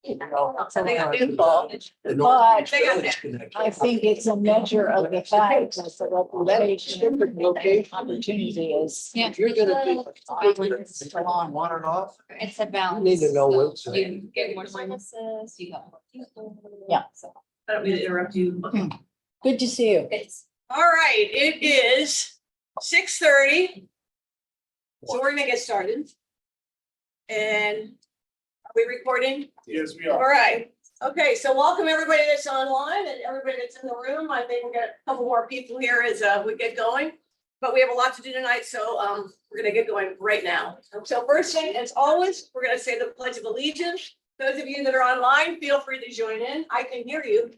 I think it's a measure of the fact that the location opportunity is. Yeah. If you're gonna be. It's on. Want it off? It's a balance. You need to know what's. You get more services, you have more people. Yeah. So I don't mean to interrupt you. Okay. Good to see you. it's, All right, it is 6:30. So we're gonna get started. And are we recording? Yes, we All right. Okay, so welcome everybody that's online and everybody that's in the room. I think we've got a couple more people here as we get going. But we have a lot to do tonight, so we're gonna get going right now. So first thing, as always, we're gonna say the Pledge of Allegiance. Those of you that are online, feel free to join in. I can hear you.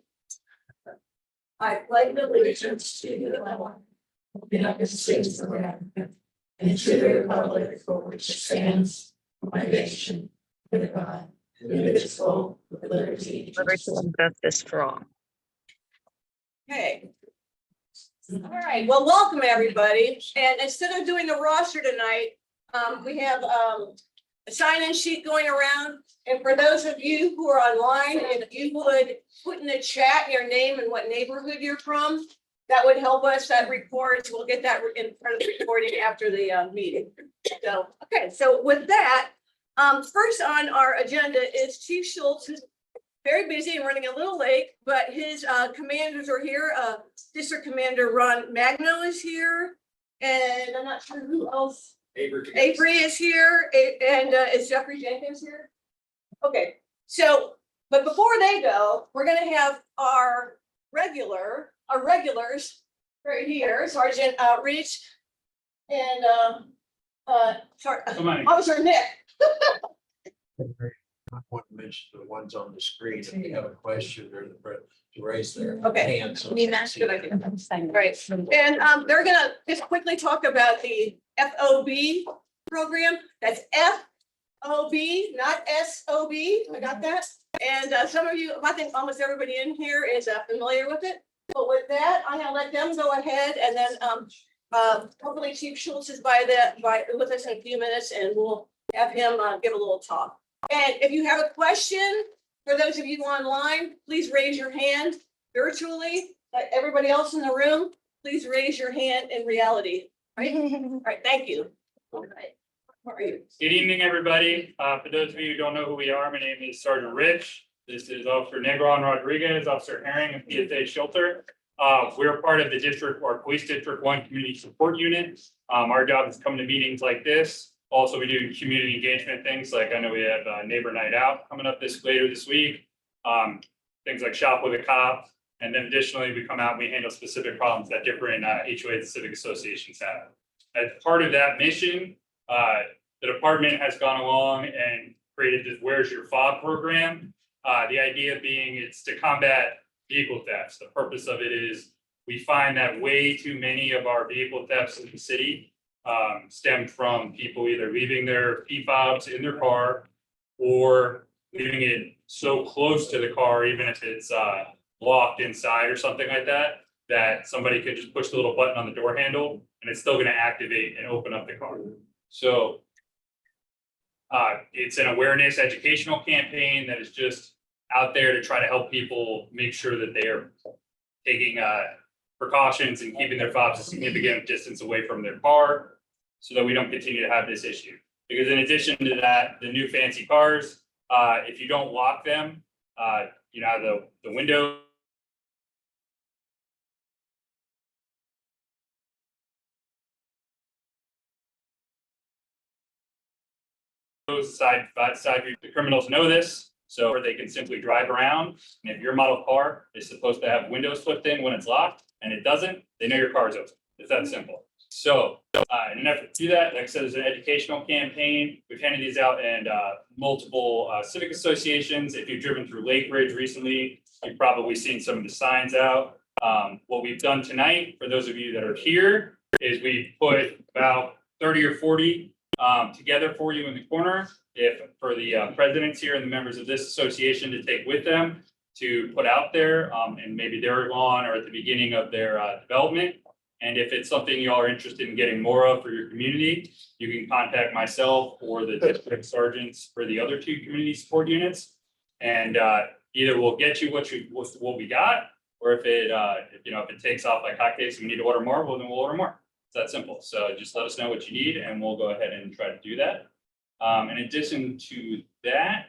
I pledge allegiance to the United States of America and to the republic for which it stands, one nation, under God, indivisible, with liberty. And justice for all. Okay. All right, well, welcome everybody. And instead of doing the roster tonight, we have a sign-in sheet going around. And for those of you who are online, if you would put in the chat your name and what neighborhood you're from, that would help us. That records. We'll get that in front of the recording after the meeting. So, okay, so with that, first on our agenda is Chief Schultz, who's very busy and running a little late, but his commanders are here. District Commander Ron Magno is here, and I'm not sure who else. Avery is here, and is Jeffrey Jenkins here? Okay, so, but before they go, we're gonna have our regulars right here, Sergeant Reach and Officer Nick. I want to mention the ones on the screen, if you have a question or to raise their Okay. hand. so Me, they can Matt. see Good it. idea. Right, and they're gonna just quickly talk about the FOB program. That's FOB, not SOB. I got that. And some of you, I think almost everybody in here is familiar with it. But with that, I'm gonna let them go ahead, and then hopefully Chief Schultz is with us in a few minutes, and we'll have him give a little talk. And if you have a question, for those of you online, please raise your hand virtually. Like everybody else in the room, please raise your hand in reality. Right? All right, thank you. All right. How are you? Good evening, everybody. For those of you who don't know who we are, my name is Sergeant Rich. This is Officer Negron Rodriguez, Officer Herring, and PSA Shelter. We're part of the district or Police District 1 Community Support Unit. Our job is coming to meetings like this. Also, we do community engagement things like I know we have neighbor night out coming up later this week. Things like shop with a cop. And then additionally, we come out and we handle specific problems that different HOAs and civic associations have. As part of that mission, the department has gone along and created this Where's Your Fob program. The idea being it's to combat vehicle thefts. The purpose of it is we find that way too many of our vehicle thefts in the city stem from people either leaving their P-fobs in their car or leaving it so close to the car, even if it's locked inside or something like that, that somebody could just push the little button on the door handle and it's still going to activate and open up the car. So it's an awareness educational campaign that is just out there to try to help people make sure that they are taking precautions and keeping their fobs a significant distance away from their car so that we don't continue to have this issue. Because in addition to that, the new fancy cars, if you don't lock them, the window side view. The criminals know this, so they can simply drive around. And if your model car is supposed to have windows flipped in when it's locked and it doesn't, they know your car is open. It's that simple. So in an effort to do that, like I said, there's an educational campaign. We've handed these out in multiple civic associations. If you've driven through Lake Ridge recently, you've probably seen some of the signs out. What we've done tonight, for those of you that are here, is we put about 30 or 40 together for you in the corner, for the presidents here and the members of this association to take with them to put out there and maybe their lawn or at the beginning of their development. And if it's something y'all are interested in getting more of for your community, you can contact myself or the district sergeants for the other two community support units. And either we'll get you what we got, or if it if it takes off like hotcakes and we need to order more, well, then we'll order more. It's that simple. So just let us know what you need and we'll go ahead and try to do that. In addition to that,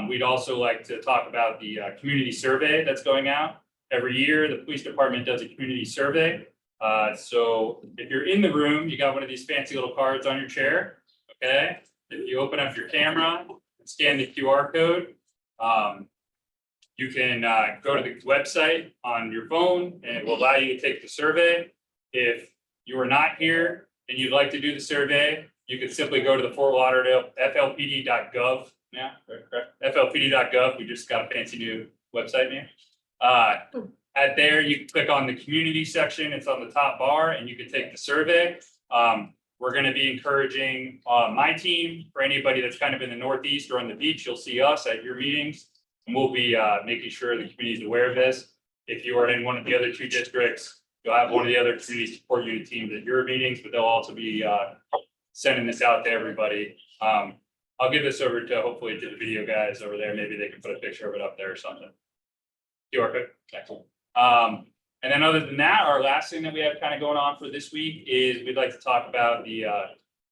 we'd also like to talk about the community survey that's going out. Every year, the police department does a community survey. So if you're in the room, you got one of these fancy little cards on your chair, okay? If you open up your camera and scan the QR code, you can go to the website on your phone and it will allow you to take the survey. If you are not here and you'd like to do the survey, you can simply go to the Fort Lauderdale FLPD.gov. Yeah, correct. FLPD.gov. We just got a fancy new website name. At there, you can click on the community section. It's on the top bar and you can take the survey. We're going to be encouraging my team, for anybody that's kind of in the Northeast or on the beach, you'll see us at your meetings. And we'll be making sure the community is aware of this. If you are in one of the other two districts, you'll have one of the other community support unit teams at your meetings, but they'll also be sending this out to everybody. I'll give this over to hopefully to the video guys over there. Maybe they can put a picture of it up there or something. QR code. Excellent. And then other than that, our last thing that we have kind of going on for this week is we'd like to talk about the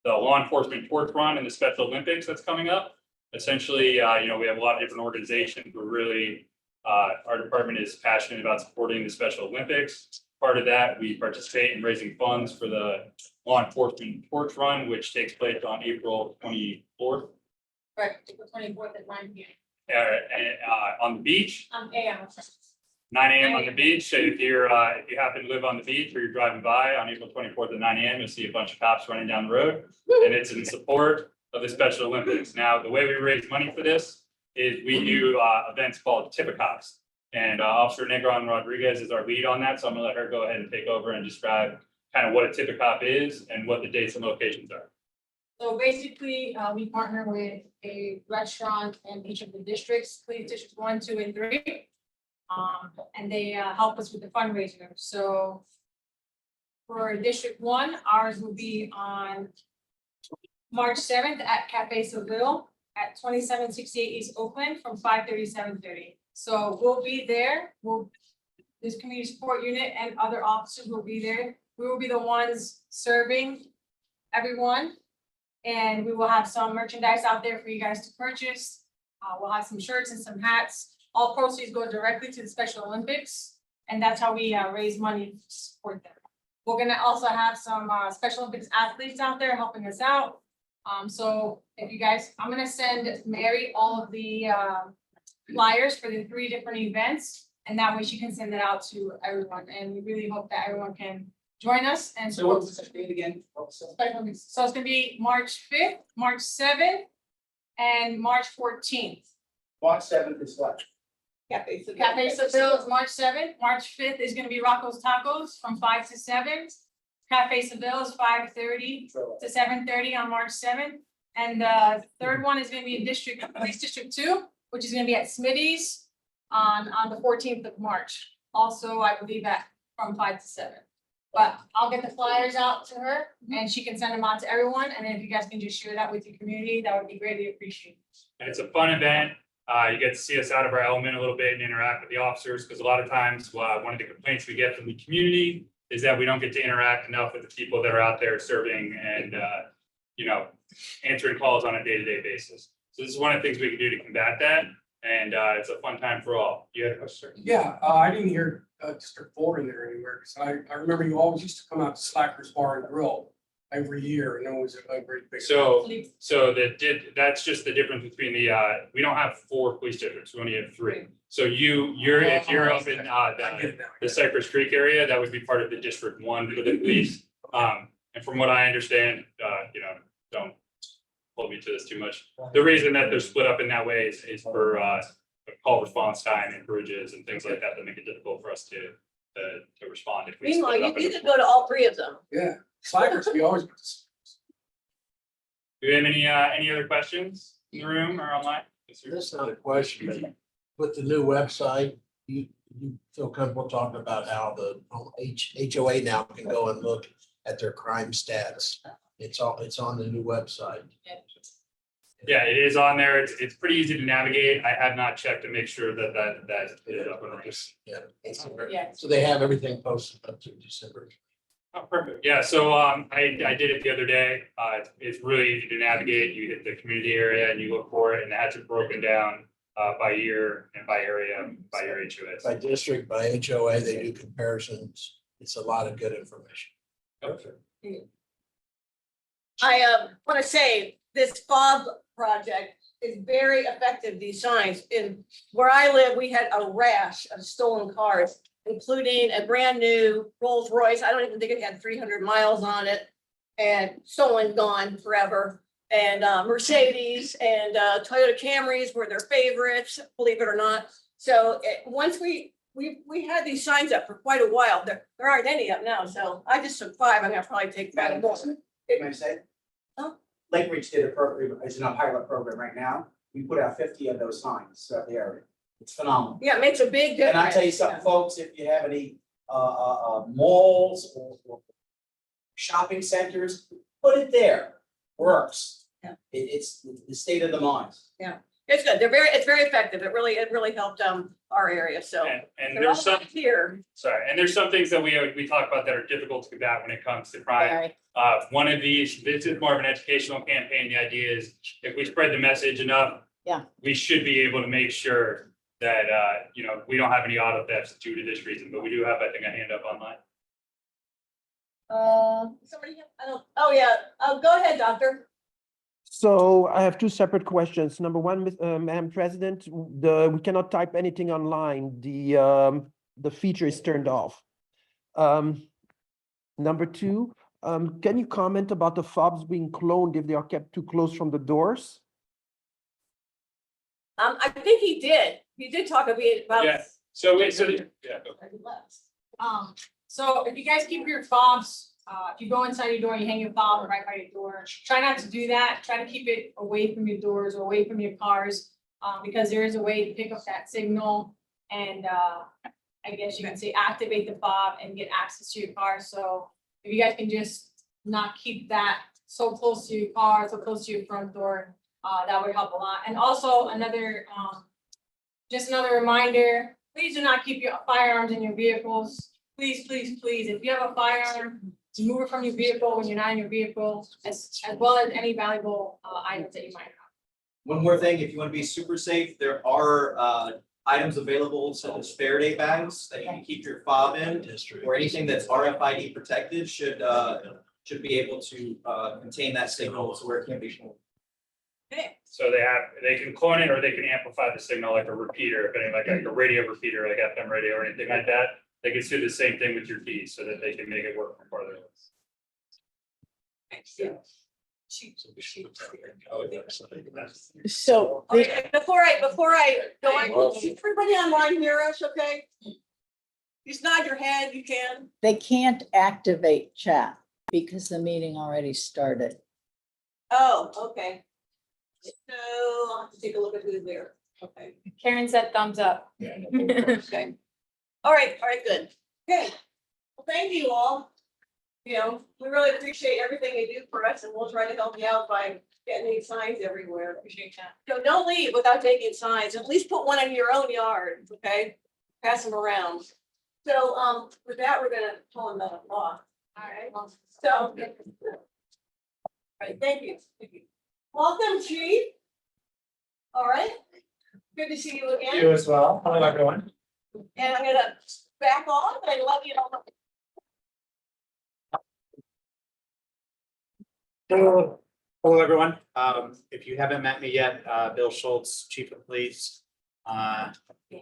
law enforcement torch run and the Special Olympics that's coming up. Essentially, we have a lot of different organizations. We're really, our department is passionate about supporting the Special Olympics. Part of that, we participate in raising funds for the law enforcement torch run, which takes place on April 24th. Right, April 24th at 9 p.m. On the beach. AM. 9 a.m. on the beach. So if you happen to live on the beach or you're driving by on April 24th at 9 a.m., you'll see a bunch of cops running down the road, and it's in support of the Special Olympics. Now, the way we raise money for this is we do events called Tip-A-Cops, and Officer Negron Rodriguez is our lead on that. So I'm gonna let her go ahead and take over and describe kind of what a Tip-A-Cop is and what the dates and locations are. So basically, we partner with a restaurant in each of the districts, Police District 1, 2, and 3. And they help us with the fundraiser. So for District 1, ours will be on March 7th at Cafe Seville at 2768 East Oakland from 5:30 to 7:30. So we'll be there. This community support unit and other officers will be there. We will be the ones serving everyone. And we will have some merchandise out there for you guys to purchase. We'll have some shirts and some hats. All proceeds go directly to the Special Olympics. And that's how we raise money to support them. We're gonna also have some Special Olympics athletes out there helping us out. So if you guys, I'm gonna send Mary all of the flyers for the 3 different events. And that way she can send it out to everyone. And we really hope that everyone can join us and. So what's the date again? Special Olympics. So it's gonna be March 5th, March 7th, and March 14th. March 7th is what? Cafe Seville is March 7th, March 5th is gonna be Rocco's Tacos from 5 to 7. Cafe Seville is 5:30 to 7:30 on March 7th. And the third one is gonna be in Police District 2, which is gonna be at Smitty's on the 14th of March. Also, I believe from 5 to 7. But I'll get the flyers out to her and she can send them out to everyone. And then if you guys can just share that with your community, that would be greatly appreciated. And it's a fun event. You get to see us out of our element a little bit and interact with the officers, because a lot of times, one of the complaints we get from the community is that we don't get to interact enough with the people that are out there serving and, answering calls on a day-to-day basis. So this is one of the things we can do to combat that, and it's a fun time for all. You had a question? Yeah, I didn't hear District 4 in there anywhere, because I remember you always used to come out to Slackers Bar and Grill every year, and it was a great big. So that's just the difference between we don't have 4 police districts, we only have 3. So if you're up in the Cypress Creek area, that would be part of the District 1 for the police. And from what I understand, don't hold me to this too much. The reason that they're split up in that way is for call response time and bridges and things like that make it difficult for us to respond. If we Meanwhile, split it you up into need to go to all 3 of them. Yeah, Slackers, we always. Do we have any other questions in the room or online? This is not a question, but with the new website, you feel comfortable talking about how the HOA now can go and look at their crime stats. It's on the new website. Yeah, it is on there. It's pretty easy to navigate. I have not checked to make sure that is up and running. Yeah. So they have everything posted up to December. Oh, perfect. Yeah, so I did it the other day. It's really easy to navigate. You hit the community area and you look for it, and that's broken down by year and by area, by your HOAs. By district, by HOA, they do comparisons. It's a lot of good information. I want to say this fob project is very effective, these signs. In where I live, we had a rash of stolen cars, including a brand new Rolls Royce. I don't even think it had 300 miles on it, and stolen, gone forever. And Mercedes and Toyota Camrys were their favorites, believe it or not. So once we had these signs up for quite a while. There aren't any up now, so I just took 5. I'm gonna probably take 5 more. Can I say? Huh? Lake Ridge did a program, is in a pilot program right now. We put out 50 of those signs throughout the area. It's phenomenal. Yeah, it makes a big difference. And I tell you something, folks, if you have any malls or shopping centers, put it there. Works. Yeah. It's the state of the mind. It's good. It's very effective. It really helped our area, so. And They're all there's some, back here. sorry, and there's some things that we talk about that are difficult to combat when it comes to crime. Sorry. One of these, this is more of an educational campaign. The idea is if we spread the message enough. Yeah. We should be able to make sure that, we don't have any auto thefts due to this reason, but we do have, I think, a hand up online. Somebody, oh yeah, go ahead, doctor. So I have 2 separate questions. Number one, Madam President, we cannot type anything online. The feature is turned off. Number 2, can you comment about the fobs being cloned if they are kept too close from the doors? I think he did. He did talk a bit about. Yeah. So So if you guys keep your fobs, if you go inside your door, you hang your fob right by your door. Try not to do that. Try to keep it away from your doors or away from your cars, because there is a way to pick up that signal and I guess you can say activate the fob and get access to your car. So if you guys can just not keep that so close to your car, so close to your front door, that would help a lot. And also another, just another reminder, please do not keep your firearms in your vehicles. Please, please, please, if you have a firearm, remove it from your vehicle when you're not in your vehicle, as well as any valuable items that you might have. One more thing, if you want to be super safe, there are items available such as Faraday bags that you can keep your fob in, or anything that's RFID protected should be able to contain that signal to where it can be. Okay. So they can clone it or they can amplify the signal like a repeater, if any, like a radio repeater, like FM radio or anything like that. They can do the same thing with your keys so that they can make it work from farther away. So Okay, before I go on, can everybody online hear us, okay? Just nod your head, you can. they can't activate chat because the meeting already started. Oh, okay. So I'll have to take a look at who's there. Okay. Karen said thumbs up. Okay. All right, good. Okay. Well, thank you all. You know, we really appreciate everything you do for us and we'll try to help you out by getting these signs everywhere. Appreciate that. So don't leave without taking signs. At least put one in your own yard, okay? Pass them around. So, with that, we're gonna call another law. All right, so. All right, thank you. Thank you. Welcome, Chief. All right, good to see you again. You as well. Hello, everyone. And I'm gonna back off and let you know. Hello, everyone. If you haven't met me yet, Bill Schultz, Chief of Police.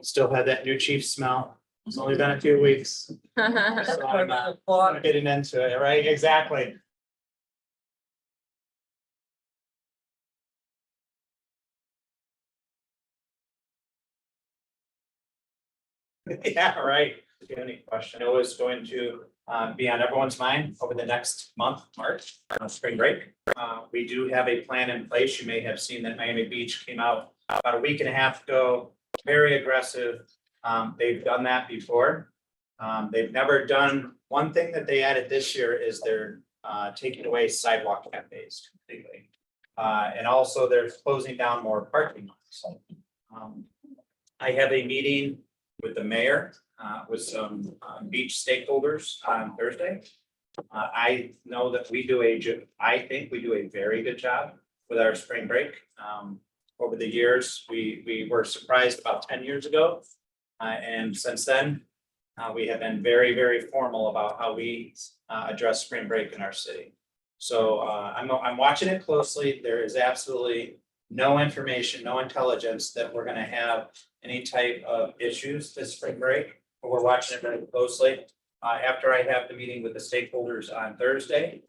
Still had that new chief smell. It's only been a few weeks. So I'm getting into it, right? Exactly. Yeah, right. If you have any question, it was going to be on everyone's mind over the next month, March, spring break. We do have a plan in place. You may have seen that Miami Beach came out about a week and a half ago, very aggressive. They've done that before. They've never done, one thing that they added this year is they're taking away sidewalk cafes completely. And also they're closing down more parking lots. I have a meeting with the mayor, with some beach stakeholders on Thursday. I know that I think we do a very good job with our spring break. Over the years, we were surprised about 10 years ago. And since then, we have been very, very formal about how we address spring break in our city. So I'm watching it closely. There is absolutely no information, no intelligence that we're gonna have any type of issues this spring break, but we're watching it very closely. After I have the meeting with the stakeholders on Thursday,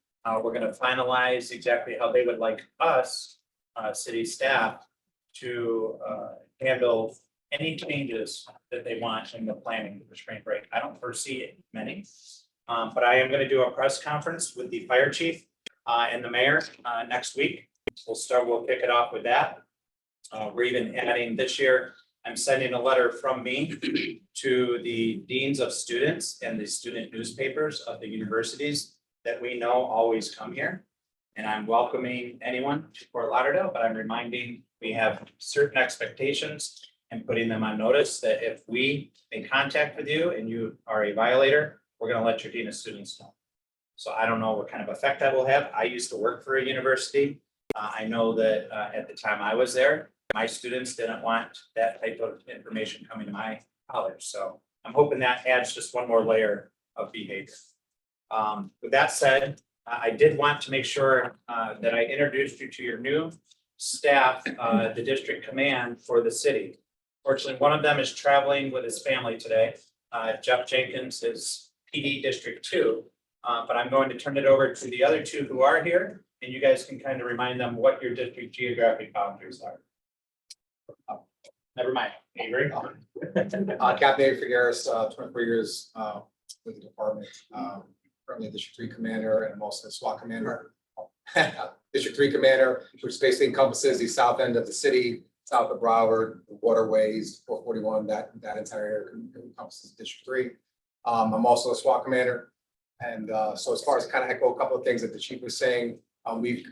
we're gonna finalize exactly how they would like us, city staff, to handle any changes that they want in the planning for spring break. I don't foresee many. But I am gonna do a press conference with the fire chief and the mayor next week. We'll kick it off with that. We're even adding this year, I'm sending a letter from me to the deans of students and the student newspapers of the universities that we know always come here. And I'm welcoming anyone to Fort Lauderdale, but I'm reminding we have certain expectations and putting them on notice that if we make contact with you and you are a violator, we're gonna let your dean of students know. So I don't know what kind of effect that will have. I used to work for a university. I know that at the time I was there, my students didn't want that type of information coming to my college. So I'm hoping that adds just one more layer of behavior. With that said, I did want to make sure that I introduced you to your new staff, the district command for the city. Fortunately, one of them is traveling with his family today. Jeff Jenkins is PD District 2. But I'm going to turn it over to the other two who are here, and you guys can kind of remind them what your district geographic boundaries are. Never mind, Avery. Captain Avery Figueres, 24 years with the department, currently District 3 commander, and I'm also the SWAT commander. District 3 commander, which basically encompasses the south end of the city, south of Broward, the waterways, 441, that entire area encompasses District 3. I'm also a SWAT commander. And so as far as kind of echo a couple of things that the chief was saying, we've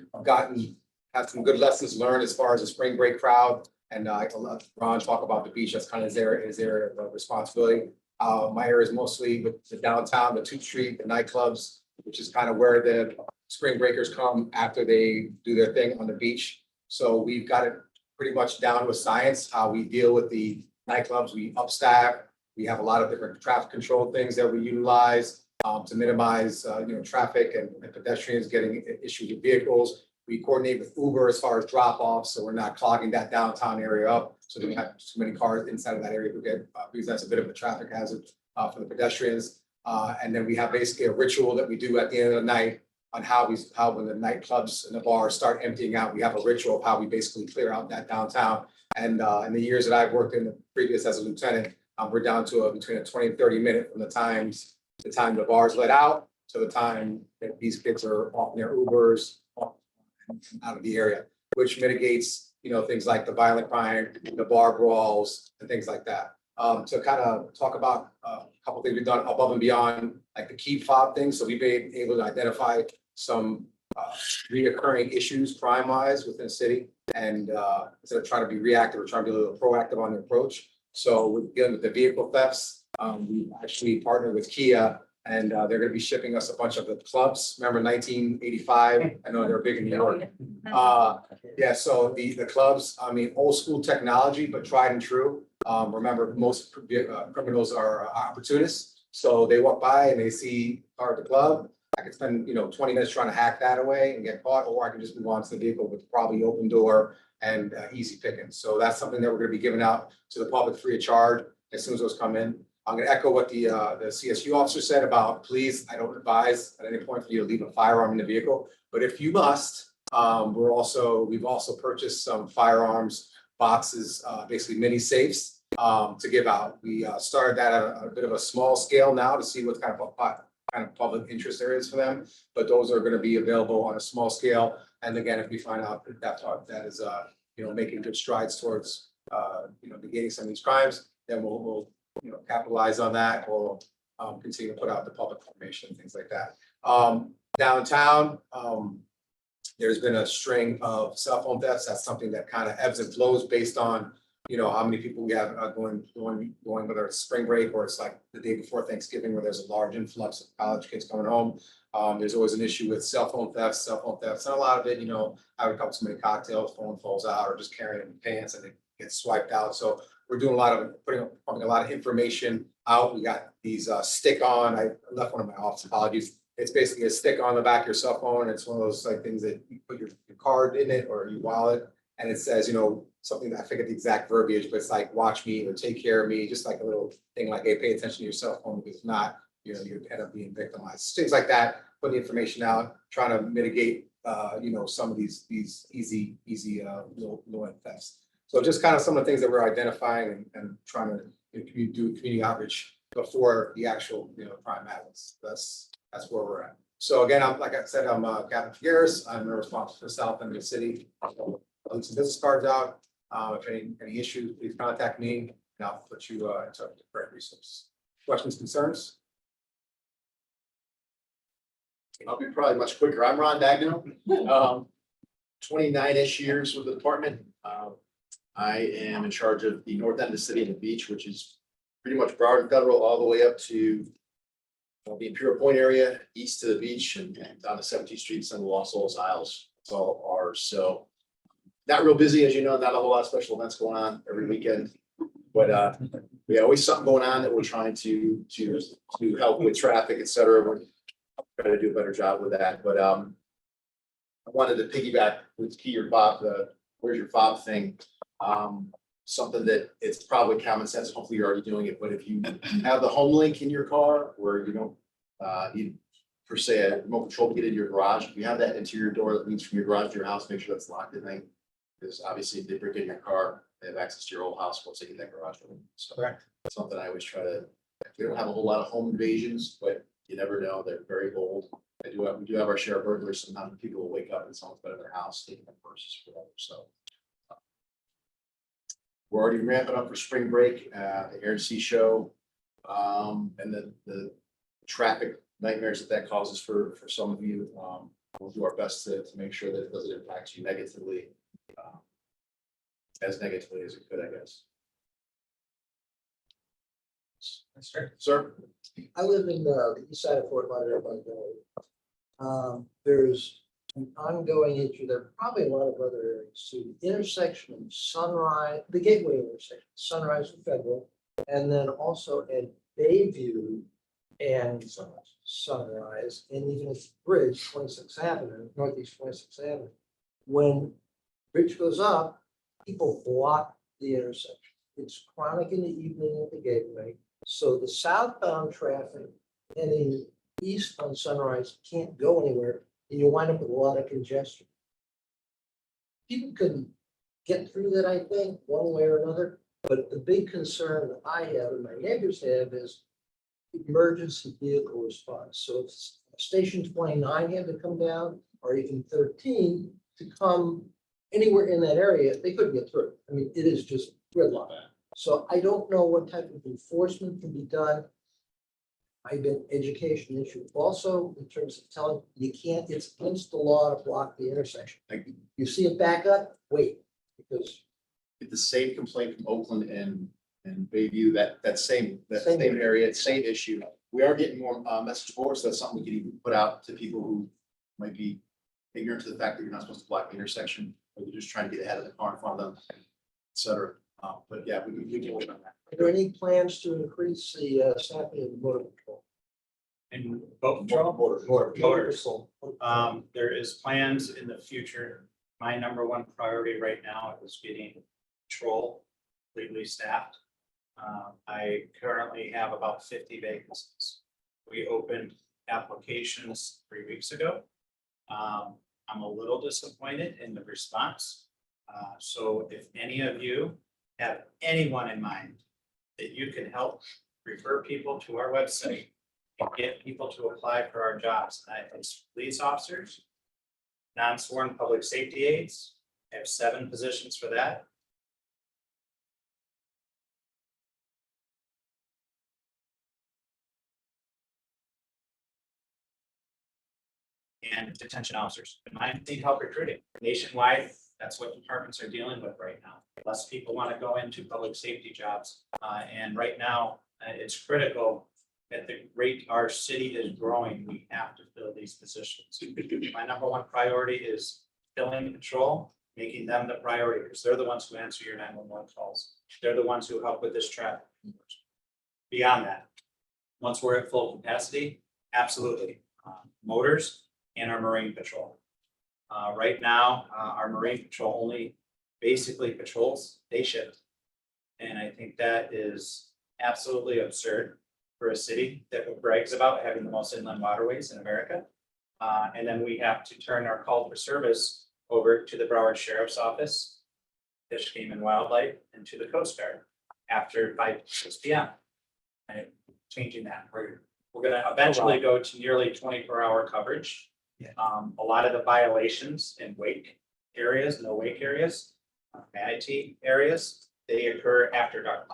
had some good lessons learned as far as the spring break crowd. And I let Ron talk about the beach. That's kind of his area of responsibility. My area is mostly with the downtown, the 2th Street, the nightclubs, which is kind of where the spring breakers come after they do their thing on the beach. So we've got it pretty much down to a science, how we deal with the nightclubs. We upstaff. We have a lot of different traffic control things that we utilize to minimize, traffic and pedestrians getting issues with vehicles. We coordinate with Uber as far as drop off, so we're not clogging that downtown area up. So we have too many cars inside of that area because that's a bit of a traffic hazard for the pedestrians. And then we have basically a ritual that we do at the end of the night on how when the nightclubs and the bars start emptying out, we have a ritual of how we basically clear out that downtown. And in the years that I've worked in the previous as a lieutenant, we're down to between a 20 and 30 minute from the time the bars let out to the time that these kids are off in their Ubers out of the area, which mitigates, things like the violent crime, the bar brawls and things like that. To kind of talk about a couple things we've done above and beyond, like the key fob thing. So we've been able to identify some reoccurring issues crime-wise within the city. And instead of trying to be reactive, we're trying to be a little proactive on the approach. So we're dealing with the vehicle thefts. We've actually partnered with Kia, and they're going to be shipping us a bunch of the clubs. Remember 1985? I know they're big in New York. Yeah, so the clubs, old school technology, but tried and true. Remember, most criminals are opportunists. So they walk by and they see car at the club. I could spend 20 minutes trying to hack that away and get caught, or I can just move on to the vehicle with probably open door and easy picking. So that's something that we're going to be giving out to the public free of charge as soon as those come in. I'm going to echo what the CSU officer said about, please, I don't advise at any point for you to leave a firearm in the vehicle, but if you must, we've also purchased some firearms boxes, basically mini safes to give out. We started that at a bit of a small scale now to see what kind of public interest there is for them, but those are going to be available on a small scale. And again, if we find out that is making good strides towards negating some of these crimes, then we'll capitalize on that. We'll continue to put out the public information, things like that. Downtown, There's been a string of cell phone thefts. That's something that kind of ebbs and flows based on, how many people we have going, whether it's spring break or it's like the day before Thanksgiving where there's a large influx of college kids coming home. There's always an issue with cell phone thefts, and a lot of it, having a couple too many cocktails, phone falls out, or just carrying it in pants and it gets swiped out. So we're doing pumping a lot of information out. We got these stick on. I left one of my office, apologies. It's basically a stick on the back of your cell phone. It's one of those like things that you put your card in it or your wallet, and it says, something that I forget the exact verbiage, but it's like, watch me or take care of me, just like a little thing like, hey, pay attention to your cell phone, because if not, you end up being victimized. Things like that, putting the information out, trying to mitigate, some of these easy, low-end thefts. So just kind of some of the things that we're identifying and trying to do community outreach before the actual, crime happens. That's where we're at. So again, like I said, I'm Captain Figueres. I'm responsible for the South End of the city. I'll leave some business cards out. If any issues, please contact me and I'll put you in touch with the correct resources. Questions, concerns? I'll be probably much quicker. I'm Ron Dagno. 29-ish years with the department. I am in charge of the north end of the city and the beach, which is pretty much Broward and Federal all the way up to the Imperial Point area, east to the beach and down to 17th Street, some of the Lost Souls Isles. It's all ours. So not real busy, as you know, not a whole lot of special events going on every weekend. But we always something going on that we're trying to help with traffic, et cetera. We're trying to do a better job with that. But I wanted to piggyback with key your fob, the where's your fob thing. Something that it's probably common sense. Hopefully you're already doing it. But if you have the home link in your car where you don't need per se a remote control to get into your garage, if you have that interior door that leads from your garage to your house, make sure that's locked in thing. Because obviously if they break in your car, they have access to your whole house once they get that garage door. So that's something I always try to, we don't have a whole lot of home invasions, but you never know. They're very bold. We do have our share of burglars. Sometimes people will wake up and someone's been in their house taking their purses or whatever. So we're already ramping up for spring break, the Air and Sea Show, and the traffic nightmares that causes for some of you. We'll do our best to make sure that it doesn't impact you negatively, as negatively as it could, I guess. That's right. Sir? I live in the east side of Fort Lauderdale. There's an ongoing issue. There are probably a lot of other areas too. The intersection of Sunrise, the gateway intersection, Sunrise and Federal, and then also at Bayview and Sunrise, and even at the bridge, 26th Avenue, Northeast 26th Avenue. When bridge goes up, people block the intersection. It's chronic in the evening at the gateway. So the southbound traffic heading east on Sunrise can't go anywhere, and you wind up with a lot of congestion. People can get through that, I think, one way or another, but the big concern that I have and my neighbors have is emergency vehicle response. So if Station 29 had to come down, or even 13 to come anywhere in that area, they couldn't get through. I mean, it is just gridlock. So I don't know what type of enforcement can be done. I've been education issue also in terms of telling you can't, it's against the law to block the intersection. You see it back up, wait, because Get the same complaint from Oakland and Bayview, that same Same area, same issue. We are getting more message boards. So that's something we can even put out to people who might be ignorant to the fact that you're not supposed to block the intersection, or they're just trying to get ahead of the car in front of them, et cetera. But yeah, we can wait on that. are there any plans to increase the staffing of the motor patrol? And boat patrol, motors. There is plans in the future. My number one priority right now is getting patrol completely staffed. I currently have about 50 vacancies. We opened applications 3 weeks ago. I'm a little disappointed in the response. So if any of you have anyone in mind that you can help refer people to our website and get people to apply for our jobs, it's police officers, non-sworn public safety aides. I have 7 positions for that. and detention officers. And mine need help recruiting nationwide. That's what departments are dealing with right now. Less people want to go into public safety jobs. And right now, it's critical at the rate our city is growing, we have to fill these positions. My number one priority is filling patrol, making them the priority, because they're the ones who answer your 911 calls. They're the ones who help with this traffic. Beyond that, once we're at full capacity, absolutely, motors and our marine patrol. Right now, our marine patrol only basically patrols day shift. And I think that is absolutely absurd for a city that brags about having the most inland waterways in America. And then we have to turn our call for service over to the Broward Sheriff's Office, Fish, Game and Wildlife, and to the Coast Guard after 6 p.m. And changing that, we're gonna eventually go to nearly 24-hour coverage. A lot of the violations in wake areas, no wake areas, manatee areas, they occur after dark.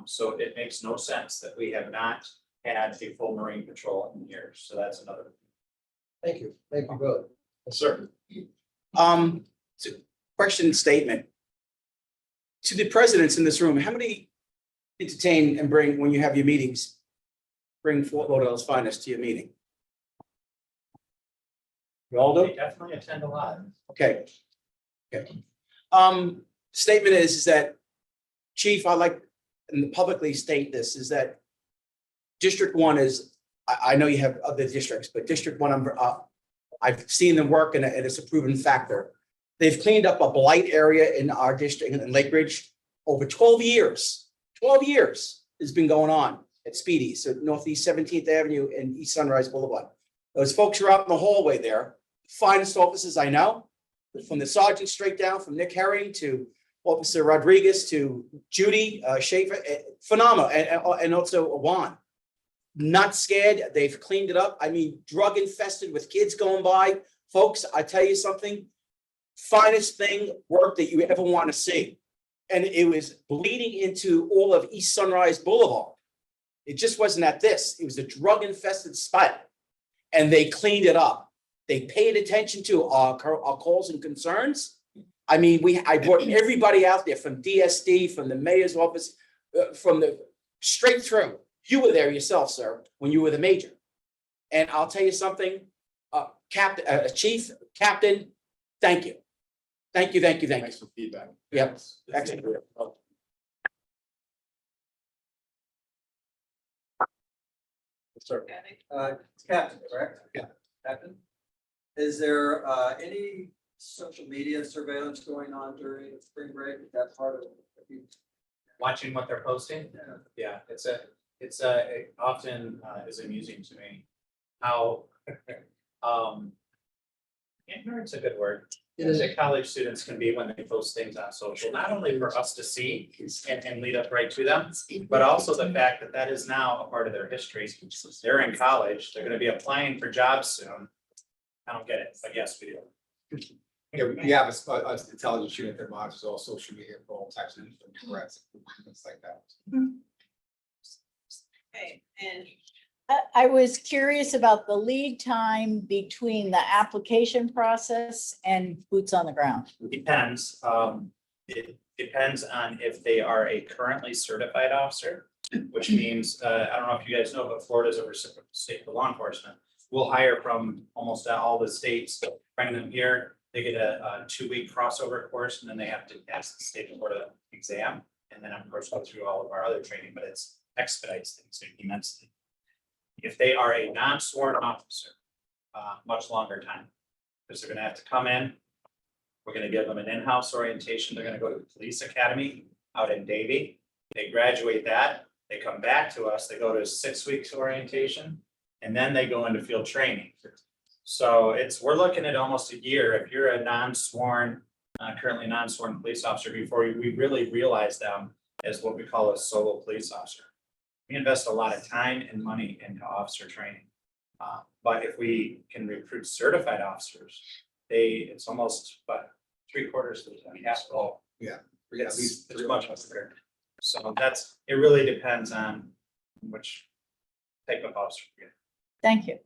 So it makes no sense that we have not had a full marine patrol in years. So that's another. Thank you both. Sir. So question statement. To the presidents in this room, how many entertain and bring, when you have your meetings, bring Fort Lauderdale's finest to your meeting? You all do? They definitely attend a lot. Okay. Okay. Statement is that, Chief, I like, and publicly state this, is that District 1 is, I know you have other districts, but District 1, I've seen them work and it's a proven factor. They've cleaned up a blight area in our district in Lake Ridge over 12 years. 12 years has been going on at Speedy's, so Northeast 17th Avenue and East Sunrise Boulevard. Those folks are out in the hallway there, finest officers I know, from the sergeant straight down, from Nick Herring to Officer Rodriguez to Judy Schaefer, phenomenal, and also Juan. Not scared, they've cleaned it up. I mean, drug infested with kids going by. Folks, I tell you something, finest thing work that you ever want to see. And it was bleeding into all of East Sunrise Boulevard. It just wasn't at this, it was a drug infested spot. And they cleaned it up. They paid attention to our calls and concerns. I mean, I brought everybody out there from DSD, from the mayor's office, from the straight through. You were there yourself, sir, when you were the major. And I'll tell you something, Chief, Captain, thank you. Thank you. Thanks for feedback. Yep. Excellent. Sir. It's Captain, correct? Yeah. Captain, is there any social media surveillance going on during spring break? Is that part of it? Watching what they're posting. Yeah, it's it often is amusing to me how ignorant's a good word. That college students can be when they post things on social, not only for us to see and lead up right to them, but also the fact that that is now a part of their history. They're in college, they're gonna be applying for jobs soon. I don't get it, but yes, we do. Yeah, we have a intelligence unit that monitors all social media for all types of threats, things like that. Okay, and I was curious about the lead time between the application process and boots on the ground. Depends, it depends on if they are a currently certified officer, which means, I don't know if you guys know, but Florida's a reciprocal state for law enforcement. We'll hire from almost all the states, bring them here, they get a 2-week crossover course, and then they have to pass the state Florida exam. And then of course go through all of our other training, but it's expedites things immensely. If they are a non-sworn officer, much longer time, because they're gonna have to come in. We're gonna give them an in-house orientation. They're gonna go to the police academy out in Davie. They graduate that, they come back to us, they go to 6 weeks orientation, and then they go into field training. So we're looking at almost a year. If you're a non-sworn, currently non-sworn police officer, before we really realize them as what we call a solo police officer. We invest a lot of time and money into officer training. But if we can recruit certified officers, it's almost, but 3/4 of the time, half of all. Yeah. It's much better. So it really depends on which type of officer you get. Thank you.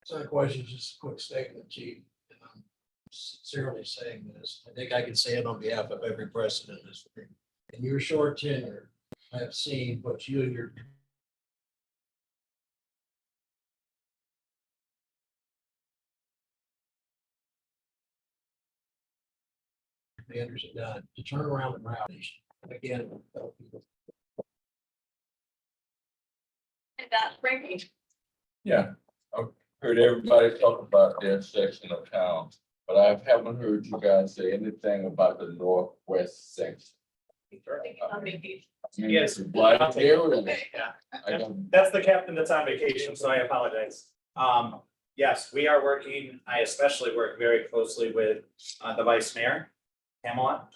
It's not a question, it's just a quick statement, Chief. And I'm sincerely saying this. I think I can say it on behalf of every president in this room. In your short tenure, I have seen what you and your commanders have done to turn around the morale nation. Again, tell people. And Frankie. Yeah, I've heard everybody talk about their section of town, but I haven't heard you guys say anything about the northwest section. On vacation. I mean, Yes. it's wide area. Okay, yeah. I don't- That's the captain that's on vacation, so I apologize. Yes, we are working, I especially work very closely with the vice mayor, Pamela.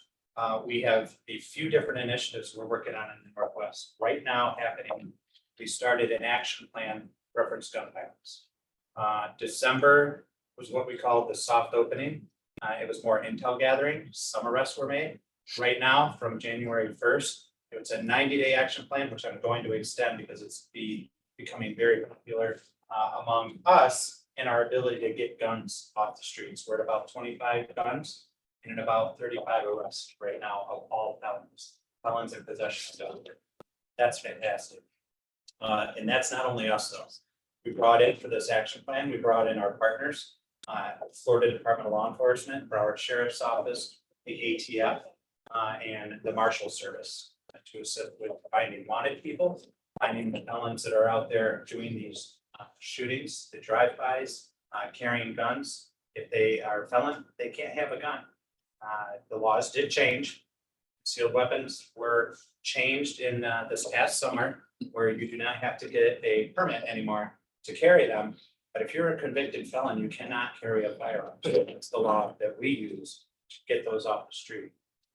We have a few different initiatives we're working on in the Northwest. Right now happening, we started an action plan reference gun violence. December was what we called the soft opening. It was more intel gathering, some arrests were made. Right now, from January 1st, it's a 90-day action plan, which I'm going to extend because it's becoming very popular among us and our ability to get guns off the streets. We're at about 25 guns and about 35 arrests right now of all felons in possession of guns. That's fantastic. And that's not only us though. We brought in for this action plan, we brought in our partners, Florida Department of Law Enforcement, Broward Sheriff's Office, the ATF, and the Marshal Service to assist with finding wanted people, finding the felons that are out there doing these shootings, the drive-bys, carrying guns. If they are a felon, they can't have a gun. The laws did change. Sealed weapons were changed in this past summer, where you do not have to get a permit anymore to carry them. But if you're a convicted felon, you cannot carry a firearm. So it's the law that we use to get those off the street.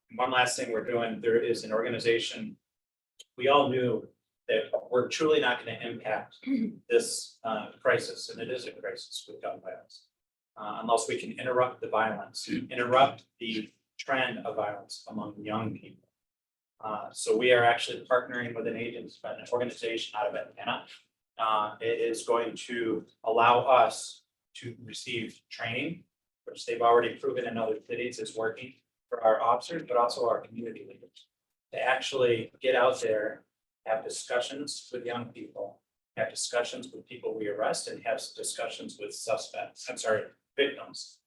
And one last thing we're doing, there is an organization. We all knew that we're truly not going to impact this crisis, and it is a crisis with gun violence. Unless we can interrupt the violence, interrupt the trend of violence among young people. So we are actually partnering with an organization out of Atlanta. It is going to allow us to receive training, which they've already proven in other cities is working for our officers, but also our community leaders. To actually get out there, have discussions with young people, have discussions with people we arrest, and have discussions with victims.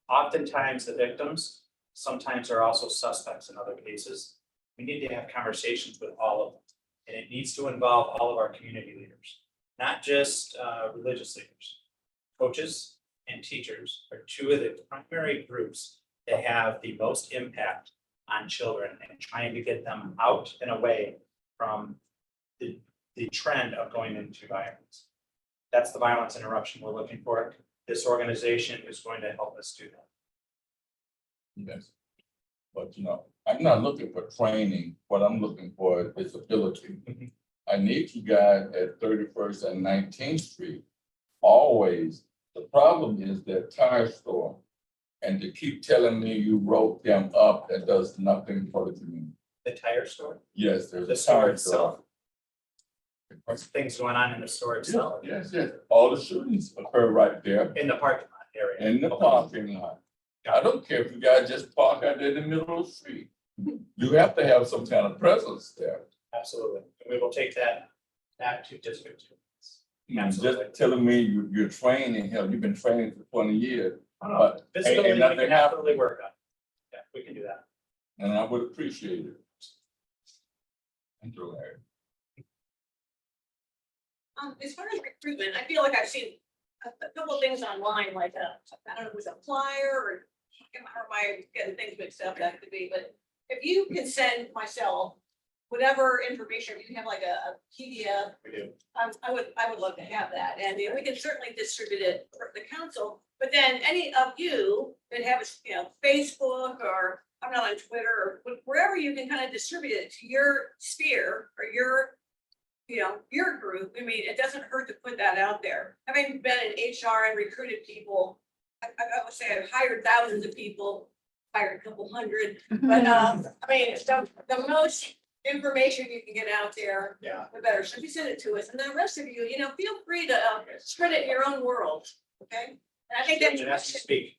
Oftentimes the victims sometimes are also suspects in other cases. We need to have conversations with all of them. And it needs to involve all of our community leaders, not just religious leaders. Coaches and teachers are two of the primary groups that have the most impact on children and trying to get them out and away from the trend of going into violence. That's the violence interruption we're looking for. This organization is going to help us do that. Yes. But I'm not looking for training. What I'm looking for is ability. I need you guys at 31st and 19th Street. Always. The problem is that tire store. And to keep telling me you wrote them up, that does nothing for the community. The tire store, Yes, there's the a store tire itself. store. There's things going on in the store itself, Yes, yes. All the shootings occur right there in the parking lot area. in the parking lot. I don't care if you guys just park out there in the middle of the street. You have to have some kind of presence there. Absolutely. And we will take that back to district. Absolutely. Just telling me you're training, hell, you've been training for 20 years. But Visibility, ain't we nothing can happened. absolutely work on. Yeah, we can do that. And I would appreciate it. Thank you, Larry. As far as recruitment, I feel like I've seen a couple of things online, like I don't know, it was a flyer or I can't remember my getting things mixed up, that could be, but if you can send myself whatever information, if you have like a PDF, We do. I would love to have that, and we can certainly distribute it for the council. But then any of you that have, Facebook, or I'm not on Twitter, or wherever you can kind of distribute it to your sphere or your group. I mean, it doesn't hurt to put that out there. Having been in HR and recruited people, I would say I've hired thousands of people, hired a couple hundred, but I mean, the most information you can get out there, Yeah. the better. So if you send it to us, and the rest of you, feel free to spread it in your own world. Okay, and I think Doing it as we speak.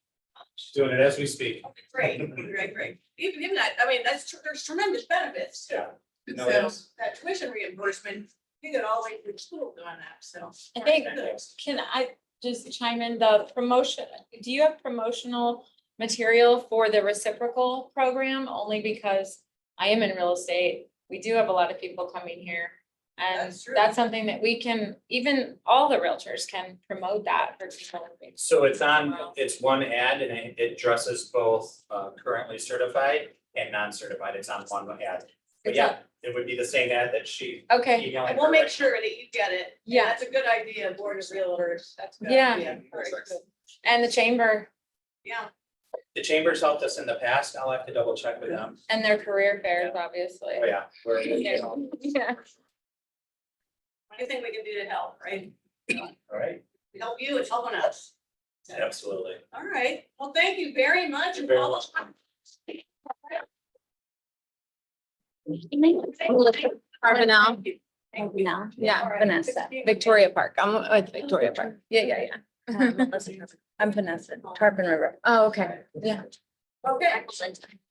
She's doing it as we speak. great, great. Even that, I mean, there's tremendous benefits. Yeah. No, So it's. that tuition reimbursement, you get all the way through school doing that, so. I think, Good. can I just chime in the promotion, do you have promotional material for the reciprocal program? Only because I am in real estate, we do have a lot of people coming here. And That's true. that's something that we can, even all the realtors can promote that for people. So it's on, it's one ad and it addresses both currently certified and non-certified. It's on one ad. But It's yeah, it would be the same ad that she. Okay, emailed And her we'll make right sure that you get it. Yeah. That's a good idea, Board of Realtors. That's a good Yeah. idea. Very good. and the chamber Yeah, now. The chambers helped us in the past. I'll have to double check with them. and their career fairs, obviously. Oh, yeah. We're, you know, Yeah. anything we can do to help, right? all right, We help you, it's helping us. absolutely. All right, well, thank you very much. You're very welcome. Arvinel. Thank you. No, yeah, All right. Vanessa, Victoria Park. I'm with Victoria Park. Yeah. I'm Vanessa, Tarpon River. Oh, okay, yeah. Okay.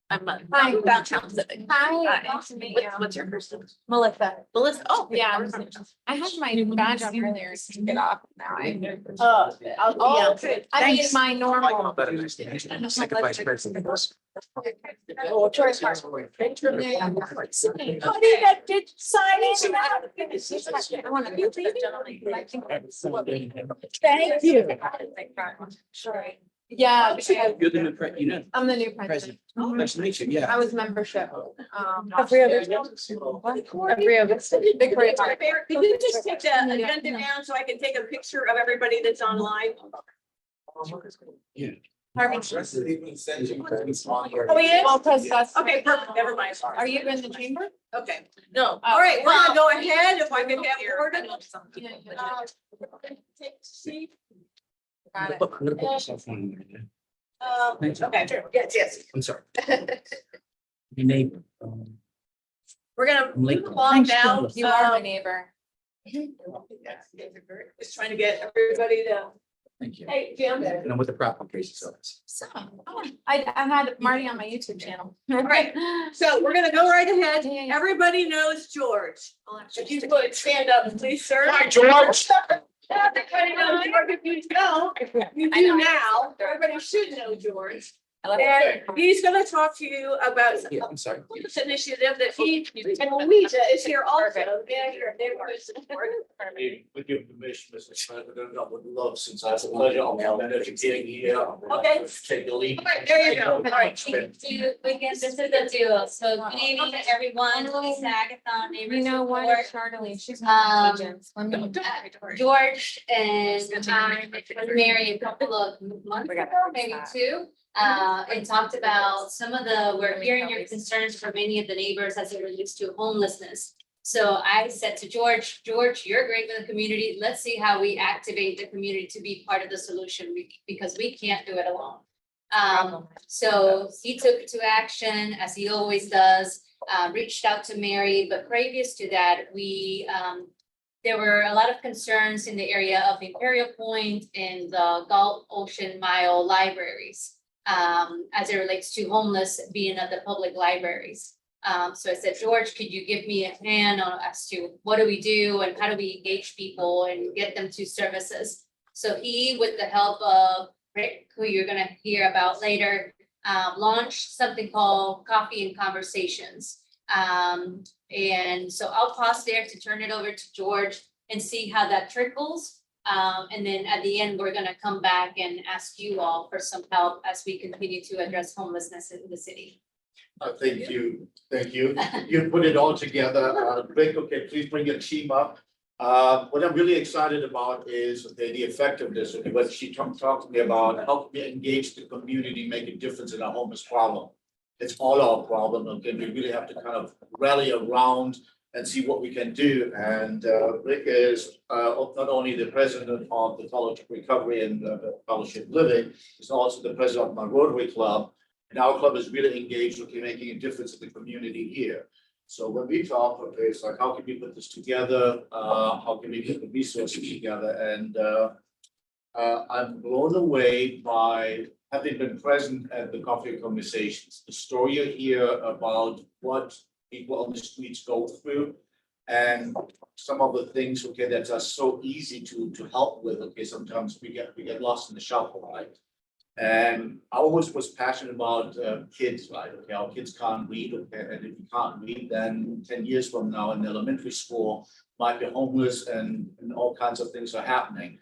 I'm Hi. downtown. Hi. Nice to meet you. What's your first name? Melissa. Melissa, oh, yeah. I had my badge on earlier to get off now. Oh, okay. I mean, my normal. Second vice president. Oh, Victoria Park. Honey, that did sign in. I want to be with the gentleman. I think that's what we- Thank you. Sure. Yeah. You're the new president, I'm the new president. Nice to meet you, yeah. I was membership. Every other. Every other. Victoria Park. Could you just take the agenda down so I can take a picture of everybody that's online? Harvey. Oh, he is? Well, 'cause that's- Okay, perfect, never mind. Are you in the chamber? Okay, no, all right, we're gonna go ahead if I can have order. Take a seat. Got it. Look, I'm gonna put yourself on there. Okay, yes. I'm sorry. Your neighbor. We're gonna Late. move along now. You are my neighbor. Just trying to get everybody to, Thank you. hey, Jim. And I'm with the proper cases office. So, I had Marty on my YouTube channel. All right, so we're gonna go right ahead. Yeah. Everybody knows George. If you would stand up, please, sir. Hi, George. Everybody knows George. If you don't, you I know. do now. Everybody should know George. I love And it. he's gonna talk to you about Yeah, I'm sorry. this initiative that he, and Louisa is here also, manager of neighborhood support. With your permission, Mr. President, I would love, since I have a pleasure of getting here. Okay. Take the lead. All right, there you go. All right. This is the duo, so good evening, everyone, Lisa Agathon, neighbors. You know what, Charlie, she's one of the agents. Let me- George and I was married a couple of months ago, maybe two. And talked about some of we're hearing your concerns from many of the neighbors as it relates to homelessness. So I said to George, you're great with the community. Let's see how we activate the community to be part of the solution because we can't do it alone. So he took it to action as he always does, reached out to Mary, but previous to that, there were a lot of concerns in the area of Imperial Point and the Gulf Ocean Mile libraries. As it relates to homeless being at the public libraries. So I said, George, could you give me a hand on as to what do we do and how do we engage people and get them to services? So he, with the help of Rick, who you're gonna hear about later, launched something called Coffee and Conversations. And so I'll pause there to turn it over to George and see how that trickles. And then at the end, we're gonna come back and ask you all for some help as we continue to address homelessness in the city. Thank you. You put it all together. Rick, okay, please bring your team up. What I'm really excited about is the effectiveness of what she talked to me about, help me engage the community, make a difference in our homeless problem. It's all our problem, okay? We really have to kind of rally around and see what we can do. And Rick is not only the president of the Fellowship Recovery and Fellowship Living, he's also the president of my Rotary Club. And our club is really engaged, okay, making a difference in the community here. So when we talk, okay, it's like, how can we put this together? How can we get the resources together? And I'm blown away by having been present at the coffee conversations. The story you hear about what people on the streets go through and some of the things, okay, that are so easy to help with, okay, sometimes we get lost in the shuffle, right? And I always was passionate about kids, right? Okay, our kids can't read, okay, and if you can't read, then 10 years from now in elementary school might be homeless and all kinds of things are happening.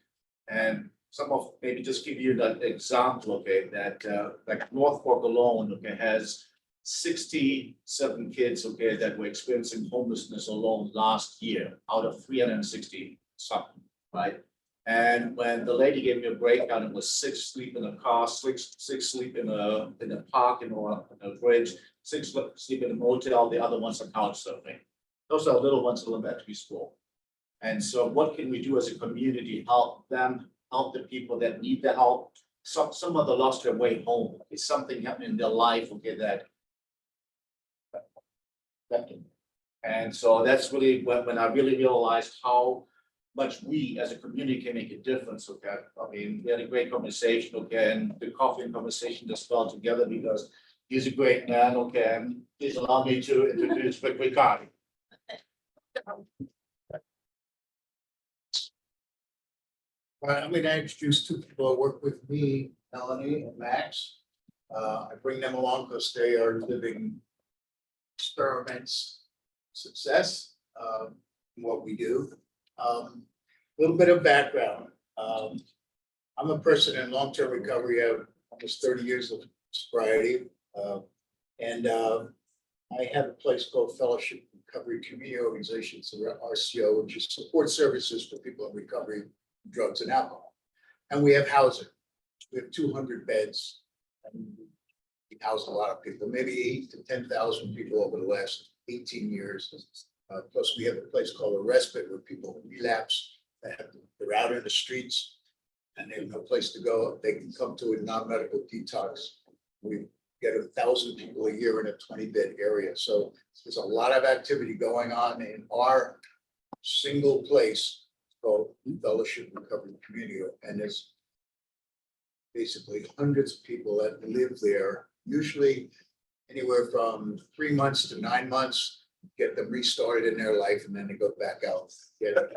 And some of, maybe just give you that example, okay, that like North Fork alone, okay, has 67 kids, okay, that were experiencing homelessness alone last year out of 360 something, right? And when the lady gave me a breakdown, it was 6 sleep in a car, six sleep in a park, in a bridge, 6 sleep in a motel, the other ones are couch surfing. Those are little ones in elementary school. And so what can we do as a community, help them, help the people that need the help? Some of them lost their way home. It's something happening in their life, okay, that. And so that's really when I really realized how much we as a community can make a difference, okay? I mean, we had a great conversation, okay, and the coffee and conversation just fell together because he's a great man, okay, and please allow me to introduce Rick Riccardi. I'm going to introduce two people who work with me, Melanie and Max. I bring them along because they are living experiments, success, in what we do. A little bit of background. I'm a person in long-term recovery. I have almost 30 years of sobriety. And I have a place called Fellowship Recovery Community Organizations, or RCO, which is support services for people in recovery from drugs and alcohol. And we have housing. We have 200 beds. And we house a lot of people, maybe 8,000 to 10,000 people over the last 18 years. Plus, we have a place called a respite where people relapse. They're out in the streets and they have no place to go. They can come to a non-medical detox. We get 1,000 people a year in a 20-bed area. So there's a lot of activity going on in our single place called Fellowship Recovery Community. And there's basically hundreds of people that live there, usually anywhere from 3 months to 9 months, get them restarted in their life, and then they go back out, get it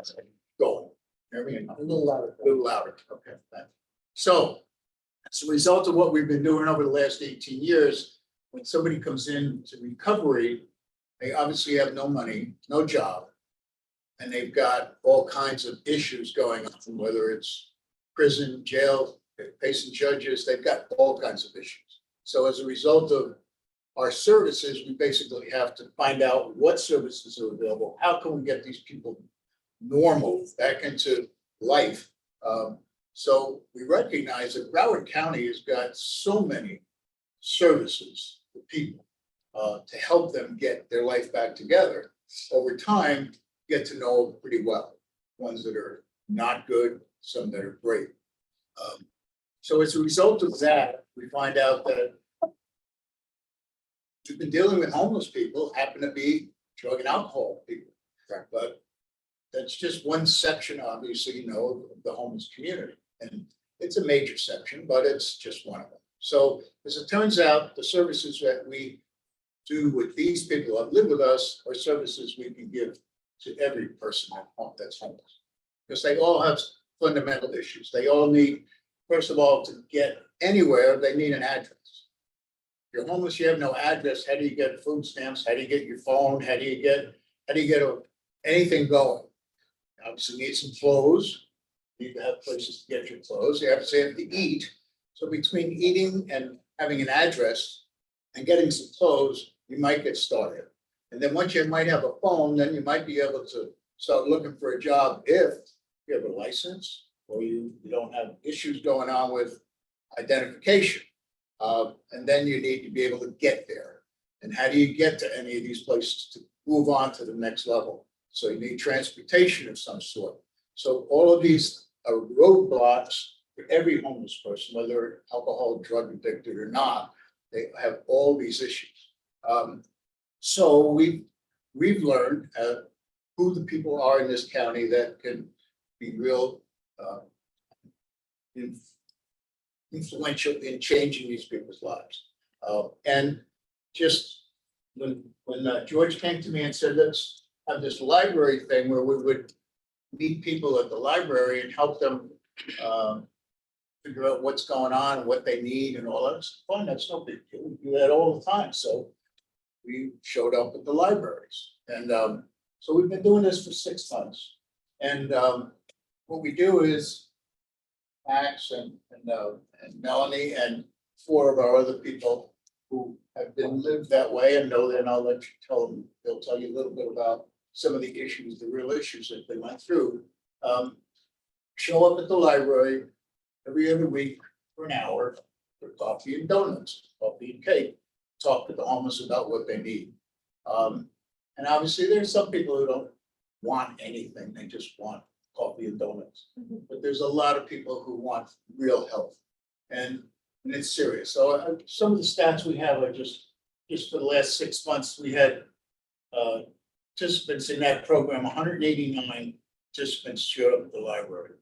going. A little louder. A little louder, okay. So, as a result of what we've been doing over the last 18 years, when somebody comes into recovery, they obviously have no money, no job, and they've got all kinds of issues going on, whether it's prison, jail, they're facing judges, they've got all kinds of issues. So as a result of our services, we basically have to find out what services are available. How can we get these people normal back into life? So we recognize that Broward County has got so many services for people to help them get their life back together. Over time, get to know pretty well, ones that are not good, some that are great. So as a result of that, we find out that we've been dealing with homeless people, happen to be drug and alcohol people, but that's just one section, obviously, you know, of the homeless community. And it's a major section, but it's just one of them. So as it turns out, the services that we do with these people that live with us are services we can give to every person that's homeless. Because they all have fundamental issues. They all need, first of all, to get anywhere, they need an address. If you're homeless, you have no address. How do you get food stamps? How do you get your phone? How do you get anything going? Obviously, you need some clothes. You need to have places to get your clothes. You have to eat. So between eating and having an address and getting some clothes, you might get started. And then once you might have a phone, then you might be able to start looking for a job if you have a license or you don't have issues going on with identification. And then you need to be able to get there. And how do you get to any of these places to move on to the next level? So you need transportation of some sort. So all of these are roadblocks for every homeless person, whether alcohol, drug addicted or not. They have all these issues. So we've learned who the people are in this county that can be real influential in changing these people's lives. And just when George came to me and said, let's have this library thing where we would meet people at the library and help them figure out what's going on and what they need and all that. Fine, that's no big deal. We do that all the time. So we showed up at the libraries. And so we've been doing this for 6 months. And what we do is Max and Melanie and 4 of our other people who have been lived that way and know that, and I'll let you tell them, they'll tell you a little bit about some of the issues, the real issues that they went through. Show up at the library every other week for an hour for coffee and donuts, coffee and cake, talk to the homeless about what they need. And obviously there's some people who don't want anything, they just want coffee and donuts. But there's a lot of people who want real help and it's serious. So some of the stats we have are just for the last 6 months, we had participants in that program, 189 participants showed up at the library.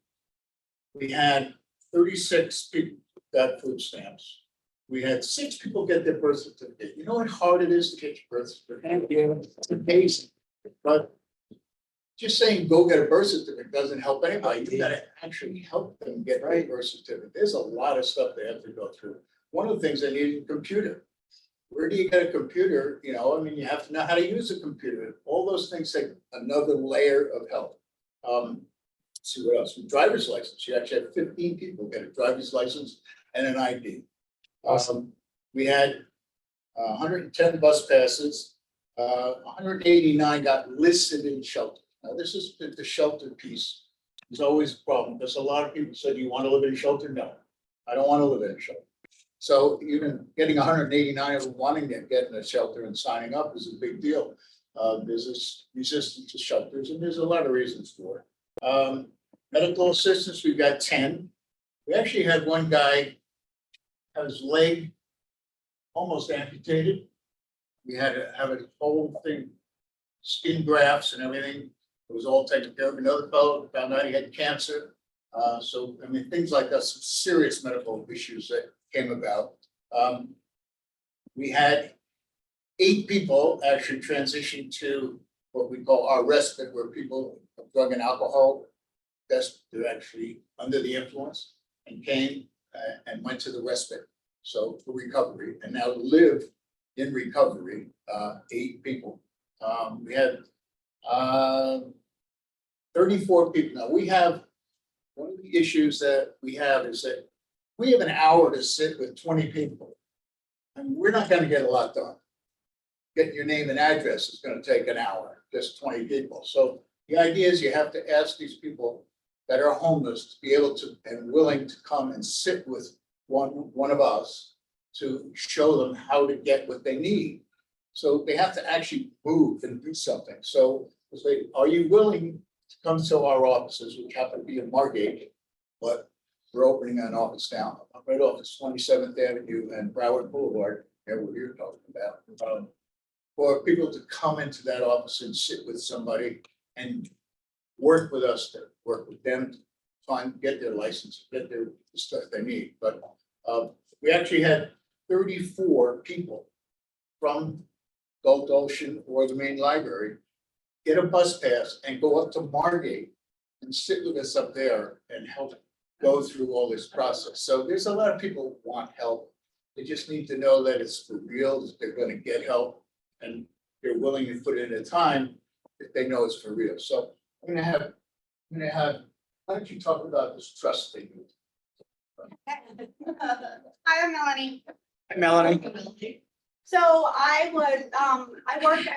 We had 36 people got food stamps. We had 6 people get their birth certificate. You know how hard it is to get your birth certificate? It's amazing. But just saying, go get a birth certificate doesn't help anybody. You gotta actually help them get their birth certificate. There's a lot of stuff they have to go through. One of the things they need is a computer. Where do you get a computer? You know, I mean, you have to know how to use a computer. All those things take another layer of help. Let's see what else. Driver's license. You actually have 15 people get a driver's license and an ID. We had 110 bus passes. 189 got listed in shelter. Now, this is the shelter piece. There's always a problem because a lot of people said, "Do you want to live in shelter?" No, I don't want to live in a shelter. So even getting 189 of them wanting to get in a shelter and signing up is a big deal. There's this resistance to shelters, and there's a lot of reasons for it. Medical assistance, we've got 10. We actually had one guy have his leg almost amputated. We had to have a whole thing, skin grafts and everything. It was all taken care of. Another fellow found out he had cancer. So, I mean, things like that, some serious medical issues that came about. We had 8 people actually transition to what we call our respite, where people of drug and alcohol they're actually under the influence and came and went to the respite. So for recovery and now live in recovery, 8 people. We had 34 people. Now we have, one of the issues that we have is that we have an hour to sit with 20 people. And we're not gonna get a lot done. Getting your name and address is gonna take an hour, just 20 people. So the idea is you have to ask these people that are homeless to be able to and willing to come and sit with one of us to show them how to get what they need. So they have to actually move and do something. So say, are you willing to come to our offices, which happen to be in Margate, but we're opening an office down right off of 27th Avenue and Broward Boulevard, there what you're talking about. For people to come into that office and sit with somebody and work with us, to work with them to get their license, get their stuff they need. But we actually had 34 people from Gulf Ocean or the main library get a bus pass and go up to Margate and sit with us up there and help go through all this process. So there's a lot of people who want help. They just need to know that it's for real, that they're going to get help, and they're willing to put in the time if they know it's for real. So I'm gonna have, why don't you talk about this trust thing? Hi, I'm Melanie. Hi, Melanie. So I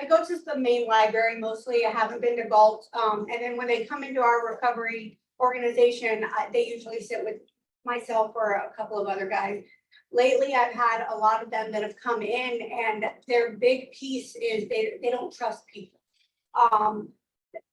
go to the main library mostly. I haven't been to Galt. And then when they come into our recovery organization, they usually sit with myself or a couple of other guys. Lately, I've had a lot of them that have come in, and their big piece is they don't trust people.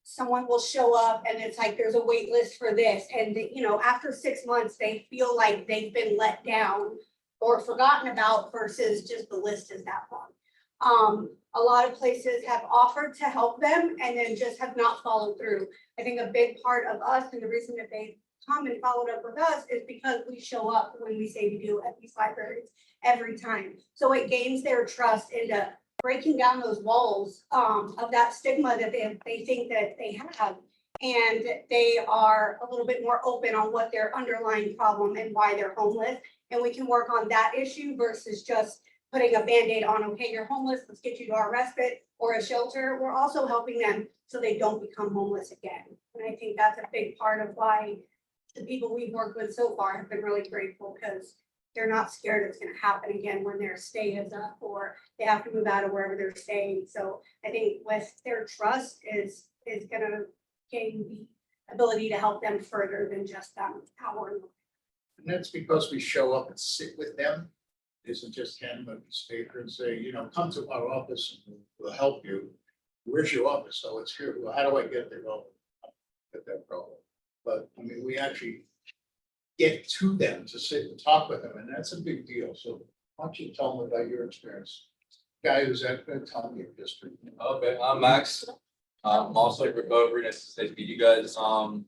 Someone will show up and it's like, there's a wait list for this. And after 6 months, they feel like they've been let down or forgotten about versus just the list is that long. A lot of places have offered to help them and then just have not followed through. I think a big part of us and the reason that they come and followed up with us is because we show up when we say we do at these libraries every time. So it gains their trust into breaking down those walls of that stigma that they think that they have. And they are a little bit more open on what their underlying problem and why they're homeless. And we can work on that issue versus just putting a Band-Aid on, okay, you're homeless, let's get you to our respite or a shelter. We're also helping them so they don't become homeless again. And I think that's a big part of why the people we've worked with so far have been really grateful, because they're not scared it's gonna happen again when their stay is up or they have to move out of wherever they're staying. So I think with their trust is gonna gain the ability to help them further than just that hour. And that's because we show up and sit with them. It isn't just hand them a piece of paper and say, you know, come to our office and we'll help you. Where's your office? So it's here. Well, how do I get there? Well, get that problem. But I mean, we actually get to them to sit and talk with them, and that's a big deal. So why don't you tell them about your experience? Guy who's at the town district. Okay, I'm Max. I'm also in recovery. Nice to meet you guys. So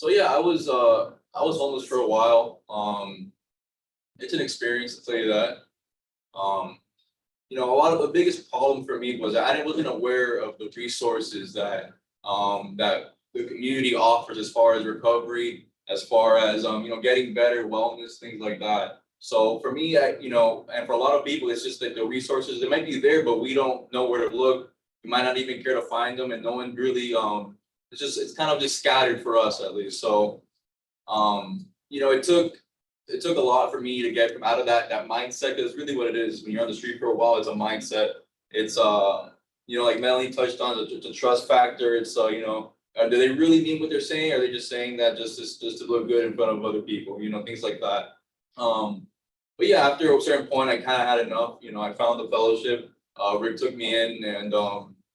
yeah, I was homeless for a while. It's an experience, to tell you that. You know, a lot of the biggest problem for me was that I wasn't aware of the resources that that the community offers as far as recovery, as far as you know, getting better wellness, things like that. So for me, you know, and for a lot of people, it's just that the resources, they might be there, but we don't know where to look. We might not even care to find them, and no one really it's kind of just scattered for us, at least. So you know, it took a lot for me to get from out of that mindset, because really what it is, when you're on the street for a while, it's a mindset. It's you know, like Melanie touched on the trust factor. It's you know, do they really mean what they're saying? Or are they just saying that just to look good in front of other people, you know, things like that. But yeah, after a certain point, I kind of had enough. You know, I found the fellowship. Rick took me in and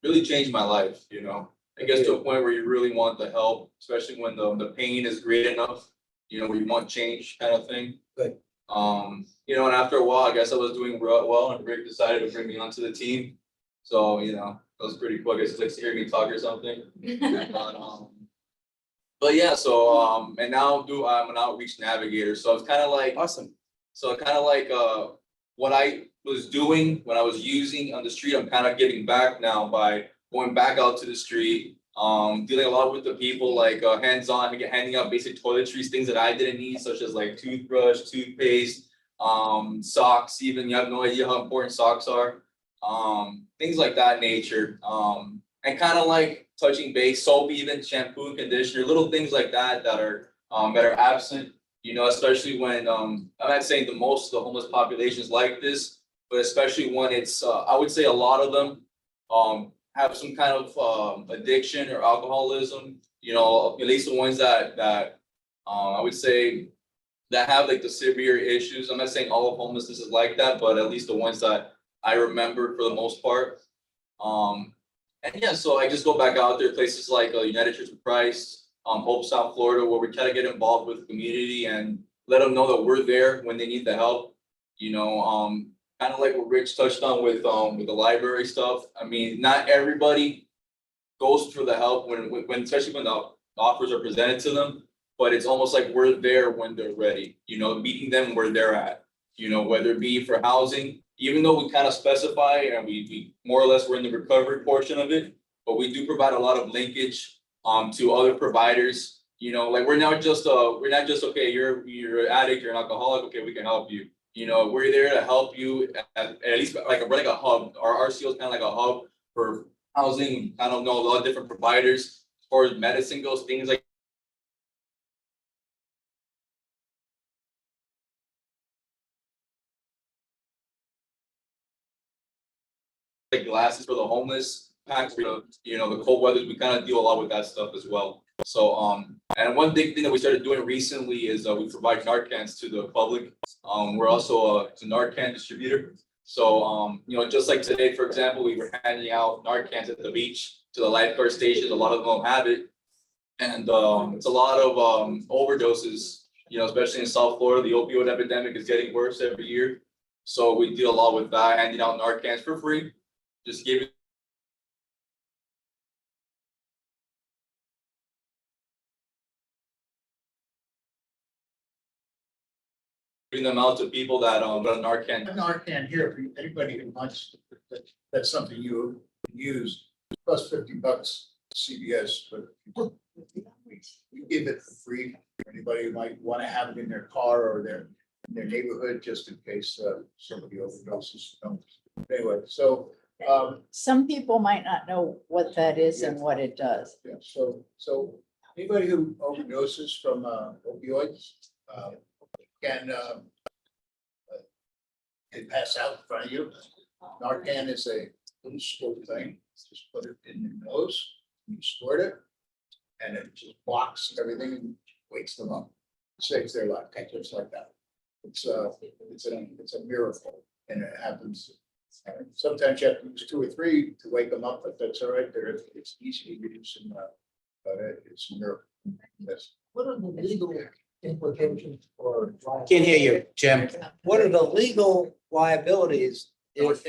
really changed my life. You know, it gets to a point where you really want the help, especially when the pain is great enough. You know, where you want change, kind of thing. Good. You know, and after a while, I guess I was doing well, and Rick decided to bring me onto the team. So you know, that was pretty cool. I guess he likes to hear me talk or something. But yeah, so and now I'm an outreach navigator. So it's kind of like Awesome. So kind of like what I was doing when I was using on the street, I'm kind of giving back now by going back out to the street, dealing a lot with the people, like hands-on, handing out basic toiletries, things that I didn't need, such as like toothbrush, toothpaste, socks. Even you have no idea how important socks are, things like that nature, and kind of like touching base, soap, even shampoo and conditioner, little things like that that are absent. You know, especially when I'm not saying the most of the homeless population is like this, but especially when it's I would say a lot of them have some kind of addiction or alcoholism. You know, at least the ones that I would say that have like the severe issues. I'm not saying all of homelessness is like that, but at least the ones that I remember for the most part. And yeah, so I just go back out there, places like United Church of Christ, Hope South Florida, where we try to get involved with the community and let them know that we're there when they need the help. You know, kind of like what Rich touched on with the library stuff. I mean, not everybody goes for the help when especially when the offers are presented to them, but it's almost like we're there when they're ready. You know, meeting them where they're at. You know, whether it be for housing, even though we kind of specify and we more or less we're in the recovery portion of it, but we do provide a lot of linkage to other providers. You know, like we're not just okay, you're an addict, you're an alcoholic, okay, we can help you. You know, we're there to help you at least like we're like a hub. Our RCO is kind of like a hub for housing. I don't know, a lot of different providers as far as medicine goes, things like glasses for the homeless, packs for the cold weathers. We kind of deal a lot with that stuff as well. So and one big thing that we started doing recently is we provide Narcans to the public. We're also a Narcan distributor. So you know, just like today, for example, we were handing out Narcans at the beach to the lifeguard stations. A lot of them don't have it, and it's a lot of overdoses. You know, especially in South Florida, the opioid epidemic is getting worse every year. So we deal a lot with that, handing out Narcans for free. Just give it bring them out to people that got Narcan. Narcan here, for anybody who wants, that's something you use, plus $50 CVS, but we give it for free. For anybody who might want to have it in their car or in their neighborhood, just in case somebody overdoses. Anyway, so Some people might not know what that is and what it does. yeah, so anybody who overdoses from opioids can pass out in front of you. Narcan is a little squirt thing, just put it in your nose, you squirt it, and it just blocks everything and wakes them up, saves their life, just like that. It's a miracle, and it happens. Sometimes you have to use 2 or 3 to wake them up, but that's all right. It's easy to use, but it's a miracle. Yes. What are the legal implications for? Can't hear you, Jim. What are the legal liabilities if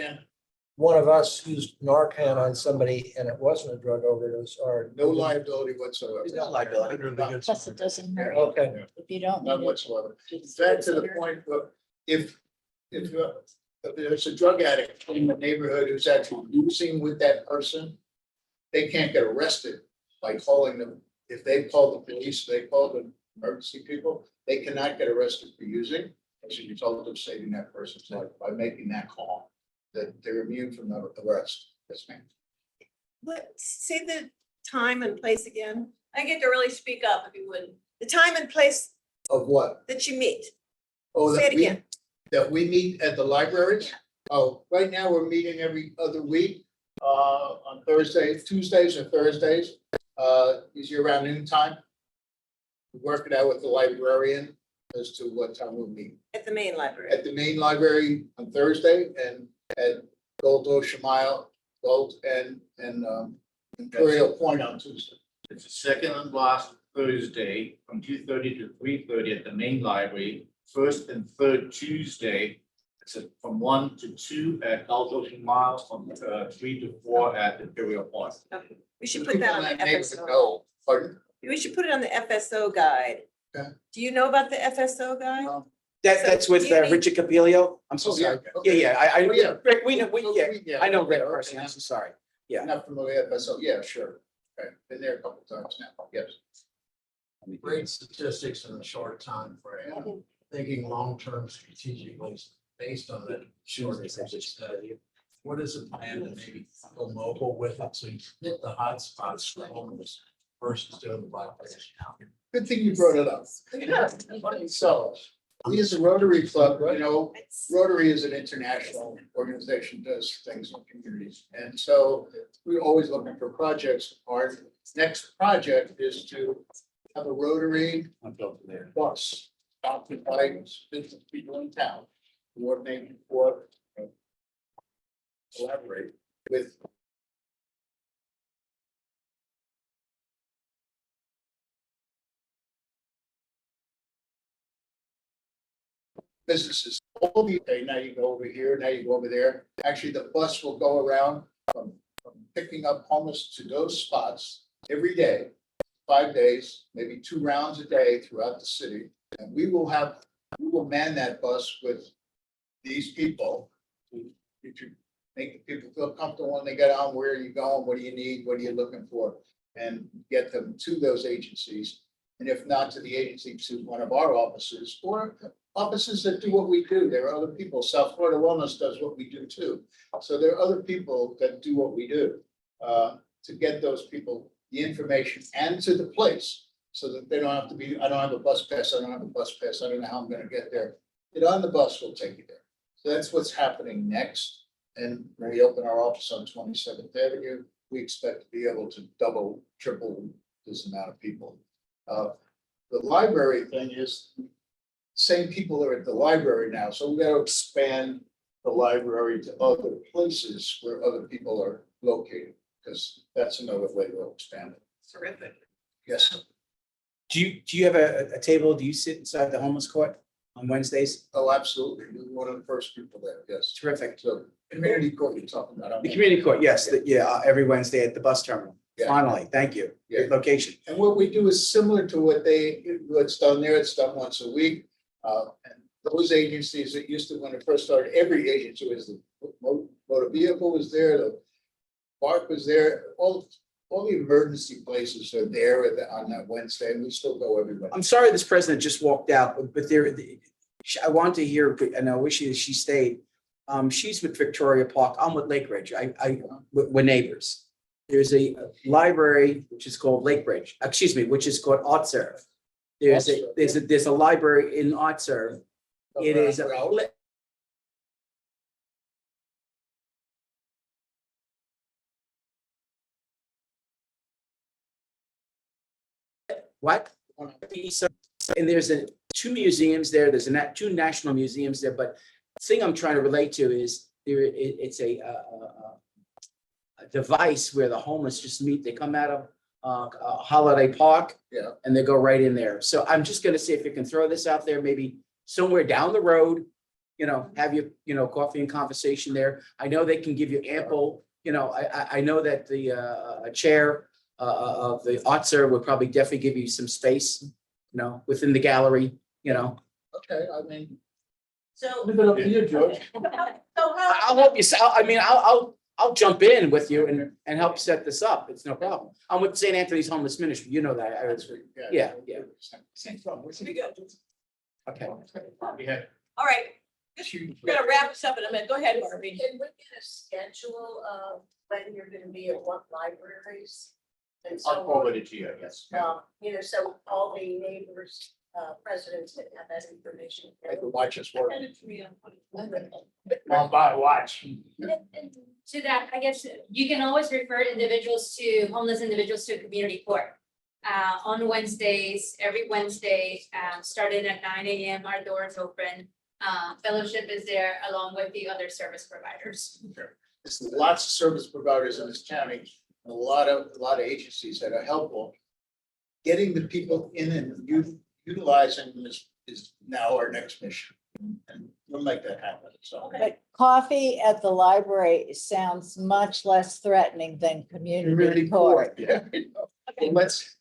one of us used Narcan on somebody and it wasn't a drug overdose or? No liability whatsoever. No liability. Plus it doesn't hurt Okay. if you don't. None need it. whatsoever. In fact, to the point of if there's a drug addict in the neighborhood who's actually using with that person, they can't get arrested by calling them. If they call the police, they call the emergency people, they cannot get arrested for using as a result of saving that person's life by making that call. That they're immune from the arrest. Yes, ma'am. Say the time and place again. I get to really speak up if you would. The time and place Of what? that you meet. Oh, Say that it we, again. that we meet at the library? Oh, right now we're meeting every other week, on Thursdays, Tuesdays or Thursdays, usually around noon time. We work it out with the librarian as to what time we'll meet. At the main library. At the main library on Thursday and at Gold Ocean Mile, Gold and Imperial Point on Tuesday. It's the second and last Thursday from 2:30 to 3:30 at the main library. First and third Tuesday, it's from 1 to 2 at Gold Ocean Mile, from 3 to 4 at Imperial Point. Okay. We should put that on the FSO. No, pardon? We should put it on the FSO guide. Okay. Do you know about the FSO guide? That's with Do you need- Richard Capilio. I'm so Oh, yeah, sorry. Yeah, okay. yeah, Oh, yeah. Rick, we know, Yeah, I know Rick okay, personally. I'm so sorry. Yeah. Not familiar, but so, yeah, sure. Okay, been there a couple times now, yes. Great statistics in a short time frame. Thinking long-term strategically based on that short study. What is the plan to maybe go mobile with it so you hit the hot spots for homeless versus doing the population? Good thing you brought it up. So, we as a Rotary Club, you know, Rotary is an international organization, does things in communities. And so we're always looking for projects. Our next project is to have a Rotary bus. Occupied 50 people in town, coordinate for collaborate with businesses. Okay, now you go over here, now you go over there. Actually, the bus will go around from picking up homeless to those spots every day, 5 days, maybe 2 rounds a day throughout the city. And we will man that bus with these people to make the people feel comfortable when they get on. Where are you going? What do you need? What are you looking for? And get them to those agencies. And if not to the agency, to one of our offices or offices that do what we do. There are other people. South Florida Wellness does what we do too. So there are other people that do what we do to get those people the information and to the place. So that they don't have to be, I don't have a bus pass, I don't have a bus pass, I don't know how I'm gonna get there. Get on the bus, we'll take you there. So that's what's happening next. And when we open our office on 27th Avenue, we expect to be able to double, triple this amount of people. The library thing is, same people are at the library now, so we gotta expand the library to other places where other people are located, because that's another way we'll expand it. Terrific. Yes. Do you have a table? Do you sit inside the homeless court on Wednesdays? Oh, absolutely. You're one of the first people there, yes. Terrific. So community court you're talking about. The community court, yes, every Wednesday at the bus terminal. Yeah. Finally, thank you. Yeah. Great location. And what we do is similar to what's done there. It's done once a week. And those agencies that used to, when it first started, every agency was, the motor vehicle was there, the park was there, all the emergency places are there on that Wednesday, and we still go everybody. I'm sorry this president just walked out, but I want to hear, and I wish she stayed. She's with Victoria Park. I'm with Lake Ridge. We're neighbors. There's a library which is called Lake Ridge, which is called Art Serve. There's a library in Art Serve. It is what? And there's two museums there. There's two national museums there. But the thing I'm trying to relate to is it's a device where the homeless just meet. They come out of Holiday Park, Yeah. and they go right in there. So I'm just going to see if you can throw this out there, maybe somewhere down the road. Have your coffee and conversation there. I know they can give you ample. I know that the chair of the Art Serve would probably definitely give you some space, within the gallery. Okay, I mean, So. leave it up to you, George. So how, I'll help you. I'll jump in with you and help set this up. It's no problem. I'm with St. Anthony's Homeless Ministry. You know that. Yeah. we good. Okay. All right, we're gonna wrap this up in a minute. Go ahead, Barbie. Can we get a schedule of when you're gonna be at what libraries? And I'll so, forward it to you, yes. so all the neighbors, presidents that have that information. I can watch us work. I'll buy a watch. To that, I guess you can always refer homeless individuals to a community court. On Wednesdays, every Wednesday, starting at 9 a.m., our doors open. Fellowship is there along with the other service providers. There's lots of service providers in this county, and a lot of agencies that are helpful. Getting the people in and utilizing this is now our next mission. And we'll make that happen, so. But coffee at the library sounds much less threatening than community court. Yeah. Let's,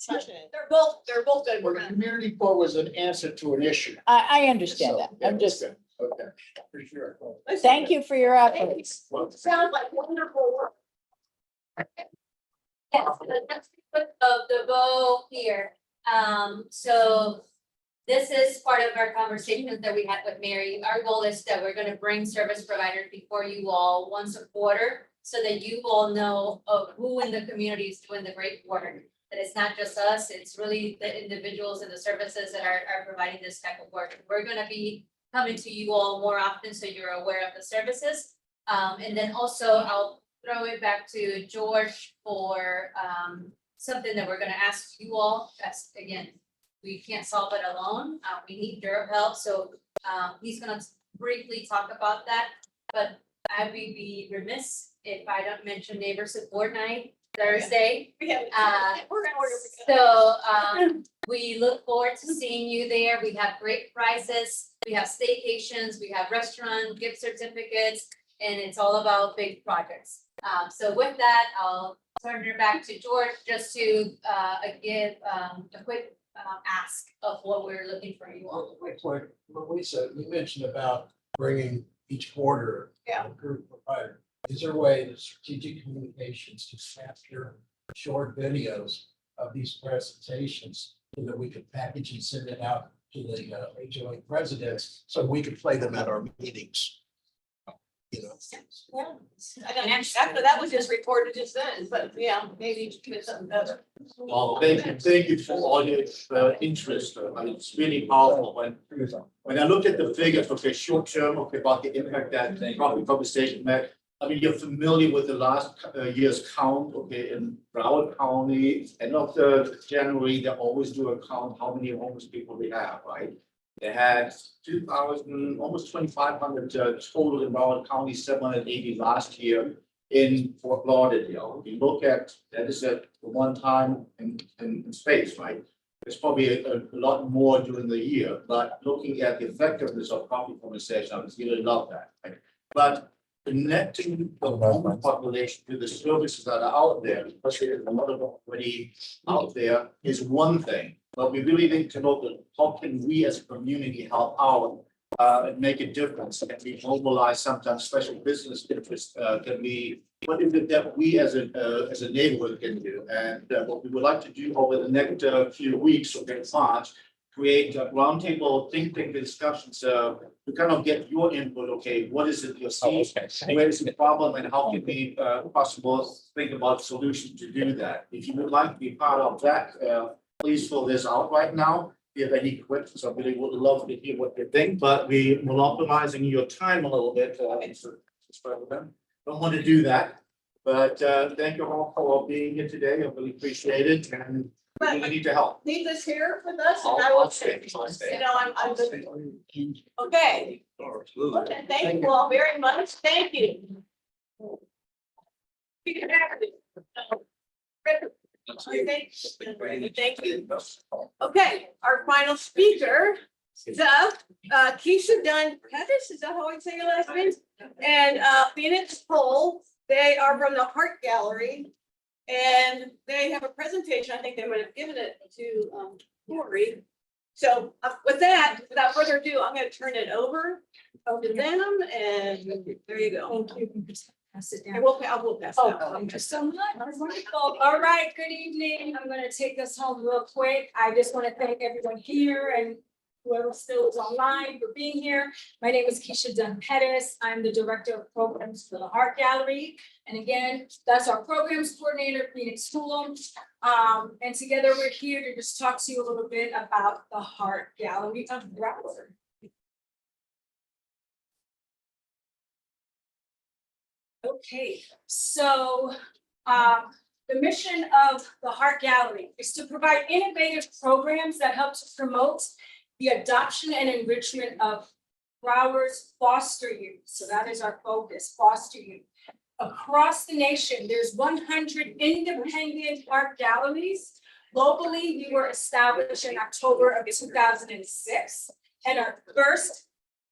They're both good. well, the community court was an answer to an issue. I understand that. So, yeah, I'm just, that's good. Okay, for sure. thank you for your efforts. Sounds like wonderful work. Yes, that's the bow here. So this is part of our conversations that we had with Mary. Our goal is that we're gonna bring service providers before you all once a quarter so that you all know of who in the community is doing the great work. That it's not just us, it's really the individuals and the services that are providing this type of work. We're gonna be coming to you all more often so you're aware of the services. And then also I'll throw it back to George for something that we're gonna ask you all. That's again, we can't solve it alone. We need your help. So he's gonna briefly talk about that. But I would be remiss if I don't mention Neighbor Support Night Thursday. We look forward to seeing you there. We have great prizes. We have staycations, we have restaurant gift certificates, and it's all about big projects. So with that, I'll turn it back to George just to give a quick ask of what we're looking for you all. Wait, Louisa, you mentioned about bringing each quarter. Yeah. A group provider. Is there a way that strategic communications to capture short videos of these presentations so that we could package and send it out to the HOA presidents so we could play them at our meetings? After that was just reported just then, but yeah, maybe it's something better. Well, thank you for all your interest. It's really powerful when I look at the figures, okay, short term, okay, about the impact that property conversation had. I mean, you're familiar with the last year's count, okay, in Broward County, end of the January, they always do a count how many homeless people we have, right? They had 2,000, almost 2,500 total in Broward County, 780 last year in Fort Lauderdale. If you look at, that is at one time in space, right? It's probably a lot more during the year, but looking at the effectiveness of property conversation, I would really love that, right? But connecting the homeless population to the services that are out there, especially a lot of already out there, is one thing. But we really need to know that how can we as a community help out and make a difference, and we mobilize sometimes special business interests, can be, what is it that we as a neighborhood can do? And what we would like to do over the next few weeks or next March, create a roundtable think tank discussions, to kind of get your input, okay, what is it you see? Where is the problem and how can we possible think about solutions to do that? If you would like to be part of that, please fill this out right now. If you have any questions, I really would love to hear what you think, but we monopolizing your time a little bit. Don't want to do that, but thank you all for being here today. I really appreciate it, and we really need to help. Leave this here with us and I I'll will stay. say, I'll stay. you know, I'm okay. Okay, thank you all very much. Thank you. Thank you. Okay, our final speaker is Keisha Dunn Pettis, is that how I say your last name? And Phoenix Cole, they are from the Heart Gallery. And they have a presentation, I think they might have given it to Lori. So with that, without further ado, I'm gonna turn it over to them, and there you go. Thank you. Sit down. I will pass it out. Thank you so much. Wonderful. All right, good evening. I'm gonna take this home real quick. I just want to thank everyone here and whoever still is online for being here. My name is Keisha Dunn Pettis. I'm the Director of Programs for the Heart Gallery. And again, that's our Programs Coordinator, Phoenix Fulham. And together we're here to just talk to you a little bit about the Heart Gallery of Broward. Okay, so the mission of the Heart Gallery is to provide innovative programs that help to promote the adoption and enrichment of Broward's foster youth. So that is our focus, foster youth. Across the nation, there's 100 independent art galleries. Locally, we were established in October of 2006, and our first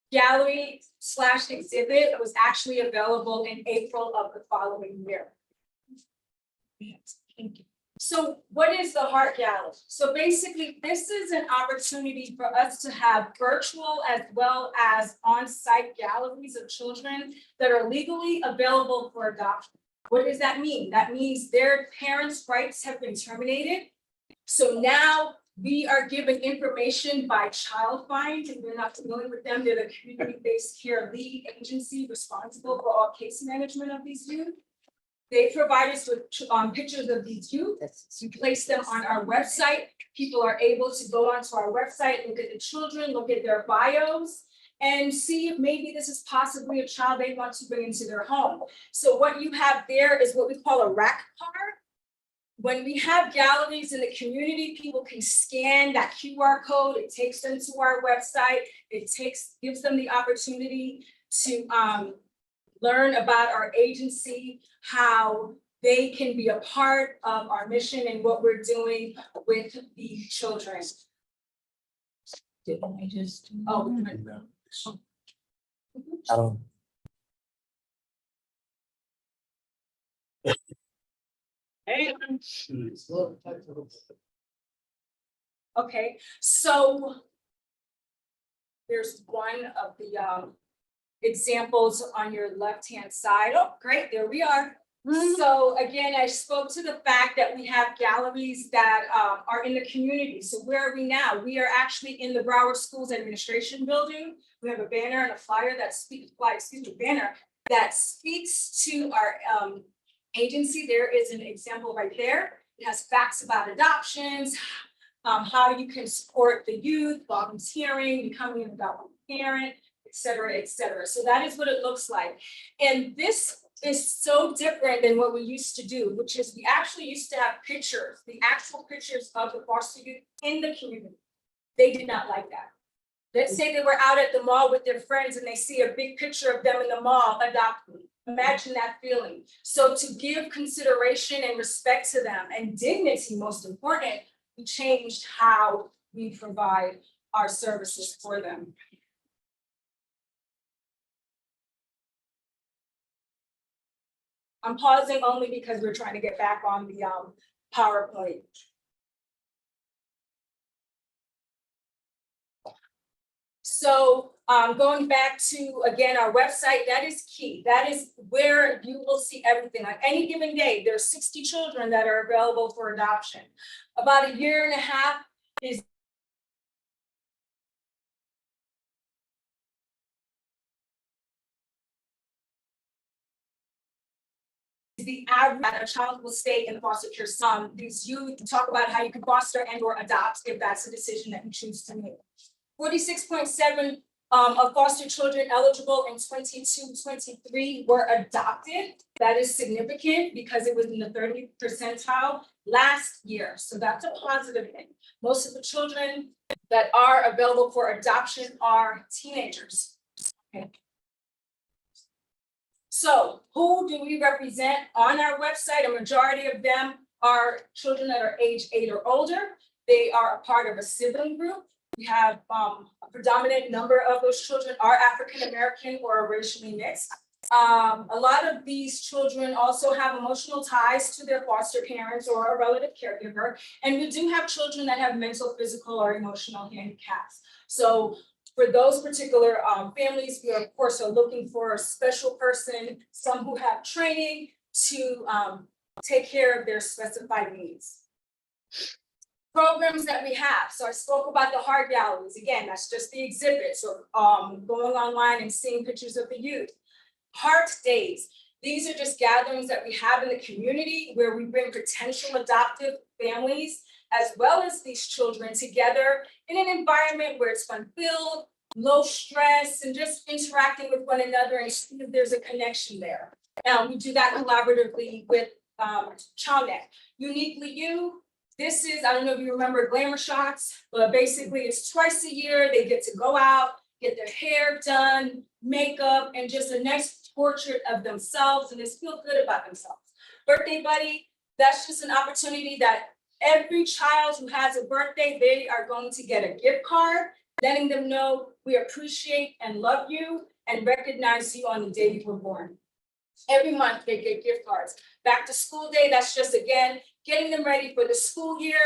gallery/exhibit was actually available in April of the following year. Thank you. So what is the Heart Gallery? So basically, this is an opportunity for us to have virtual as well as on-site galleries of children that are legally available for adoption. What does that mean? That means their parents' rights have been terminated. So now we are given information by Child Find, and we're not familiar with them. They're the community-based care lead agency responsible for all case management of these youth. They provide us with pictures of these youth. We place them on our website. People are able to go onto our website, look at the children, look at their bios, and see if maybe this is possibly a child they want to bring into their home. So what you have there is what we call a rack card. When we have galleries in the community, people can scan that QR code. It takes them to our website. Gives them the opportunity to learn about our agency, how they can be a part of our mission and what we're doing with the children. Didn't I just? Okay, so there's one of the examples on your left-hand side. Oh, great, there we are. So again, I spoke to the fact that we have galleries that are in the community. So where are we now? We are actually in the Broward Schools Administration Building. We have a banner and a flyer that speaks to our agency. There is an example right there. It has facts about adoptions, how you can support the youth, volunteering, becoming an adoptive parent, et cetera, et cetera. So that is what it looks like. And this is so different than what we used to do, which is we actually used to have pictures, the actual pictures of the foster youth in the community. They did not like that. Let's say they were out at the mall with their friends and they see a big picture of them in the mall adopted. Imagine that feeling. So to give consideration and respect to them and dignity, most important, we changed how we provide our services for them. I'm pausing only because we're trying to get back on the PowerPoint. So going back to, again, our website, that is key. That is where you will see everything. On any given day, there are 60 children that are available for adoption. About a year and a half is the average that a child will stay in foster care. These you talk about how you can foster and or adopt if that's a decision that you choose to make. 46.7 of foster children eligible in 22-23 were adopted. That is significant because it was in the 30th percentile last year. So that's a positive thing. Most of the children that are available for adoption are teenagers. Okay. So who do we represent on our website? A majority of them are children that are age 8 or older. They are a part of a sibling group. We have a predominant number of those children are African American or racially mixed. A lot of these children also have emotional ties to their foster parents or a relative caregiver. And we do have children that have mental, physical, or emotional handicaps. So for those particular families, we of course are looking for a special person, some who have training to take care of their specified needs. Programs that we have. So I spoke about the heart galleries. Again, that's just the exhibit. So going online and seeing pictures of the youth. Heart days. These are just gatherings that we have in the community where we bring potential adoptive families as well as these children together in an environment where it's fun-filled, low stress, and just interacting with one another and see if there's a connection there. We do that collaboratively with CHOMNET. Uniquely You, this is, I don't know if you remember Glamour Shots, but basically it's twice a year. They get to go out, get their hair done, makeup, and just a nice portrait of themselves and just feel good about themselves. Birthday Buddy, that's just an opportunity that every child who has a birthday, they are going to get a gift card, letting them know we appreciate and love you and recognize you on the day you were born. Every month they get gift cards. Back to school day, that's just again, getting them ready for the school year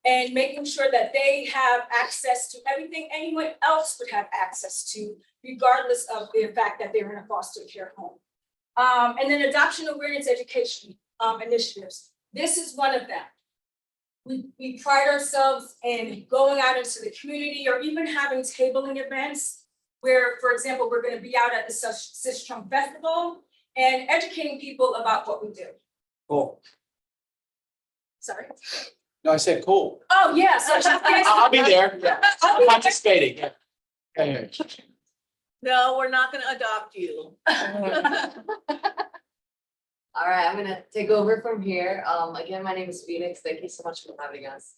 and making sure that they have access to everything anyone else would have access to, regardless of the fact that they're in a foster care home. And then adoption awareness education initiatives. This is one of them. We pride ourselves in going out into the community or even having tabling events where, for example, we're going to be out at the Sistrum Festival and educating people about what we do. Cool. Sorry. No, I said cool. Oh, yeah. So I'll be there. I'll be there. Participating. Yeah. Okay. No, we're not gonna adopt you. All right, I'm gonna take over from here. Again, my name is Phoenix. Thank you so much for having us.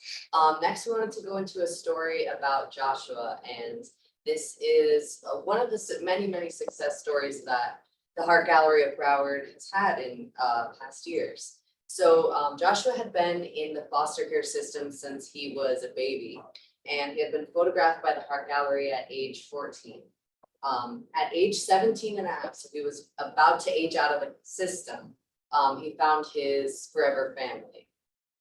Next, we wanted to go into a story about Joshua, and this is one of the many success stories that the Heart Gallery of Broward has had in past years. So Joshua had been in the foster care system since he was a baby, and he had been photographed by the Heart Gallery at age 14. At age 17 and a half, so he was about to age out of the system, he found his forever family.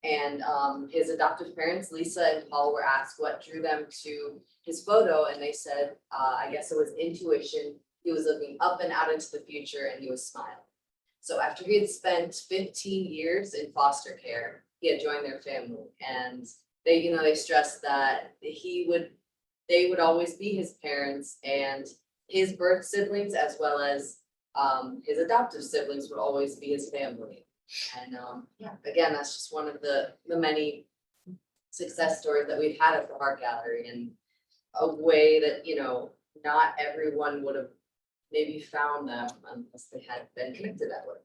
And his adoptive parents, Lisa and Paul, were asked what drew them to his photo, and they said, I guess it was intuition. He was looking up and out into the future, and he was smiling. So after he had spent 15 years in foster care, he had joined their family, and they stressed that they would always be his parents, and his birth siblings as well as his adoptive siblings would always be his family. And yeah, again, that's just one of the many success stories that we've had at the Heart Gallery, and a way that, not everyone would have maybe found them unless they had been connected that way.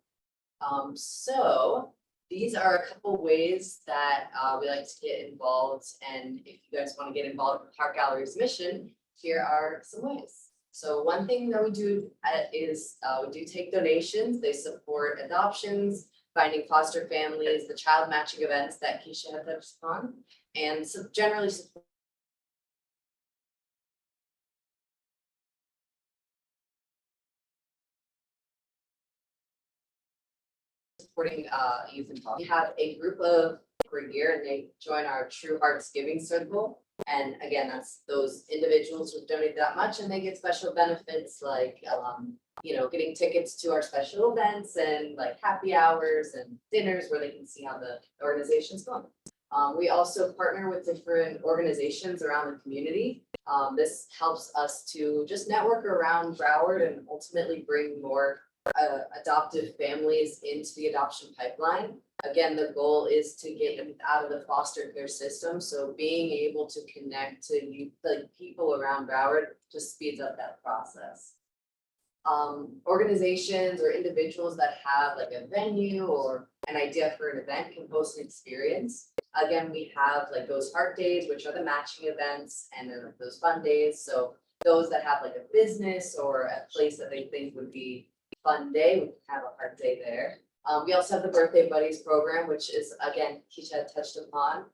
So these are a couple ways that we like to get involved. And if you guys want to get involved with Heart Gallery's mission, here are some ways. So one thing that we do is we do take donations. They support adoptions, finding foster families, the child matching events that Keisha had touched upon, and generally support supporting youth and foster. We have a group of per year, and they join our True Hearts Giving Circle. And again, that's those individuals who've donated that much and they get special benefits like, getting tickets to our special events and like happy hours and dinners where they can see how the organization's going. We also partner with different organizations around the community. This helps us to just network around Broward and ultimately bring more adoptive families into the adoption pipeline. Again, the goal is to get them out of the foster care system. So being able to connect to people around Broward just speeds up that process. Organizations or individuals that have like a venue or an idea for an event can host an experience. Again, we have like those heart days, which are the matching events, and then those fun days. So those that have like a business or a place that they think would be fun day, we can have a heart day there. We also have the Birthday Buddies program, which is, again, Keisha touched upon.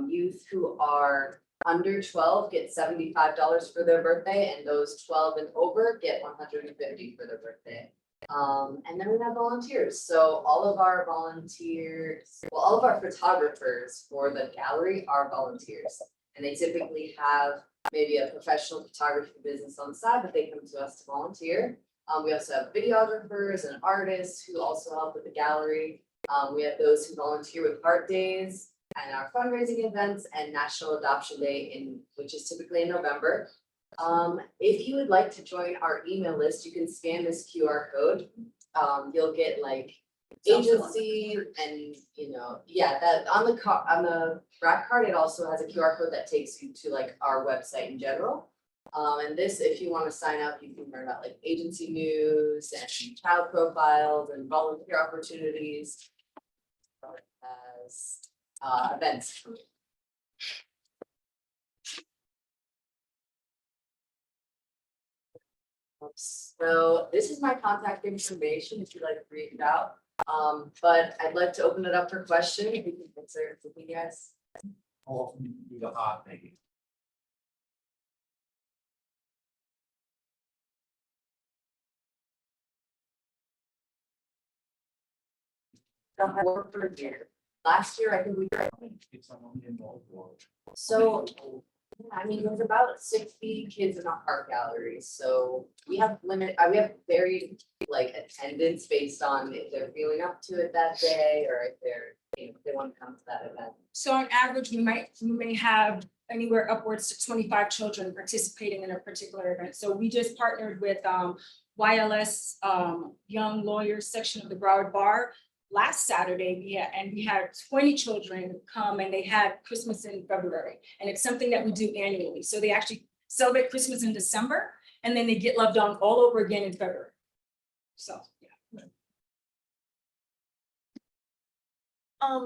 Youth who are under 12 get $75 for their birthday, and those 12 and over get $150 for their birthday. And then we have volunteers. So all of our volunteers, well, all of our photographers for the gallery are volunteers. And they typically have maybe a professional photography business on the side, but they come to us to volunteer. We also have videographers and artists who also help with the gallery. We have those who volunteer with Heart Days and our fundraising events and National Adoption Day, which is typically in November. If you would like to join our email list, you can scan this QR code. You'll get like agency and that on the rack card, it also has a QR code that takes you to like our website in general. And this, if you want to sign up, you can learn about like agency news and child profiles and volunteer opportunities as events. So this is my contact information if you'd like to reach out. But I'd like to open it up for questions. If you can answer it for you guys. Work for a year. Last year, I think we. So, I mean, there's about 60 kids in our art gallery, so we have we have very like attendance based on if they're feeling up to it that day or if if they want to come to that event. So on average, we may have anywhere upwards to 25 children participating in a particular event. So we just partnered with YLS Young Lawyers section of the Broward Bar last Saturday. We had 20 children come, and they had Christmas in February. And it's something that we do annually. So they actually celebrate Christmas in December, and then they get loved on all over again in February. So, yeah.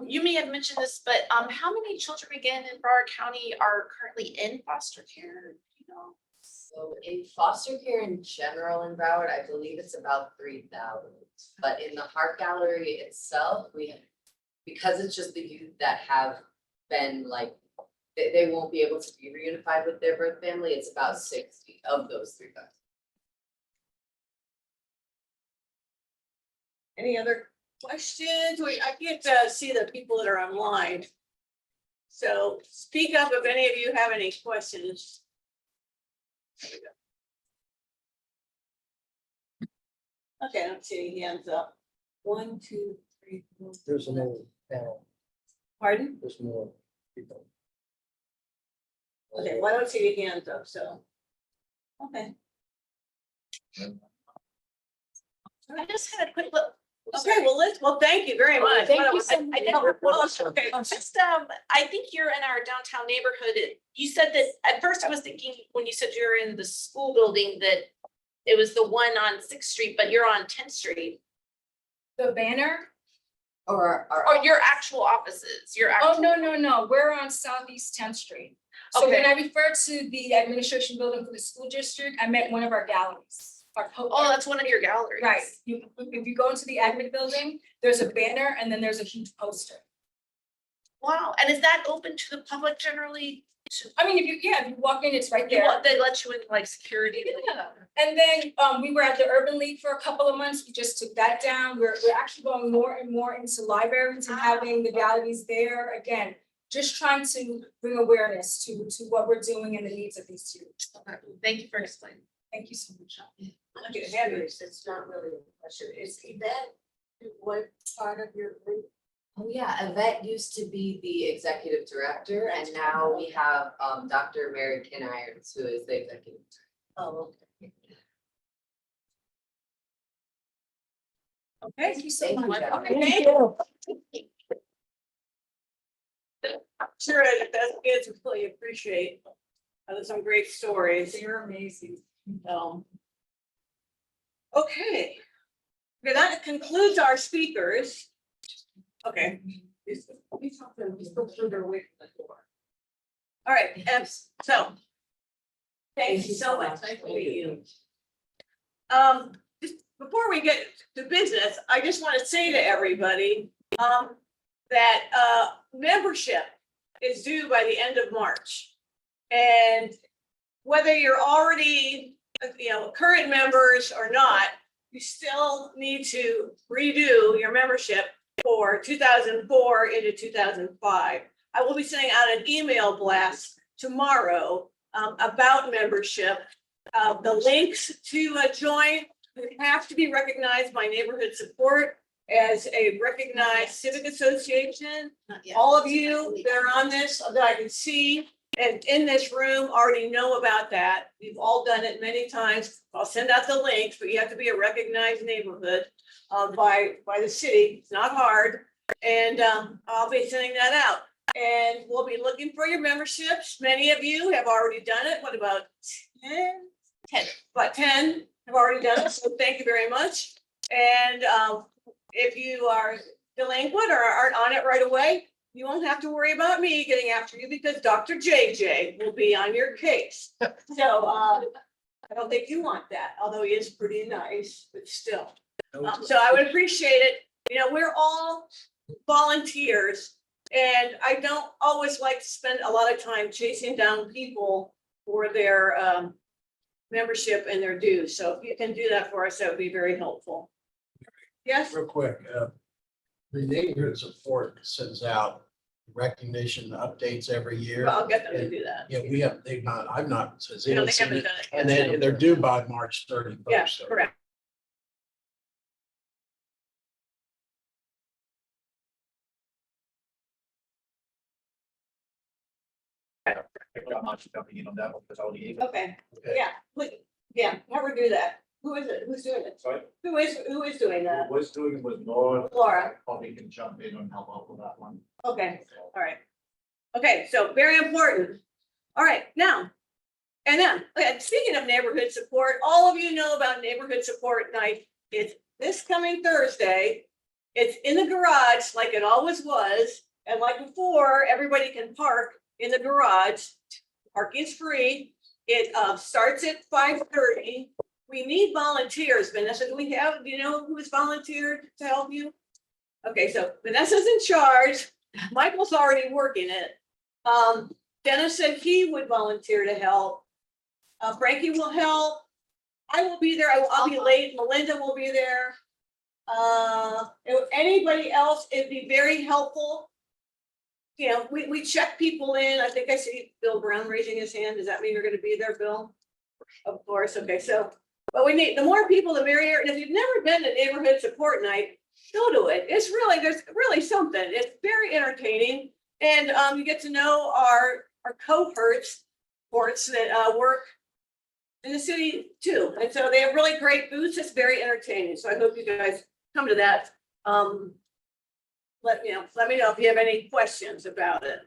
You may have mentioned this, but how many children again in Broward County are currently in foster care? You know? So in foster care in general in Broward, I believe it's about 3,000. But in the Heart Gallery itself, we have, because it's just the youth that have been like, they won't be able to be reunified with their birth family. It's about 60 of those 3,000. Any other questions? I get to see the people that are online. So speak up if any of you have any questions. There we go. Okay, I don't see any hands up. 1, 2, 3, 4. There's another panel. Pardon? There's more people. Okay, well, I don't see any hands up, so. Okay. I just had a quick look. Okay, well, thank you very much. Thank you so much. I didn't report. Okay. Just, I think you're in our downtown neighborhood. You said that, at first I was thinking when you said you're in the school building that it was the one on 6th Street, but you're on 10th Street. The banner? Or your actual offices, Oh, no. We're on Southeast 10th Street. So when Okay. I referred to the administration building for the school district, I meant one of our galleries. Oh, that's one of your galleries. Right. If you go into the admin building, there's a banner and then there's a huge poster. Wow, and is that open to the public generally? I mean, if you walk in, it's right there. They let you in like security? Yeah. And then we were at the Urban League for a couple of months. We just took that down. We're actually going more and more into libraries and having the galleries there. Again, just trying to bring awareness to what we're doing and the needs of these students. Thank you for explaining. Thank you so much. I'm just curious, it's not really a question, is Yvette what part of your group? Oh, yeah, Yvette used to be the executive director, and now we have Dr. Mary Kinirons, who is the executive. Oh, okay. Okay. Thank you so Thank you, much. Jen. Okay, thank you. Sure, that's kids really appreciate. There's some great stories. They're amazing. Okay. Okay, that concludes our speakers. Okay. We talked to them, we spoke through their way from the door. All right, so. Thank you so much. Nice to meet you. Just before we get to business, I just want to say to everybody, that, membership is due by the end of March. And whether you're already, current members or not, you still need to redo your membership for 2004 into 2005. I will be sending out an email blast tomorrow about membership. The links to join have to be recognized by Neighborhood Support as a recognized civic association. All of you that are on this, that I can see and in this room already know about that. We've all done it many times. I'll send out the links, but you have to be a recognized neighborhood by the city. It's not hard. And I'll be sending that out. And we'll be looking for your memberships. Many of you have already done it. What about 10? 10. About 10 have already done it. So thank you very much. And if you are delinquent or aren't on it right away, you won't have to worry about me getting after you because Dr. JJ will be on your case. So I don't think you want that, although he is pretty nice, but still. So I would appreciate it. We're all volunteers and I don't always like to spend a lot of time chasing down people for their membership and their dues. So if you can do that for us, that would be very helpful. Yes? Real quick, the neighborhood support sends out recognition updates every year. Well, I'll get them to do that. Yeah, I've not, says they No, haven't they seen haven't it. done it. And then they're due by March 31st. Yeah, so. correct. Okay, yeah, have her do that. Who is it? Who's doing it? Sorry? Who is doing that? Was doing it with Laura. Laura. Probably can jump in and help out with that one. Okay, all right. Okay, so very important. All right, now, and then, okay, speaking of neighborhood support, all of you know about neighborhood support night. It's this coming Thursday. It's in the garage like it always was. And like before, everybody can park in the garage. Parking is free. It starts at 5:30. We need volunteers. Vanessa, do you know who has volunteered to help you? Okay, so Vanessa's in charge. Michael's already working it. Dennis said he would volunteer to help. Frankie will help. I will be there. I'll be late. Melinda will be there. Anybody else, it'd be very helpful. We check people in. I think I see Bill Brown raising his hand. Does that mean you're gonna be there, Bill? Of course, okay, so, but we need, the more people, the merrier. And if you've never been to neighborhood support night, go to it. There's really something. It's very entertaining. And you get to know our cohorts that work in the city too. And so they have really great booths. It's very entertaining. So I hope you guys come to that. Let me know if you have any questions about it.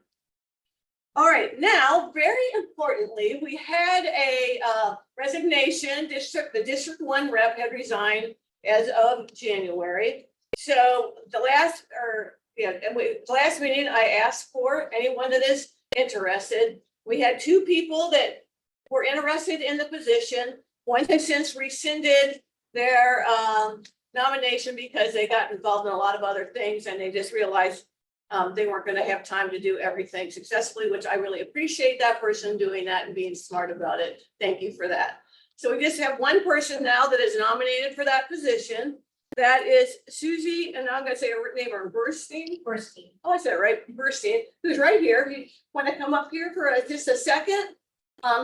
All right, now, very importantly, we had a resignation. The District 1 rep had resigned as of January. So the last meeting, I asked for anyone that is interested. We had 2 people that were interested in the position. One has since rescinded their nomination because they got involved in a lot of other things and they just realized they weren't going to have time to do everything successfully, which I really appreciate that person doing that and being smart about it. Thank you for that. So we just have one person now that is nominated for that position. That is Susie, and I'm gonna say her name, or Burstein. Oh, I said it right, Burstein, who's right here. You want to come up here for just a second?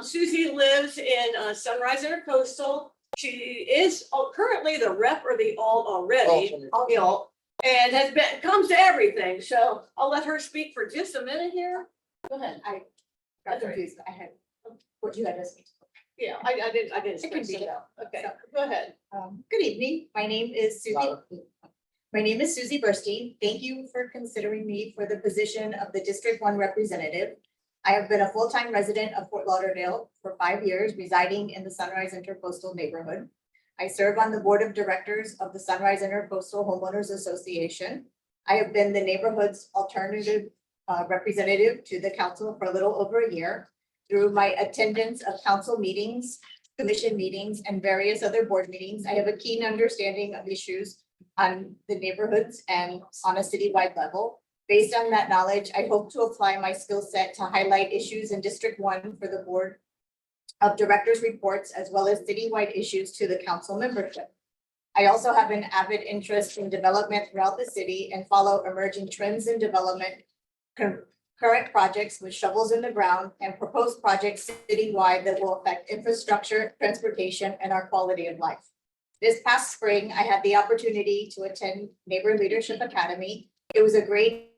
Susie lives in Sunrise Intercoastal. She is currently the rep or the alt already, the alt, and has been, comes to everything. So I'll let her speak for just a minute here. Go ahead. I got confused. I had, what you had to say. Yeah, I didn't. It can be. Okay, go ahead. Good evening. My name is Susie. My name is Susie Burstein. Thank you for considering me for the position of the District 1 representative. I have been a full-time resident of Fort Lauderdale for 5 years, residing in the Sunrise Intercoastal neighborhood. I serve on the board of directors of the Sunrise Intercoastal Homeowners Association. I have been the neighborhood's alternative representative to the council for a little over a year. Through my attendance of council meetings, commission meetings, and various other board meetings, I have a keen understanding of issues on the neighborhoods and on a citywide level. Based on that knowledge, I hope to apply my skill set to highlight issues in District 1 for the board of directors reports, as well as citywide issues to the council membership. I also have an avid interest in development throughout the city and follow emerging trends in development, current projects with shovels in the ground, and proposed projects citywide that will affect infrastructure, transportation, and our quality of life. This past spring, I had the opportunity to attend Neighbor Leadership Academy. It was a great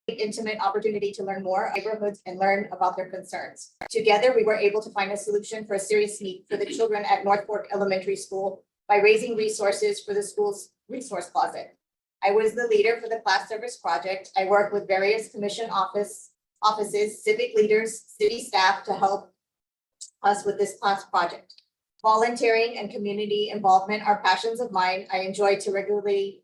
intimate opportunity to learn more neighborhoods and learn about their concerns. Together, we were able to find a solution for a serious need for the children at North Fork Elementary School by raising resources for the school's resource closet. I was the leader for the class service project. I worked with various commission offices, civic leaders, city staff to help us with this class project. Volunteering and community involvement are passions of mine. I enjoy to regularly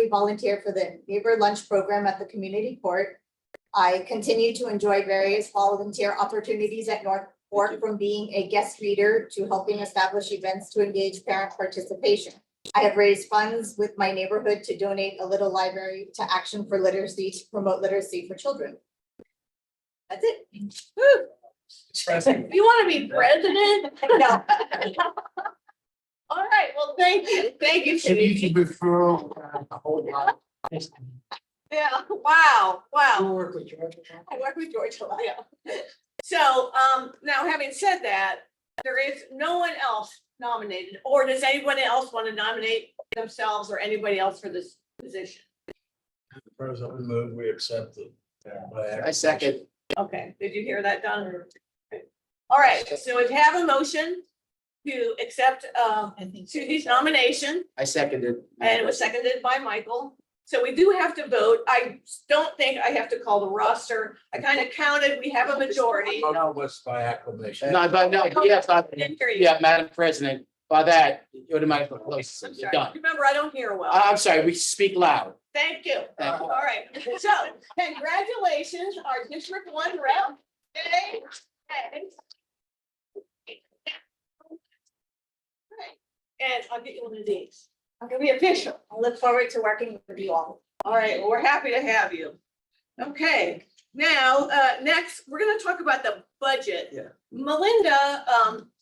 volunteer for the neighbor lunch program at the community court. I continue to enjoy various volunteer opportunities at North Fork, from being a guest reader to helping establish events to engage parent participation. I have raised funds with my neighborhood to donate a little library to Action for Literacy to promote literacy for children. That's it. Woo. You want to be president? No. All right, well, thank you. Thank you, Maybe you Susie. can refer a whole lot. Yeah, wow. You work with George. I work with George a lot. Yeah. So, now having said that, there is no one else nominated, or does anyone else want to nominate themselves or anybody else for this position? President, we move, we accept it. I second. Okay, did you hear that, Don? All right, so we have a motion to accept, Susie's nomination, I seconded. and it was seconded by Michael. So we do have to vote. I don't think I have to call the roster. I kind of counted, we have a majority. No, was by acclamation. No, but no, yes, Didn't hear you. yeah, Madam President, by that, you automatically close. I'm You're sorry. done. Remember, I don't hear well. I'm sorry, we speak loud. Thank you. Thank you. All right. So congratulations, our District 1 rep. Yay. Okay. And I'll get you one of these. I'm gonna be official. I look forward to working with you all. All right, well, we're happy to have you. Okay, now, next, we're gonna talk about the budget. Yeah. Melinda,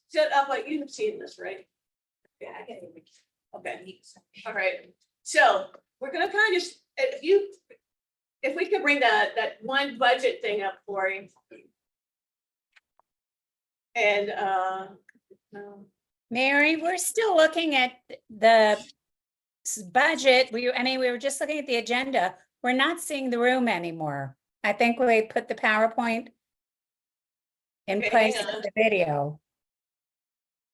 set up, like, you've seen this, right? Yeah, I get it. Okay, all right. So we're gonna kind of, if we could bring that one budget thing up for you. And, Mary, we're still looking at the budget. We were just looking at the agenda. We're not seeing the room anymore. I think we put the PowerPoint in Okay, place hang of on. the video.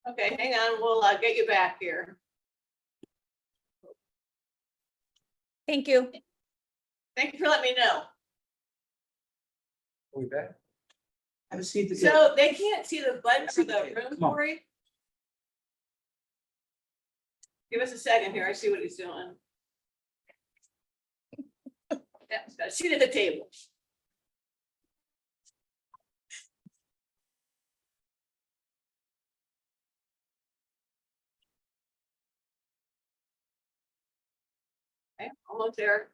okay, hang on, we'll get you back here. Thank you. Thank you for letting me know. We back? Have a seat. So they can't see the budget for the room, Come on. Cory? Give us a second here, I see what he's doing. Yeah, he's got a seat at the table. Okay, almost there.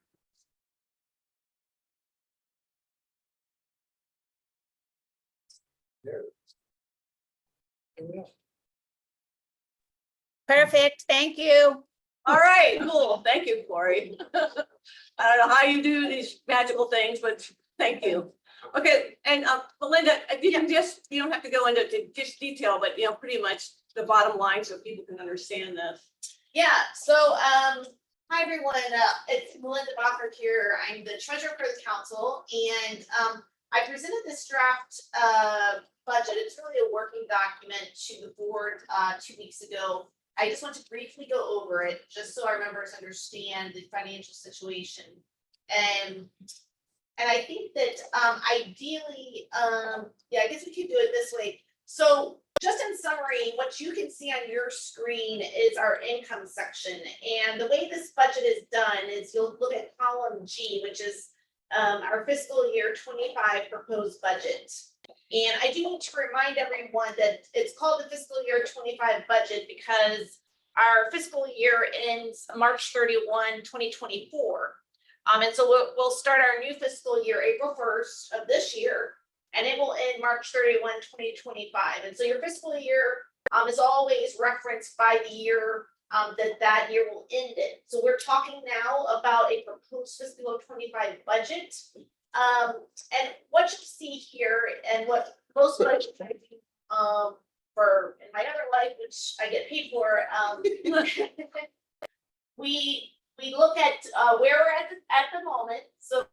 Perfect, thank you. All right, cool. Thank you, Corey. I don't know how you do these magical things, but thank you. Okay, and Belinda, you don't have to go into just detail, but pretty much the bottom line so people can understand this. Yeah, so, hi everyone, it's Melinda Bachert here, I'm the treasurer for the council, and, I presented this draft, budget, it's really a working document to the board, 2 weeks ago. I just want to briefly go over it, just so our members understand the financial situation. And I think that, ideally, yeah, I guess we could do it this way. So just in summary, what you can see on your screen is our income section. And the way this budget is done is you'll look at column G, which is our fiscal year 25 proposed budget. And I do need to remind everyone that it's called the fiscal year 25 budget because our fiscal year ends March 31, 2024. And so we'll start our new fiscal year April 1st of this year, and it will end March 31, 2025. And so your fiscal year is always referenced by the year that year will end it. So we're talking now about a proposed fiscal 25 budget. And what you see here and what most budgets I do for in my other life, which I get paid for, we look at where we're at the moment. So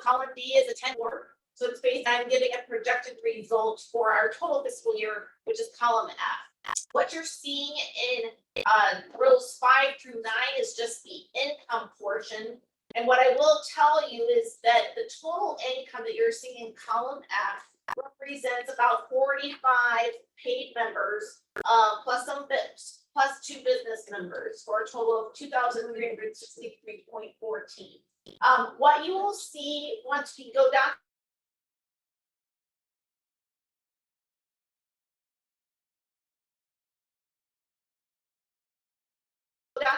column D is a 10 work. So it's based on giving a projected result for our total fiscal year, which is column F. What you're seeing in rows 5 through 9 is just the income portion. And what I will tell you is that the total income that you're seeing in column F represents about 45 paid members, plus 2 business members, for a total of 2,363.14. What you will see once we go down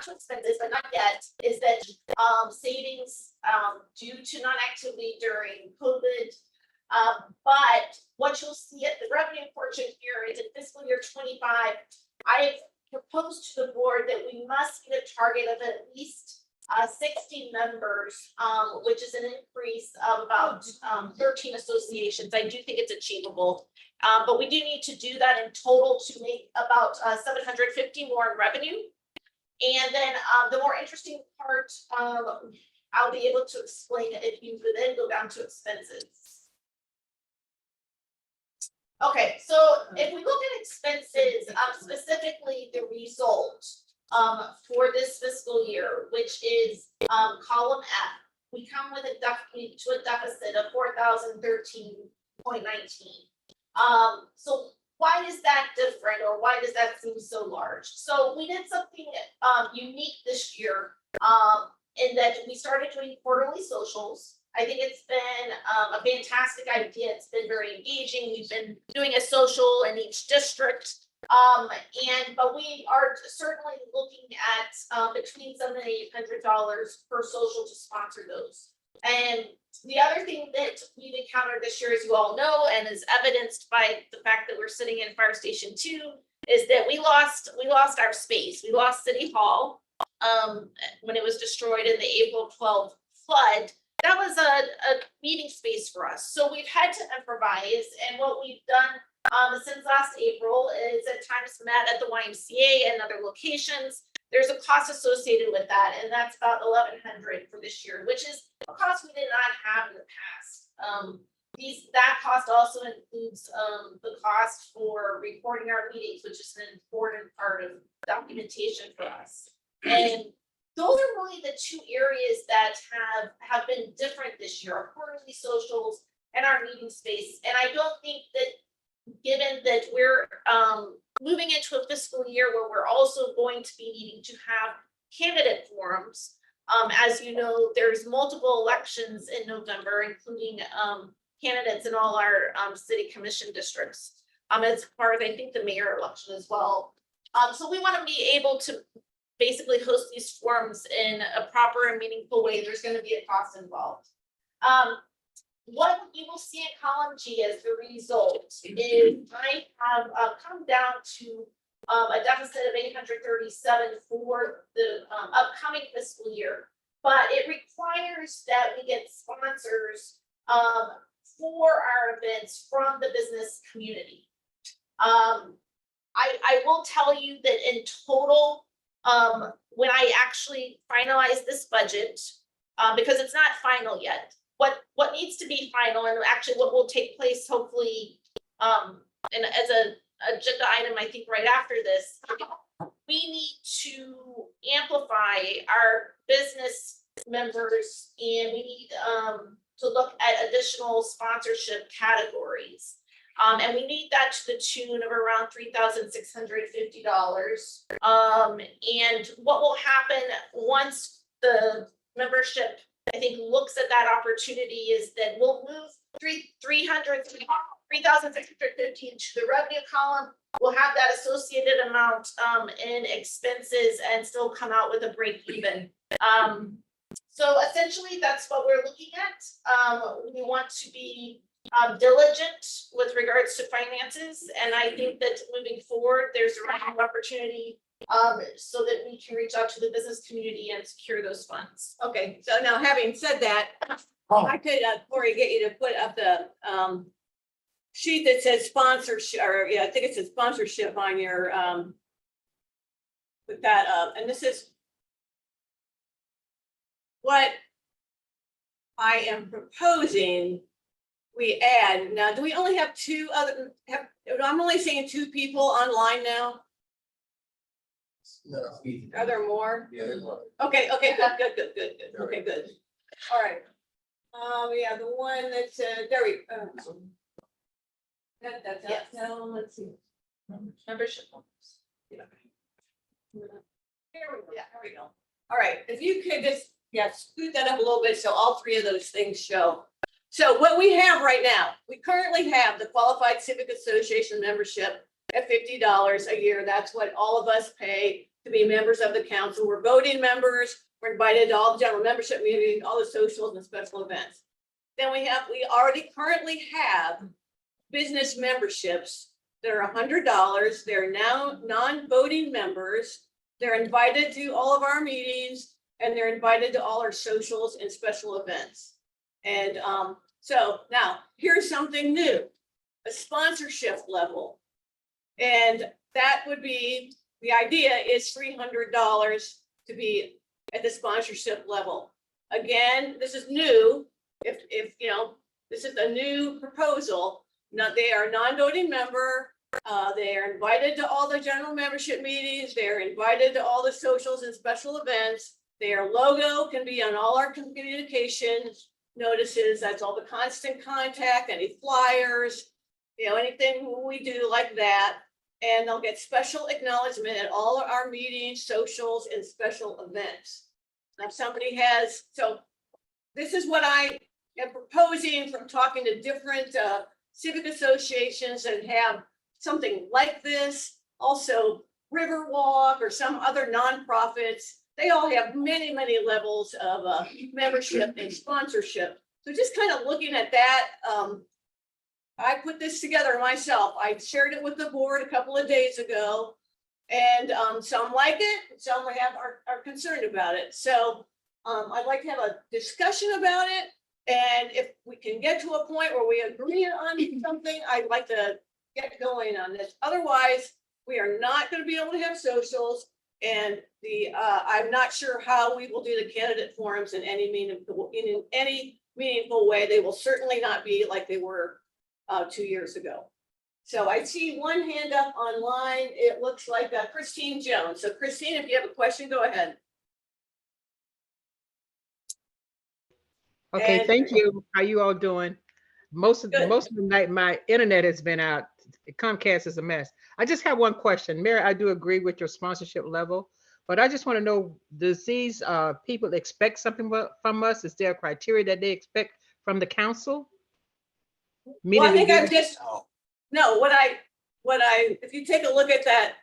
to expenses, but not yet, is that savings due to non-activity during COVID. But what you'll see at the revenue portion here is in fiscal year 25, I've proposed to the board that we must get a target of at least 60 members, which is an increase of about 13 associations. I do think it's achievable, but we do need to do that in total to make about 750 more in revenue. And then the more interesting part, I'll be able to explain it if you could then go down to expenses. Okay, so if we look at expenses, specifically the result for this fiscal year, which is column F, we come with a deficit of 4,013.19. So why is that different, or why does that seem so large? So we did something unique this year in that we started doing quarterly socials. I think it's been a fantastic idea. It's been very engaging. We've been doing a social in each district. But we are certainly looking at between $700 and $800 per social to sponsor those. And the other thing that we've encountered this year, as you all know, and is evidenced by the fact that we're sitting in Fire Station 2, is that we lost our space. We lost City Hall when it was destroyed in the April 12th flood. That was a meeting space for us. So we've had to improvise, and what we've done since last April is at times met at the YMCA and other locations. There's a cost associated with that, and that's about $1,100 for this year, which is a cost we did not have in the past. That cost also includes the cost for recording our meetings, which is an important part of documentation for us. And those are really the two areas that have been different this year: our quarterly socials and our meeting space. And I don't think that, given that we're moving into a fiscal year where we're also going to be needing to have candidate forums. As you know, there's multiple elections in November, including candidates in all our city commission districts, as far as I think the mayor election as well. So we want to be able to basically host these forums in a proper and meaningful way, there's gonna be a cost involved. What you will see in column G as the result is I have come down to a deficit of 837 for the upcoming fiscal year. But it requires that we get sponsors for our events from the business community. I will tell you that in total, when I actually finalize this budget, because it's not final yet, what needs to be final and actually what will take place hopefully, and as a agenda item, I think right after this, we need to amplify our business members and we need to look at additional sponsorship categories. And we need that to the tune of around $3,650. And what will happen once the membership, I think, looks at that opportunity is that we'll move 3,650 to the revenue column. We'll have that associated amount in expenses and still come out with a break even. So essentially, that's what we're looking at. We want to be diligent with regards to finances, and I think that moving forward, there's a revenue opportunity so that we can reach out to the business community and secure those funds. Okay, so now having said that, I could, Corey, get you to put up the sheet that says sponsorship, or yeah, I think it says sponsorship on your put that up, and this is what I am proposing we add. Now, do we only have two other, I'm only seeing 2 people online now? No. Are there more? Yeah, there's one. Okay, good. Okay, good. All right. Yeah, the one that's, there we, that's, Yes. no, let's see. Membership. Here we go, there we go. All right, if you could just, scoot that up a little bit so all 3 of those things show. So what we have right now, we currently have the Qualified Civic Association membership at $50 a year. That's what all of us pay to be members of the council. We're voting members. We're invited to all the general membership meetings, all the socials and special events. Then we already currently have business memberships that are $100. They're now non-voting members. They're invited to all of our meetings and they're invited to all our socials and special events. And so now here's something new, a sponsorship level. And that would be, the idea is $300 to be at the sponsorship level. Again, this is new. If you know, this is a new proposal. Now they are non-voting member. They are invited to all the general membership meetings. They're invited to all the socials and special events. Their logo can be on all our communication notices. That's all the constant contact, any flyers, you know, anything we do like that. And they'll get special acknowledgement at all of our meetings, socials, and special events. Now, if somebody has, so this is what I am proposing from talking to different civic associations that have something like this. Also, Riverwalk or some other nonprofits, they all have many, many levels of membership and sponsorship. So just kind of looking at that, I put this together myself. I shared it with the board a couple of days ago. And some like it, some are concerned about it. So I'd like to have a discussion about it. And if we can get to a point where we agree on something, I'd like to get going on this. Otherwise, we are not going to be able to have socials. And I'm not sure how we will do the candidate forums in any meaningful way. They will certainly not be like they were 2 years ago. So I see one hand up online. It looks like Christine Jones. So Christine, if you have a question, go ahead. Okay, And- thank you. How you all doing? Most of Good. the night, my internet has been out. Comcast is a mess. I just have one question. Mary, I do agree with your sponsorship level, but I just want to know, does these people expect something from us? Is there a criteria that they expect from the council? Well, I think Meaning I've just, no, what I, if you take a look at that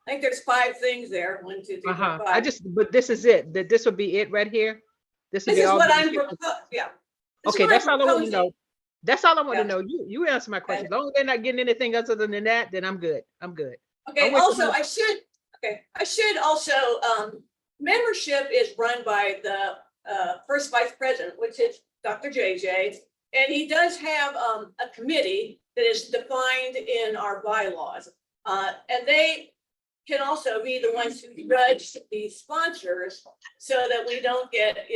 I think there's 5 things there. 1, 2, 3, 4, 5. I just, but this is it, that this would be it right here? This would This be is all. what the- I'm, yeah. This is Okay, what I'm that's all I want to proposing. know. That's all I want to Yeah. know. You answer my question. As long as they're not getting anything other than that, then I'm good. I'm good. Okay, I'm with also, you. I should also, membership is run by the first vice president, which is Dr. JJ. And he does have a committee that is defined in our bylaws. And they can also be the ones who judge the sponsors so that we don't get,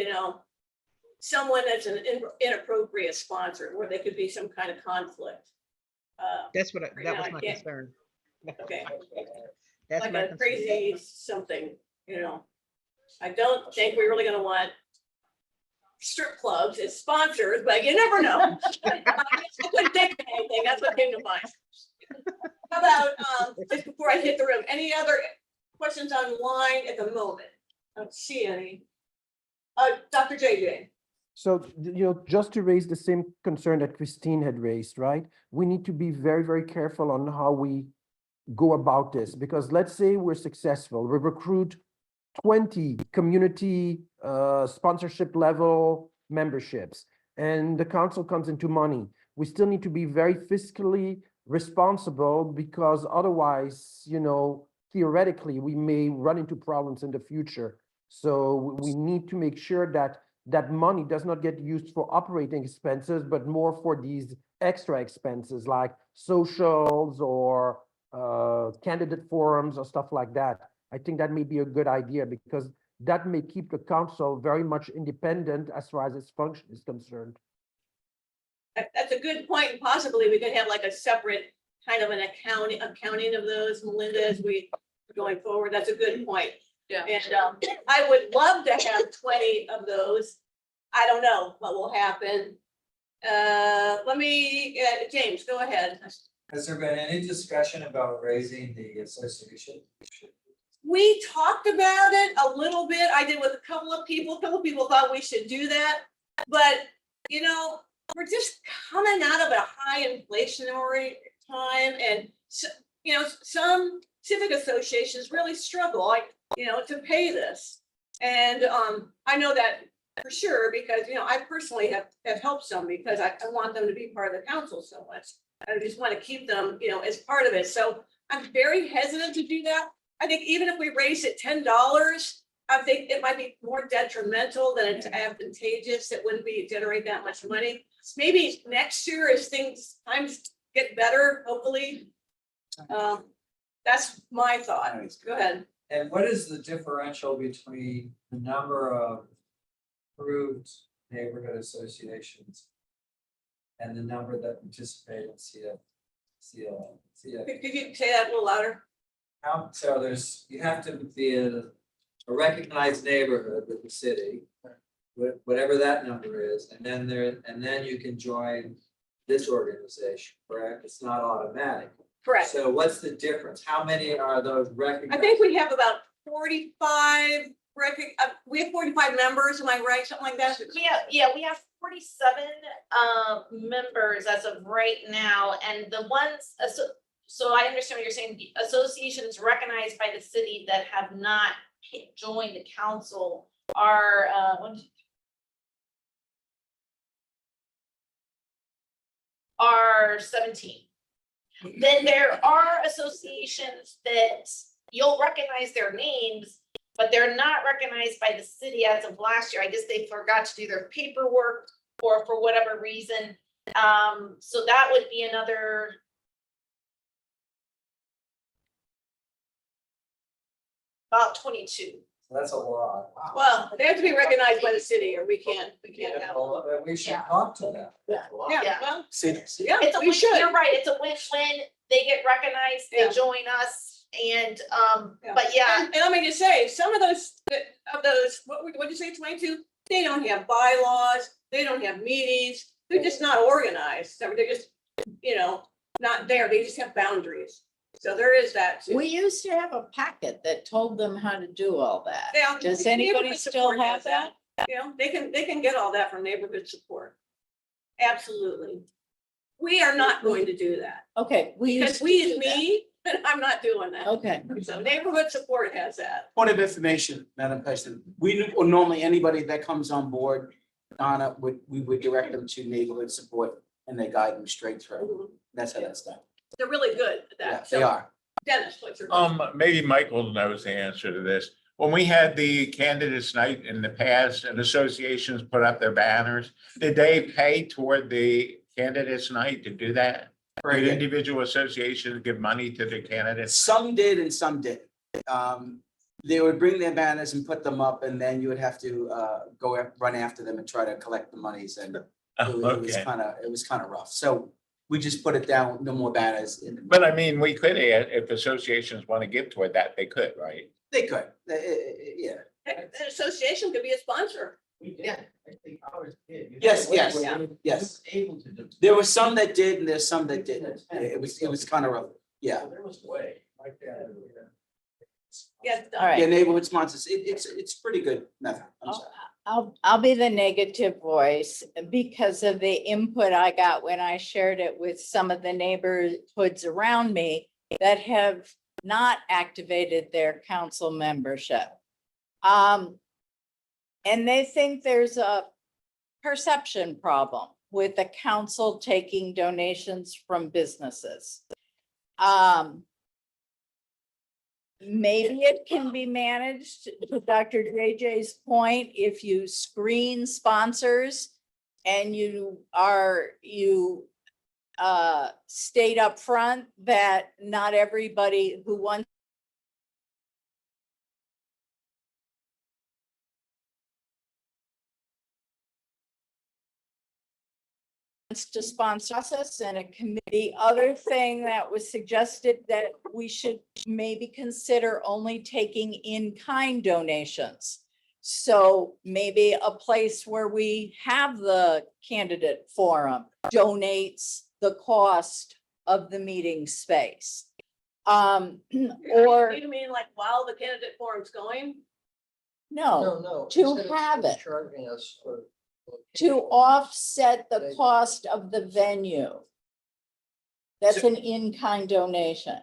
someone that's an inappropriate sponsor where there could be some kind of conflict. That's what, Right that now, was I my can't- concern. Okay. That's Like my a concern. crazy something, I don't think we're really gonna want strip clubs as sponsors, but you never know. I couldn't think of anything, that's what came to mind. How about, just before I hit the room, any other questions online at the moment? I don't see any. Dr. JJ. So, just to raise the same concern that Christine had raised, right? We need to be very, very careful on how we go about this, because let's say we're successful, we recruit 20 community sponsorship level memberships, and the council comes into money. We still need to be very fiscally responsible, because otherwise, theoretically, we may run into problems in the future. So we need to make sure that that money does not get used for operating expenses, but more for these extra expenses like socials or candidate forums or stuff like that. I think that may be a good idea, because that may keep the council very much independent as far as its function is concerned. That's a good point, and possibly we could have like a separate kind of an accounting of those, Melinda, as we going forward. That's a good point. Yeah. And I would love to have 20 of those. I don't know what will happen. James, go ahead. Has there been any discussion about raising the association? We talked about it a little bit. I did with a couple of people. A couple of people thought we should do that. But, we're just coming out of a high inflationary time. And, some civic associations really struggle, to pay this. And I know that for sure, because, I personally have helped some, because I want them to be part of the council so much. I just want to keep them, as part of it. So I'm very hesitant to do that. I think even if we raise it $10, I think it might be more detrimental than it's advantageous. It wouldn't generate that much money. Maybe next year, as times get better, hopefully. That's my thought. Go ahead. And what is the differential between the number of approved neighborhood associations and the number that participate in CFLCA? Could you say that a little louder? So you have to be a recognized neighborhood with the city, whatever that number is, and then you can join this organization, correct? It's not automatic. Correct. So what's the difference? How many are those recognized? I think we have about 45 we have 45 members, am I right? Something like that? We have 47 members as of right now, and the ones, so I understand what you're saying, the associations recognized by the city that have not joined the council are are 17. Then there are associations that you'll recognize their names, but they're not recognized by the city as of last year. I guess they forgot to do their paperwork or for whatever reason. So that would be another. About 22. That's a lot. Well, they have to be recognized by the city, or we can't have. Well, we should talk to them. Yeah, well, yeah, It's a we win, should. you're right, it's a win-win. They get recognized, they Yeah. join us, and Yeah. but yeah. And let me just say, some of those, what did you say, 22? They don't have bylaws, they don't have meetings, they're just not organized. So they're just, not there, they just have boundaries. So there is that too. We used to have a packet that told them how to do all that. Yeah, Does the anybody neighborhood still support have has that? They can get all that from neighborhood support. Absolutely. We are not going to do that. Okay, we used Because to we, do that. me, And I'm not doing that. Okay. So neighborhood support has that. Point of information, Madam President, or normally anybody that comes on board, Donna, we would direct them to neighborhood support and they guide them straight through. That's how that's done. They're really good at Yeah, that. they So, are. Dennis, what's your? Maybe Michael knows the answer to this. When we had the candidates night in the past and associations put up their banners, did they pay toward the candidates night to do that? Very Did good. individual associations give money to the candidates? Some did and some didn't. They would bring their banners and put them up and then you would have to run after them and try to collect the monies and it was Okay. kind of rough. So we just put it down, no more banners. But I mean, we could, if associations want to give toward that, they could, right? They could, yeah. An association could be a sponsor. Yeah. I think ours did. Yes, We yes, were yes. Able to do. There were some that did and there's some that didn't. It was kind of rough. Yeah. There was a way. Like that. Yes. All right. Yeah, neighborhood sponsors. It's pretty good method. I'm sorry. I'll be the negative voice because of the input I got when I shared it with some of the neighborhoods around me that have not activated their council membership. And they think there's a perception problem with the council taking donations from businesses. Maybe it can be managed, to Dr. JJ's point, if you screen sponsors and you state up front that not everybody who wants to sponsor us and a committee. Other thing that was suggested that we should maybe consider only taking in-kind donations. So maybe a place where we have the candidate forum donates the cost of the meeting space. Or You mean like while the candidate forum's going? no, No. to instead of have it. Charging us for. to offset the cost of the venue. That's an in-kind donation.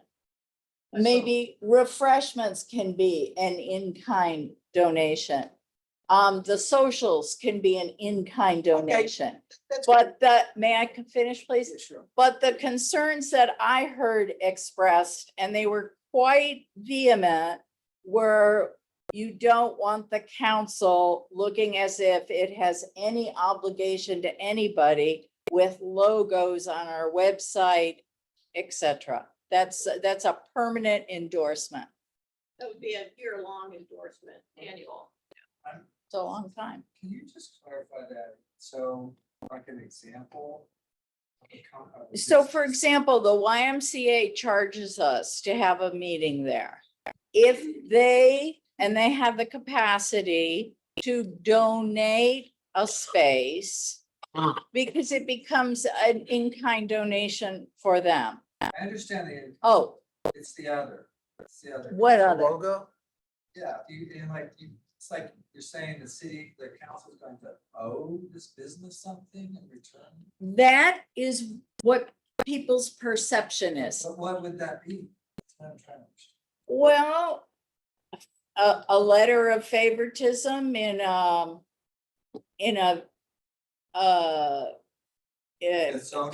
Maybe refreshments can be an in-kind donation. The socials can be an in-kind donation. But may I finish, please? Sure. But the concerns that I heard expressed, and they were quite vehement, were you don't want the council looking as if it has any obligation to anybody with logos on our website, etc. That's a permanent endorsement. That would be a year-long endorsement, annual. It's a long time. Can you just clarify that? So like an example? So for example, the YMCA charges us to have a meeting there. If they have the capacity to donate a space because it becomes an in-kind donation for them. I understand the. Oh, It's the other. It's the other. what other? Logo? Yeah, it's like you're saying the council is going to owe this business something in return. That is what people's perception is. But what would that be? That's what I'm trying to understand. Well, a letter of favoritism in a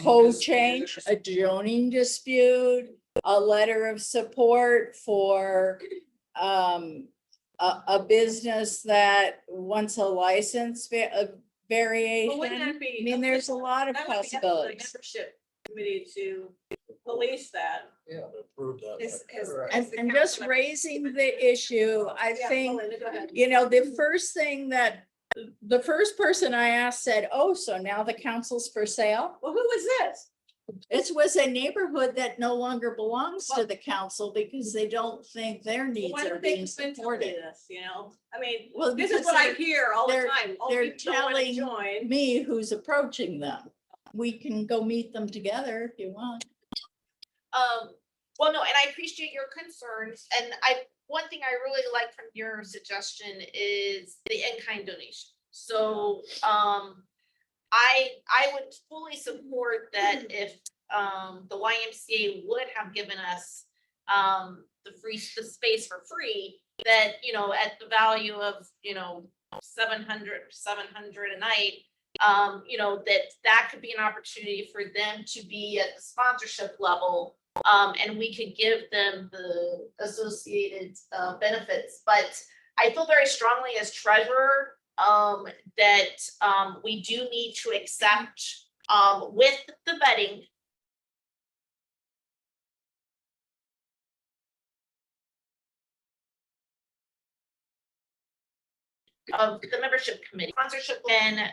code change, a zoning dispute, a letter of support for a business that wants a license variation. Well, wouldn't that be? I mean, there's a lot of That would be up to the possibilities. Membership committee to police that. Yeah. Approve that. And just raising the issue, I Yeah, think, Melinda, go ahead. the first person I asked said, oh, so now the council's for sale? Well, who was this? This was a neighborhood that no longer belongs to the council because they don't think their needs Why are don't they being convince me of supported. this, I mean, Well, this is because what I they're- hear all the they're- time. Oh, they're people don't wanna telling join. me who's approaching them. We can go meet them together if you want. Well, no, and I appreciate your concerns, and one thing I really like from your suggestion is the in-kind donation. So, I would fully support that if, the YMCA would have given us the space for free, that, you know, at the value of, you know, 700 a night, you know, that could be an opportunity for them to be at the sponsorship level. And we could give them the associated benefits. But I feel very strongly as treasurer that we do need to accept with the vetting of the membership committee. Sponsorship can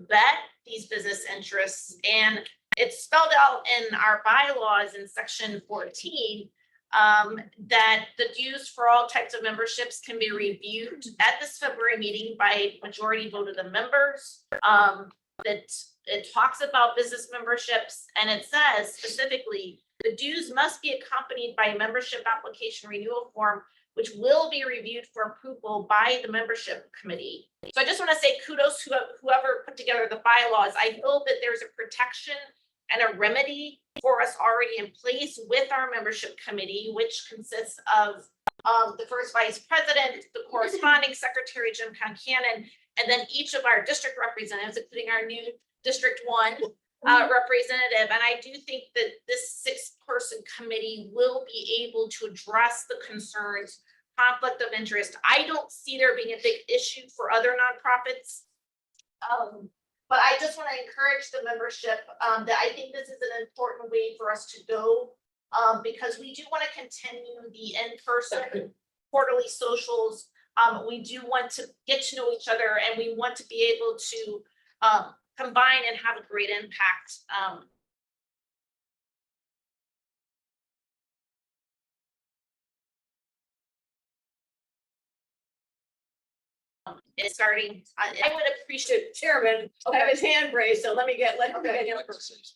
vet these business interests, and it's spelled out in our bylaws in section 14 that the dues for all types of memberships can be reviewed at this February meeting by majority vote of the members. That it talks about business memberships, and it says specifically the dues must be accompanied by a membership application renewal form, which will be reviewed for approval by the membership committee. So I just want to say kudos to whoever put together the bylaws. I feel that there's a protection and a remedy for us already in place with our membership committee, which consists of the first vice president, the corresponding secretary, Jim Concanon, and then each of our district representatives, including our new District 1 representative. And I do think that this 6-person committee will be able to address the concerns, conflict of interest. I don't see there being a big issue for other nonprofits. But I just want to encourage the membership that I think this is an important way for us to go, because we do want to continue the in-person quarterly socials. We do want to get to know each other, and we want to be able to combine and have a great impact. It's starting, I would appreciate Chairman, have his hand raised, so let him get him first.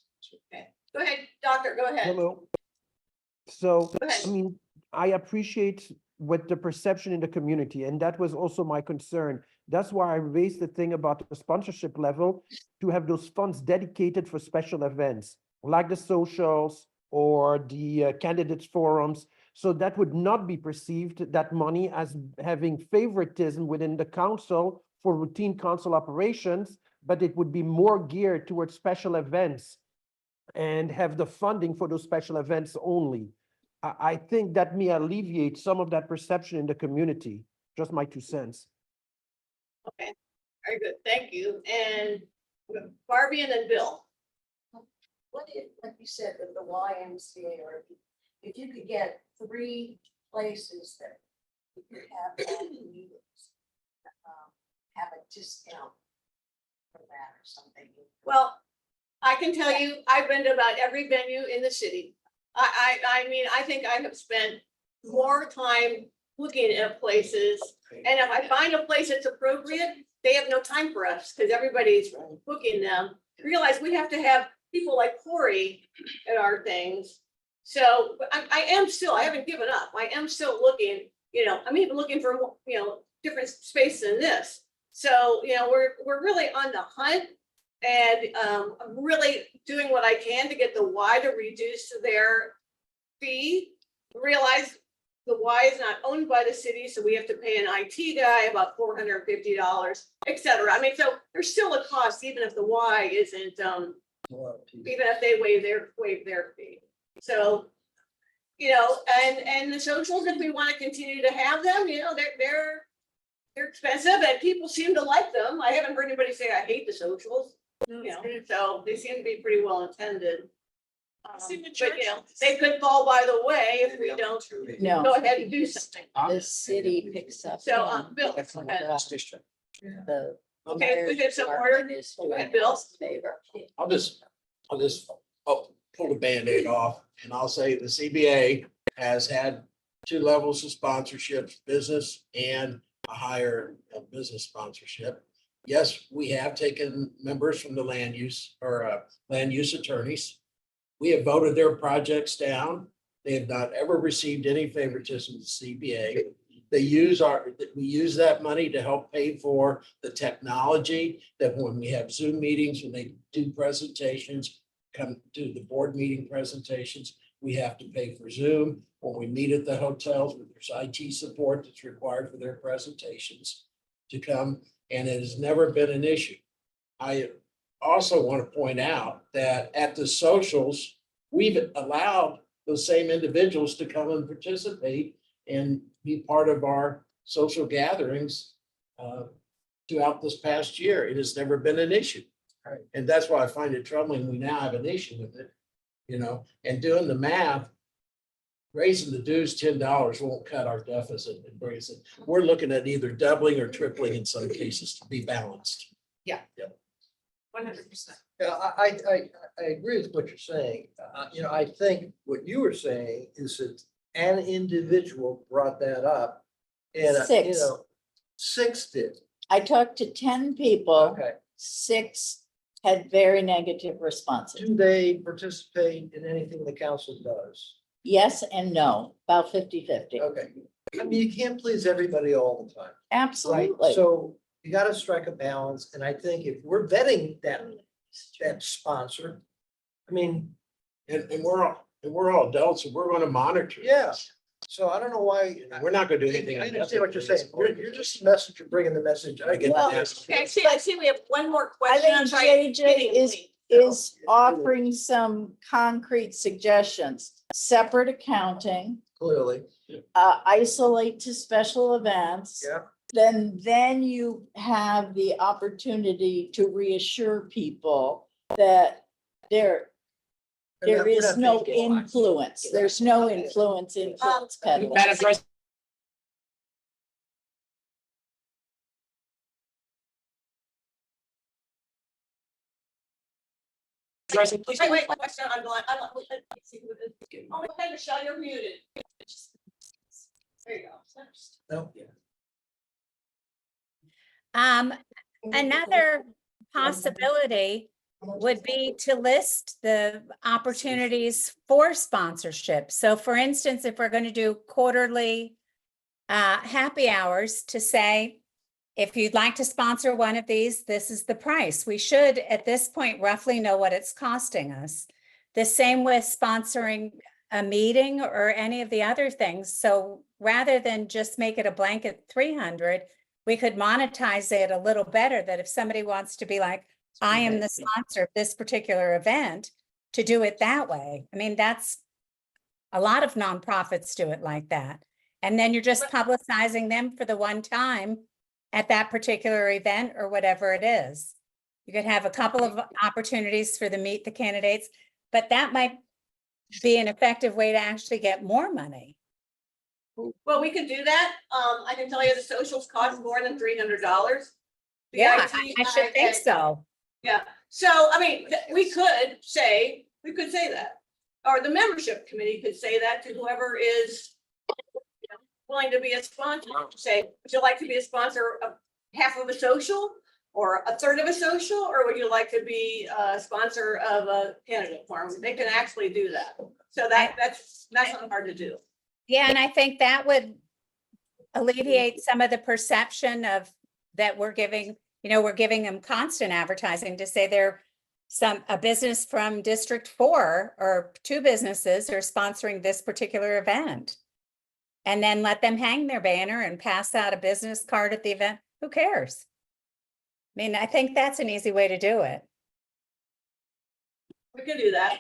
Okay. Go ahead, doctor, go ahead. Hello. So, Go ahead. I mean, I appreciate what the perception in the community, and that was also my concern. That's why I raised the thing about the sponsorship level, to have those funds dedicated for special events, like the socials or the candidates forums. So that would not be perceived, that money, as having favoritism within the council for routine council operations, but it would be more geared towards special events and have the funding for those special events only. I think that may alleviate some of that perception in the community. Just my 2 cents. Okay, very good, thank you. And Barbie and then Bill. What if, like you said, with the YMCA, or if you could get 3 places that you could have meetings, have a discount for that or something? Well, I can tell you, I've been to about every venue in the city. I mean, I think I have spent more time looking at places, and if I find a place that's appropriate, they have no time for us because everybody's booking them. Realize we have to have people like Corey at our things. So I haven't given up. I am still looking, you know, I'm even looking for, you know, different space than this. So, you know, we're really on the hunt, and I'm really doing what I can to get the Y to reduce their fee. Realize the Y is not owned by the city, so we have to pay an IT guy about $450, et cetera. I mean, so there's still a cost, even if the Y isn't, even if they waive their fee. So, you know, and the socials, if we want to continue to have them, you know, they're expensive and people seem to like them. I haven't heard anybody say I hate the socials, you know, so they seem to be pretty well attended. But you know, they could fall by the way if we don't No. go ahead and do something. The city picks up. So, on Bill, the go ahead. The Okay, we did some fire order. department is Go ahead, Bill. favor. I'll just pull the Band-Aid off, and I'll say the CBA has had 2 levels of sponsorships, business and a higher business sponsorship. Yes, we have taken members from the land use attorneys. We have voted their projects down. They have not ever received any favoritism from the CBA. We use that money to help pay for the technology, that when we have Zoom meetings, when they do presentations, come to the board meeting presentations, we have to pay for Zoom. When we meet at the hotels, there's IT support that's required for their presentations to come, and it has never been an issue. I also want to point out that at the socials, we've allowed those same individuals to come and participate and be part of our social gatherings throughout this past year. It has never been an issue. Right. And that's why I find it troubling. We now have an issue with it, and doing the math, raising the dues $10 won't cut our deficit and raise it. We're looking at either doubling or tripling in some cases to be balanced. 100%. Yeah, I agree with what you're saying. I think what you were saying is that an individual brought that up. And, Six. 6 did. I talked to 10 people, Okay. 6 had very negative responses. Do they participate in anything the council does? Yes and no, about 50-50. Okay. I mean, you can't please everybody all the time. Right? Absolutely. So you gotta strike a balance. And I think if we're vetting that sponsor, I mean, And we're all adults and we're gonna monitor. yeah. So I don't know why. We're not gonna do anything. I understand what you're saying. You're just a messenger, bringing the message. I get Well, that. Okay, I see we have one more I question. think I'm sorry. JJ is offering some concrete suggestions. Separate accounting, Clearly, isolate to special events. yeah. Then you have the opportunity to reassure people that there is no influence. There's no influence peddling. Madam President. President, please. Wait, question on line. Oh, okay, Michelle, you're muted. There you go. No. Another possibility would be to list the opportunities for sponsorship. So for instance, if we're going to do quarterly happy hours, to say, if you'd like to sponsor one of these, this is the price. We should, at this point, roughly know what it's costing us. The same with sponsoring a meeting or any of the other things. So rather than just make it a blanket 300, we could monetize it a little better, that if somebody wants to be like, I am the sponsor of this particular event, to do it that way. I mean, that's a lot of nonprofits do it like that. And then you're just publicizing them for the one time at that particular event or whatever it is. You could have a couple of opportunities for the meet the candidates, but that might be an effective way to actually get more money. Well, we could do that. I can tell you the socials cost more than $300. Yeah, I should think so. Yeah, so I mean, we could say that, or the membership committee could say that to whoever is willing to be a sponsor. Say, would you like to be a sponsor of half of a social or a third of a social, or would you like to be a sponsor of a candidate forum? They can actually do that. So that's not hard to do. Yeah, and I think that would alleviate some of the perception of that we're giving them constant advertising to say they're a business from District 4 or 2 businesses are sponsoring this particular event. And then let them hang their banner and pass out a business card at the event. Who cares? I mean, I think that's an easy way to do it. We can do that.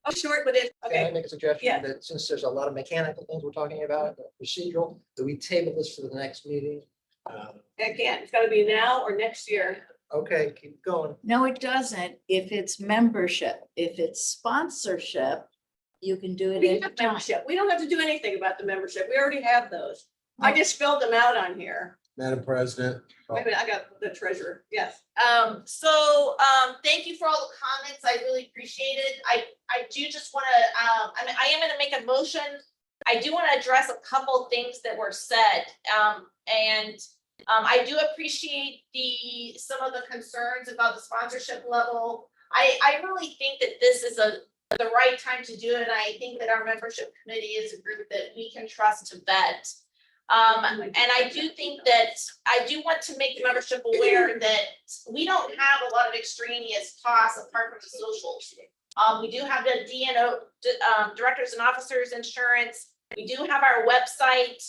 Oh, short with it. Can I Okay. make a suggestion Yeah. that since there's a lot of mechanical things we're talking about, procedural, that we table this for the next meeting? Again, it's gotta be now or next year. Okay, keep going. No, it doesn't. If it's membership, if it's sponsorship, you can do it We anytime. have membership. We don't have to do anything about the membership. We already have those. I just filled them out on here. Madam President. Wait a minute, I got the treasurer. Yes. Thank you for all the comments. I really appreciate it. I do just wanna, I am gonna make a motion. I do wanna address a couple things that were said. I do appreciate some of the concerns about the sponsorship level. I really think that this is the right time to do it. I think that our membership committee is a group that we can trust to vet. And I do think that I do want to make the membership aware that we don't have a lot of extraneous costs apart from the socials. We do have the DNO, Directors and Officers Insurance. We do have our website.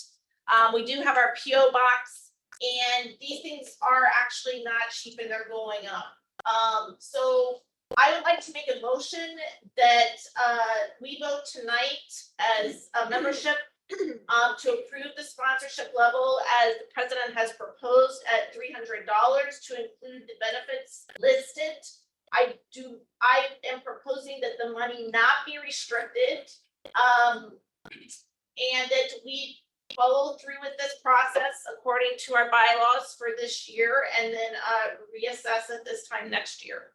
We do have our PO box, and these things are actually not cheap and they're going up. So I would like to make a motion that we vote tonight as a membership to approve the sponsorship level as the president has proposed at $300 to include the benefits listed. I am proposing that the money not be restricted, and that we follow through with this process according to our bylaws for this year, and then reassess it this time next year.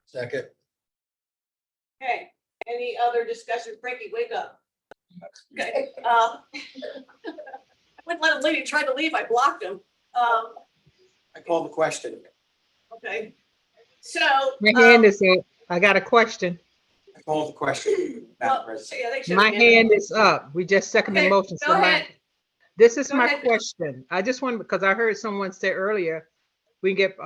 Second. Okay, any other discussion? Frankie, wake up. Okay, I wouldn't let a lady try to leave, I blocked him. I call the question. Okay. So. My hand is up. I got a question. I call the question. Madam Well, President. yeah, they should My have been- hand is up. We just seconded the Okay, motion. go So ahead. this is Go my ahead. question. I just want, because I heard someone say earlier, we can get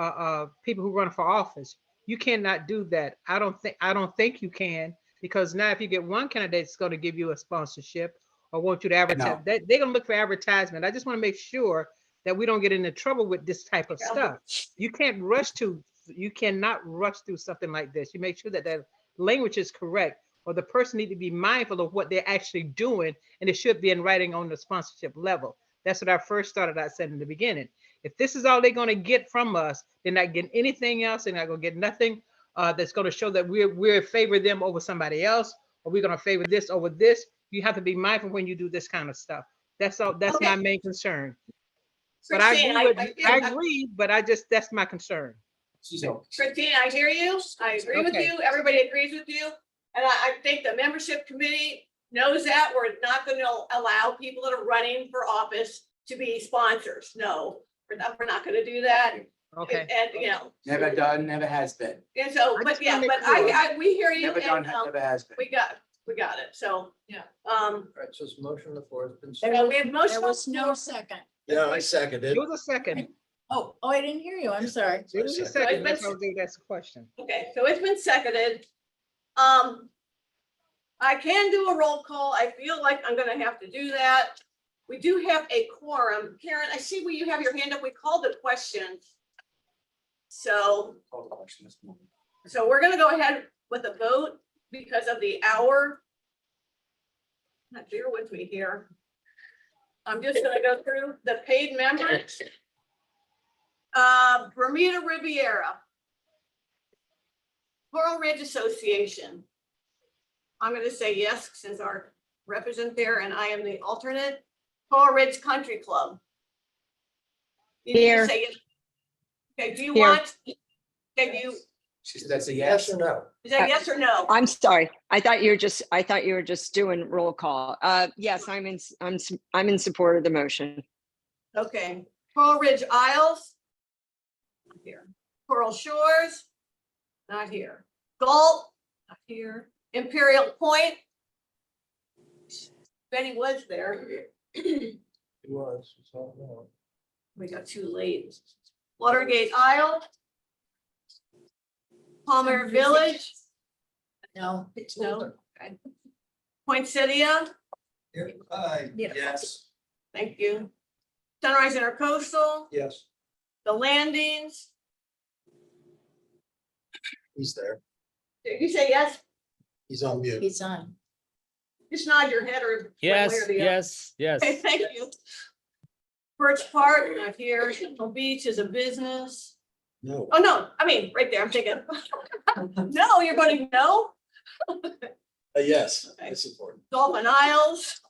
people who run for office. You cannot do that. I don't think you can, because now if you get one candidate that's going to give you a sponsorship or want you to advertise, No. they're going to look for advertisement. I just want to make sure that we don't get into trouble with this type of stuff. You cannot rush through something like this. You make sure that the language is correct, or the person need to be mindful of what they're actually doing, and it should be in writing on the sponsorship level. That's what I first started out saying in the beginning. If this is all they're going to get from us, they're not getting anything else. They're not going to get nothing that's going to show that we're favor them over somebody else, or we're going to favor this over this. You have to be mindful when you do this kind of stuff. That's all. That's my main concern. But I Christine, agree, but that's my concern. Christine, I hear you. I agree with Okay. you. Everybody agrees with you. And I think the membership committee knows that we're not going to allow people that are running for office to be sponsors. No, we're not going to do that. Okay. And, you know. Never done, never has been. And so, I but just yeah, wanna but make sure. we hear you. Never done, And, never has been. we got it. So, Yeah. All right, so it's motion on the floor. It's been There seconded. we have motion. There was no second. Yeah, I seconded. It was a second. Oh, I didn't hear you. I'm sorry. It was a So it's second. been- That's a question. Okay, so it's been seconded. I can do a roll call. I feel like I'm gonna have to do that. We do have a quorum. Karen, I see where you have your hand up. We called the question. So, Call the question this morning. so we're gonna go ahead with a vote because of the hour. Not bear with me here. I'm just gonna go through the paid members. Bermuda Riviera. Coral Ridge Association. I'm gonna say yes, since our rep isn't there and I am the alternate. Coral Ridge Country Club. You need to Here. say yes. Okay, do you Here. want, can you, She said that's a Yes yes. or no? is that yes or no? I'm sorry. I thought you were just doing roll call. Yes, I'm in support of the motion. Okay, Coral Ridge Isles. Not here. Coral Shores. Not here. Gulf. Not here. Imperial Point. Betty was there. It was. It's all wrong. We got too late. Watergate Isle. Palmer Village. No. No. Okay. Poinsettia. Yes. Thank you. Sunrise Intercoastal. Yes, The Landings. he's there. Did you say yes? He's on mute. He's on. Just nod your head or. one way Yes, or the other. yes, yes. Okay, thank you. Birch Park, not here. Central Beach is a business. No. Oh, no, I mean, right there, I'm thinking. No, you're voting no? Yes, Okay. I support. Dolphin Isles.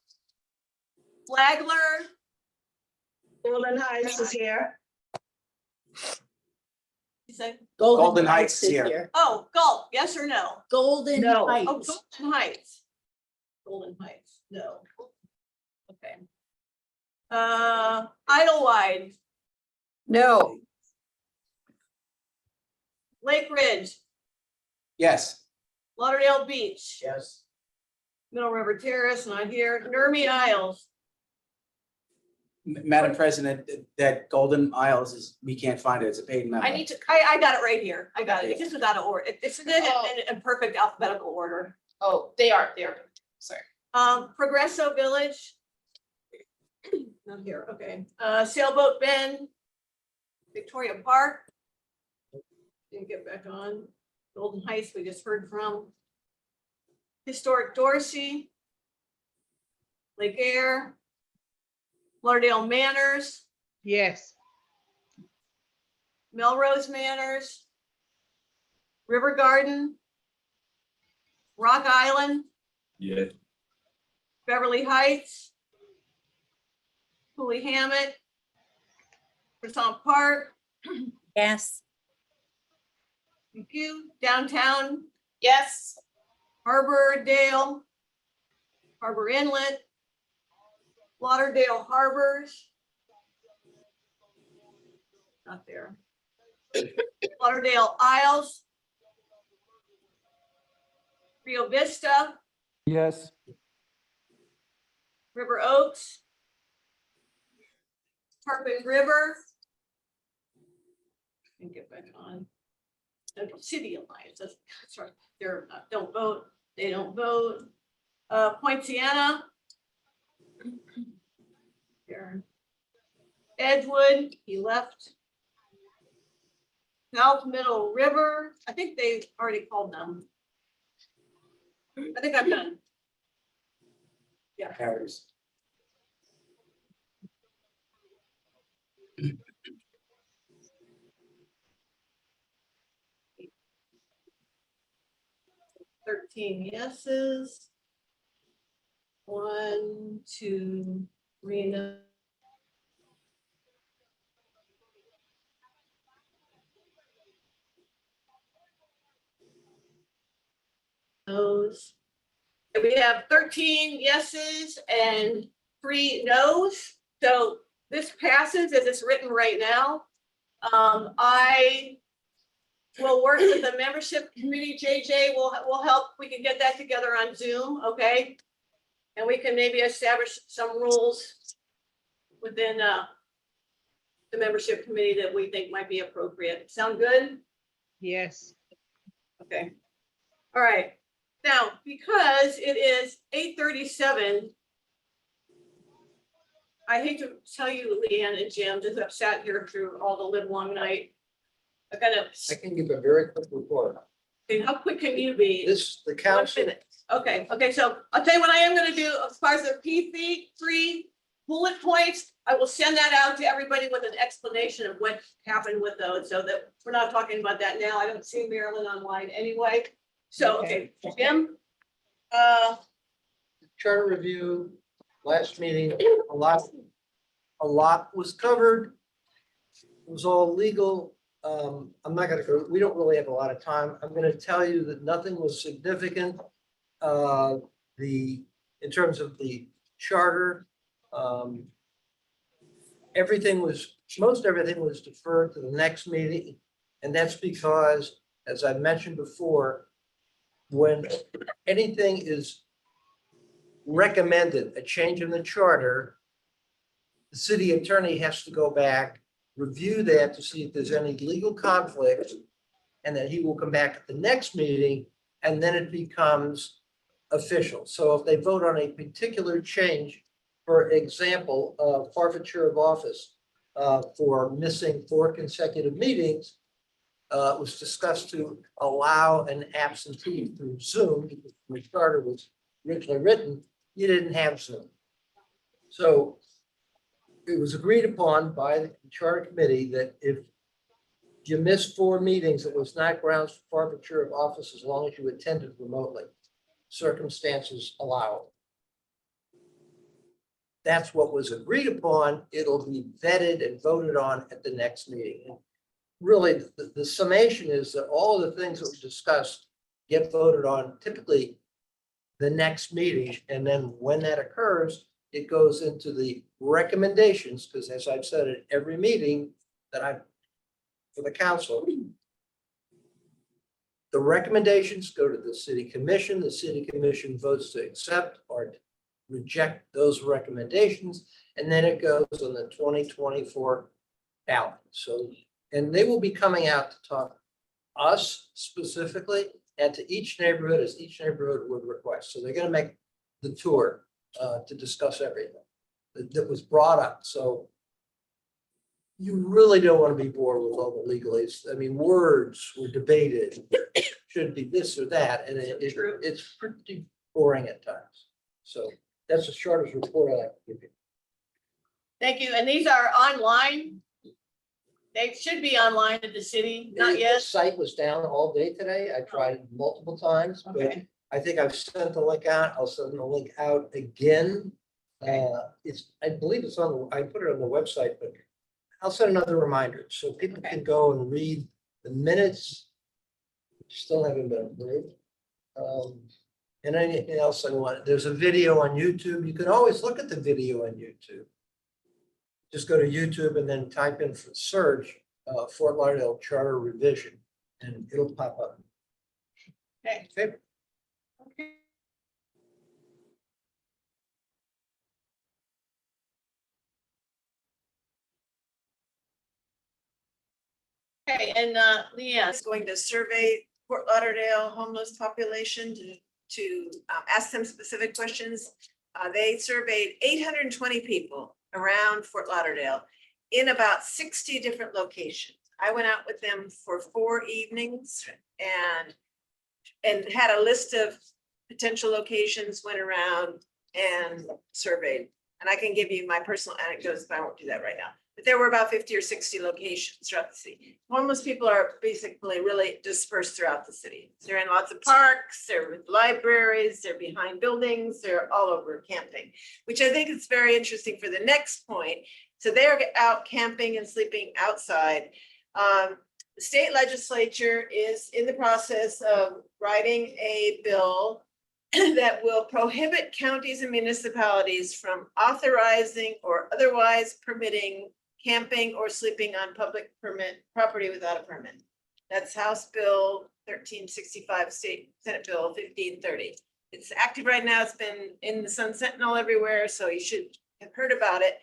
Flagler. Golden Heights is here. You say, Golden Heights is here. oh, Gulf, yes or no? Golden No. Oh, Heights. Golden Heights. Golden Heights, no. Okay. Idlewild, No. Lake Ridge, Yes. Lauderdale Beach, Yes. Middle River Terrace, not here. Nurmi Isles. Madam President, that Golden Isles is, we can't find it. It's a paid memo. I need to, I got it right here. I got it. It's just without an order. It's in perfect alphabetical order. Oh, they are, sorry. Progresso Village. Not here, okay. Sailboat Bend. Victoria Park. Didn't get back on. Golden Heights, we just heard from. Historic Dorsey. Lake Air. Lauderdale Manors, Yes. Melrose Manors. River Garden. Rock Island, Yeah. Beverly Heights. Cooley Hammett. Croissant Park, Yes. thank you. Downtown, Yes. Harbordale. Harbor Inlet. Lauderdale Harbors. Not there. Lauderdale Isles. Rio Vista, Yes. River Oaks. Tarpon River. And get back on. City Alliance, that's right, they're, don't vote, they don't vote. Point Siena. There. Edgewood, he left. South Middle River, I think they already called them. I think I'm done. Yeah. Harris. Thirteen yeses. 1, 2, 3, no. Noes. And we have 13 yeses and 3 noes. So this passes as it's written right now. I will work with the membership committee. JJ will help. We can get that together on Zoom, okay? And we can maybe establish some rules within the membership committee that we think might be appropriate. Sound good? Yes. Okay. All right. Now, because it is 8:37, I hate to tell you, Leanne and Jim, just I've sat here through all the live long night. I can give a very quick report. how quick can you be? The 1 council, minute. Okay, so I'll tell you what I am gonna do as far as the P3 bullet points. I will send that out to everybody with an explanation of what happened with those, so that we're not talking about that now. I don't see Marilyn online anyway. So, okay, Jim? charter review, last meeting, a lot was covered. It was all legal. I'm not gonna go, we don't really have a lot of time. I'm gonna tell you that nothing was significant. In terms of the charter, most everything was deferred to the next meeting. And that's because, as I mentioned before, when anything is recommended, a change in the charter, the city attorney has to go back, review that to see if there's any legal conflict, and then he will come back at the next meeting, and then it becomes official. So if they vote on a particular change, for example, forfeiture of office for missing 4 consecutive meetings, was discussed to allow an absentee through Zoom, because the charter was originally written, you didn't have Zoom. So it was agreed upon by the charter committee that if you missed 4 meetings, it was not grounds for forfeiture of office as long as you attended remotely. Circumstances allow. That's what was agreed upon. It'll be vetted and voted on at the next meeting. And really, the summation is that all of the things that were discussed get voted on typically the next meeting. And then when that occurs, it goes into the recommendations, because as I've said at every meeting for the council, the recommendations go to the city commission. The city commission votes to accept or reject those recommendations. and then it goes on the 2024 ballot. So, and they will be coming out to talk us specifically and to each neighborhood as each neighborhood would request. So they're gonna make the tour to discuss everything that was brought up. So you really don't want to be bored with all the legalese. I mean, words were debated, should be this or that, and it's pretty boring at times. So that's the shortest report I can give you. Thank you. And these are online? They should be online at the city, not The yet? site was down all day today. I tried multiple times, but Okay. I think I've sent the link out. I'll send the link out again. I believe it's on, I put it on the website, but I'll send another reminder so people can go and read the minutes. Still haven't been approved. And anything else I want, there's a video on YouTube. You can always look at the video on YouTube. Just go to YouTube and then type in for search, Fort Lauderdale Charter Revision, and it'll pop up. Okay. Okay. Okay, and Leanne is going to survey Fort Lauderdale homeless population to ask them specific questions. They surveyed 820 people around Fort Lauderdale in about 60 different locations. I went out with them for 4 evenings and had a list of potential locations, went around and surveyed. And I can give you my personal anecdotes, but I won't do that right now. But there were about 50 or 60 locations throughout the city. Homeless people are basically really dispersed throughout the city. They're in lots of parks, they're with libraries, they're behind buildings, they're all over camping, which I think is very interesting for the next point. So they're out camping and sleeping outside. The state legislature is in the process of writing a bill that will prohibit counties and municipalities from authorizing or otherwise permitting camping or sleeping on public permit property without a permit. That's House Bill 1365, State Senate Bill 1530. It's active right now. It's been in the Sun Sentinel everywhere, so you should have heard about it.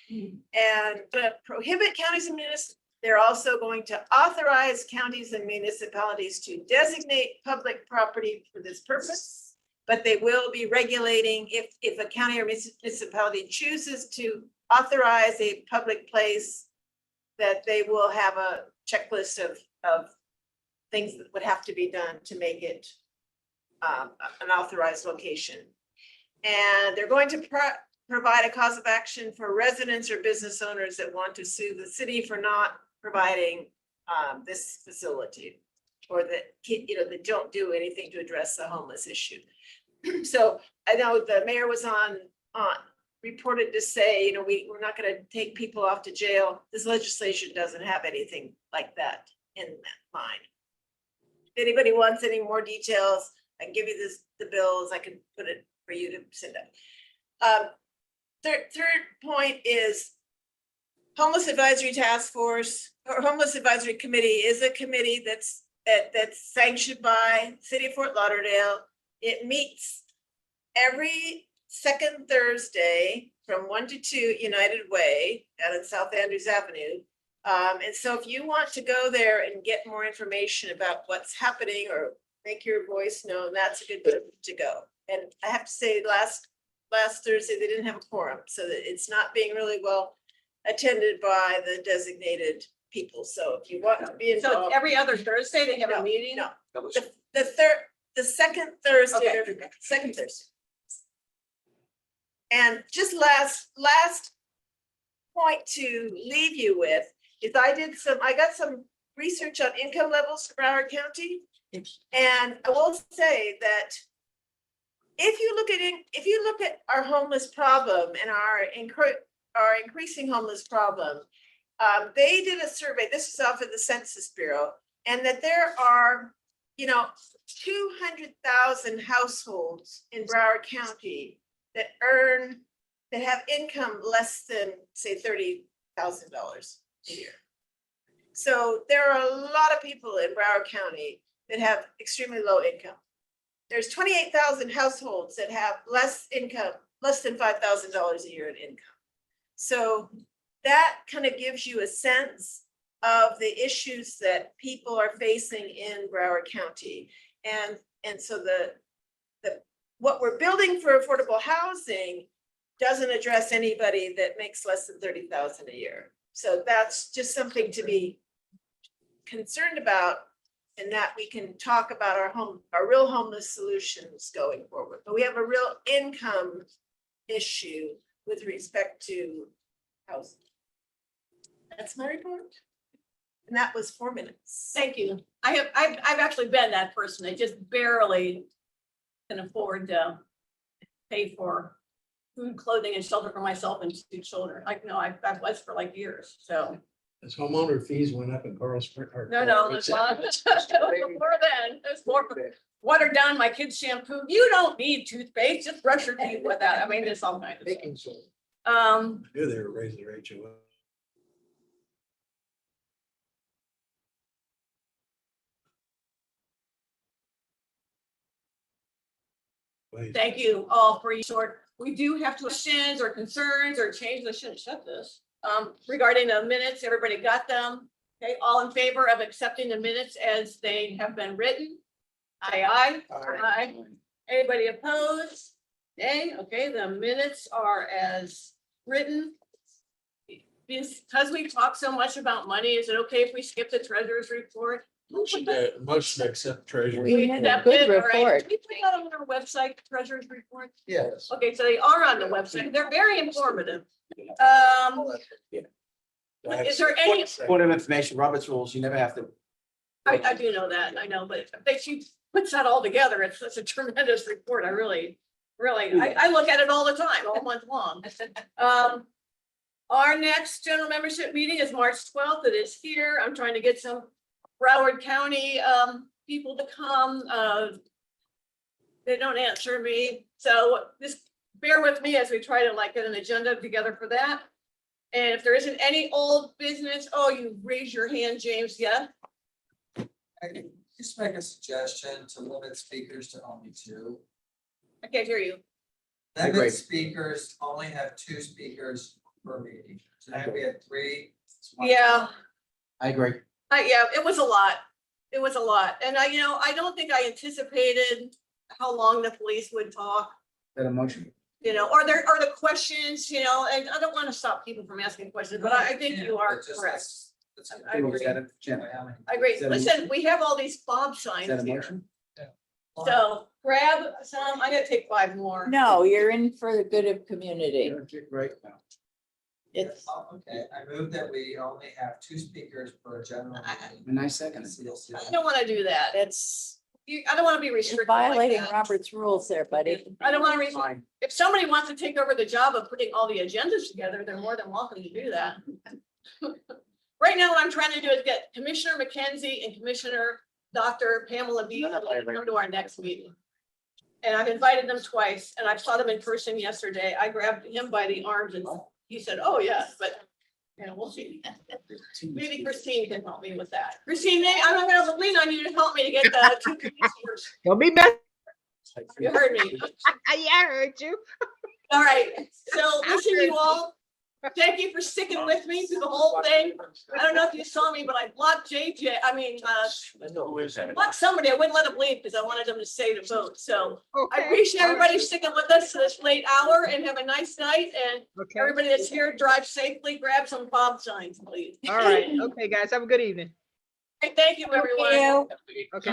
And prohibit counties and municipalities. They're also going to authorize counties and municipalities to designate public property for this purpose. But they will be regulating if a county or municipality chooses to authorize a public place, that they will have a checklist of things that would have to be done to make it an authorized location. And they're going to provide a cause of action for residents or business owners that want to sue the city for not providing this facility, or that, that don't do anything to address the homeless issue. So I know the mayor was on reported to say, we're not going to take people off to jail. This legislation doesn't have anything like that in mind. If anybody wants any more details, I can give you the bills. I can put it for you to send up. Third point is Homeless Advisory Task Force or Homeless Advisory Committee is a committee that's sanctioned by City of Fort Lauderdale. It meets every second Thursday from 1 to 2 United Way out on South Andrews Avenue. And so if you want to go there and get more information about what's happening or make your voice known, that's a good place to go. And I have to say, last Thursday, they didn't have a quorum, so that it's not being really well attended by the designated people. So if you want to be involved. So every other Thursday they have a meeting? No, the second Thursday, Okay. second Thursday. And just last point to leave you with is I got some research on income levels for Broward County. And I will say that if you look at our homeless problem and our increasing homeless problem, they did a survey, this is off of the Census Bureau, and that there are, 200,000 households in Broward County that have income less than, say, $30,000 a year. So there are a lot of people in Broward County that have extremely low income. There's 28,000 households that have less income, less than $5,000 a year in income. So that kind of gives you a sense of the issues that people are facing in Broward County. And so what we're building for affordable housing doesn't address anybody that makes less than 30,000 a year. So that's just something to be concerned about, and that we can talk about our real homeless solutions going forward. But we have a real income issue with respect to housing. That's my report. And that was 4 minutes. Thank you. I've actually been that person. I just barely can afford to pay for food, clothing, and shelter for myself and 2 children. I know I've was for like years, so. As homeowner fees went up in Coral Springs. No, it's not. Before then, it's more watered down, my kids' shampoo. You don't need toothpaste, just brush your teeth with that. I mean, there's all kinds of stuff. Baking soda. I knew they were raising their HOA. thank you all for your short. We do have questions or concerns or change. I shouldn't shut this. Regarding the minutes, everybody got them. Okay, all in favor of accepting the minutes as they have been written? Aye, aye. Aye. Anybody opposed? Nay, okay, the minutes are as written. Because we talk so much about money, is it okay if we skip the treasurer's report? Motion to accept treasury. We had a accept good it, all right. report. Did we put that on our website, treasurer's report? Yes. Okay, so they are on the website. They're very informative. Is there any, Point of information, Robert's rules, you never have to. I do know that, I know, but if she puts that all together, it's a tremendous report. I really, I look at it all the time, all month long. Our next general membership meeting is March 12th. It is here. I'm trying to get some Broward County people to come. They don't answer me, so just bear with me as we try to like get an agenda together for that. And if there isn't any old business, oh, you raise your hand, James, yeah? I can just make a suggestion to limit speakers to only 2. I can't hear you. I agree. Limit speakers, only have 2 speakers per meeting. Tonight we had 3. Yeah, I agree. yeah, it was a lot. It was a lot. And I don't think I anticipated how long the police would talk, That emotion. or there are the questions, and I don't want to stop people from asking questions, but I think you are correct. I agree. I agree. Listen, we have all these fob signs here. So grab some, I'm gonna take 5 more. No, you're in for the good of community. Right now. It's, Okay, I move that we only have 2 speakers per general meeting. And I second it. I don't want to do that. I don't want to be you're restricted like violating that. Robert's rules there, buddy. I don't want to, if somebody wants to take over the job of putting all the agendas together, they're more than welcome to do that. Right now, what I'm trying to do is get Commissioner McKenzie and Commissioner Dr. Pamela B. to come to our next meeting. And I've invited them twice, and I saw them in person yesterday. I grabbed him by the arms and he said, oh, yes, but we'll see. Maybe Christine can help me with that. Christine, I'm not gonna lean on you to help me to get the 2 commissioners. Don't be mad. You heard me. Yeah, I heard you. All right, so listen, you all, thank you for sticking with me through the whole thing. I don't know if you saw me, but I blocked Who is that? blocked somebody. I wouldn't let them leave because I wanted them to stay to vote. So I Okay. appreciate everybody sticking with us to this late hour, and have a nice night. And Okay. everybody that's here, drive safely, grab some fob signs, please. All right. Okay, guys, have a good evening. Thank you, everyone. you. Okay.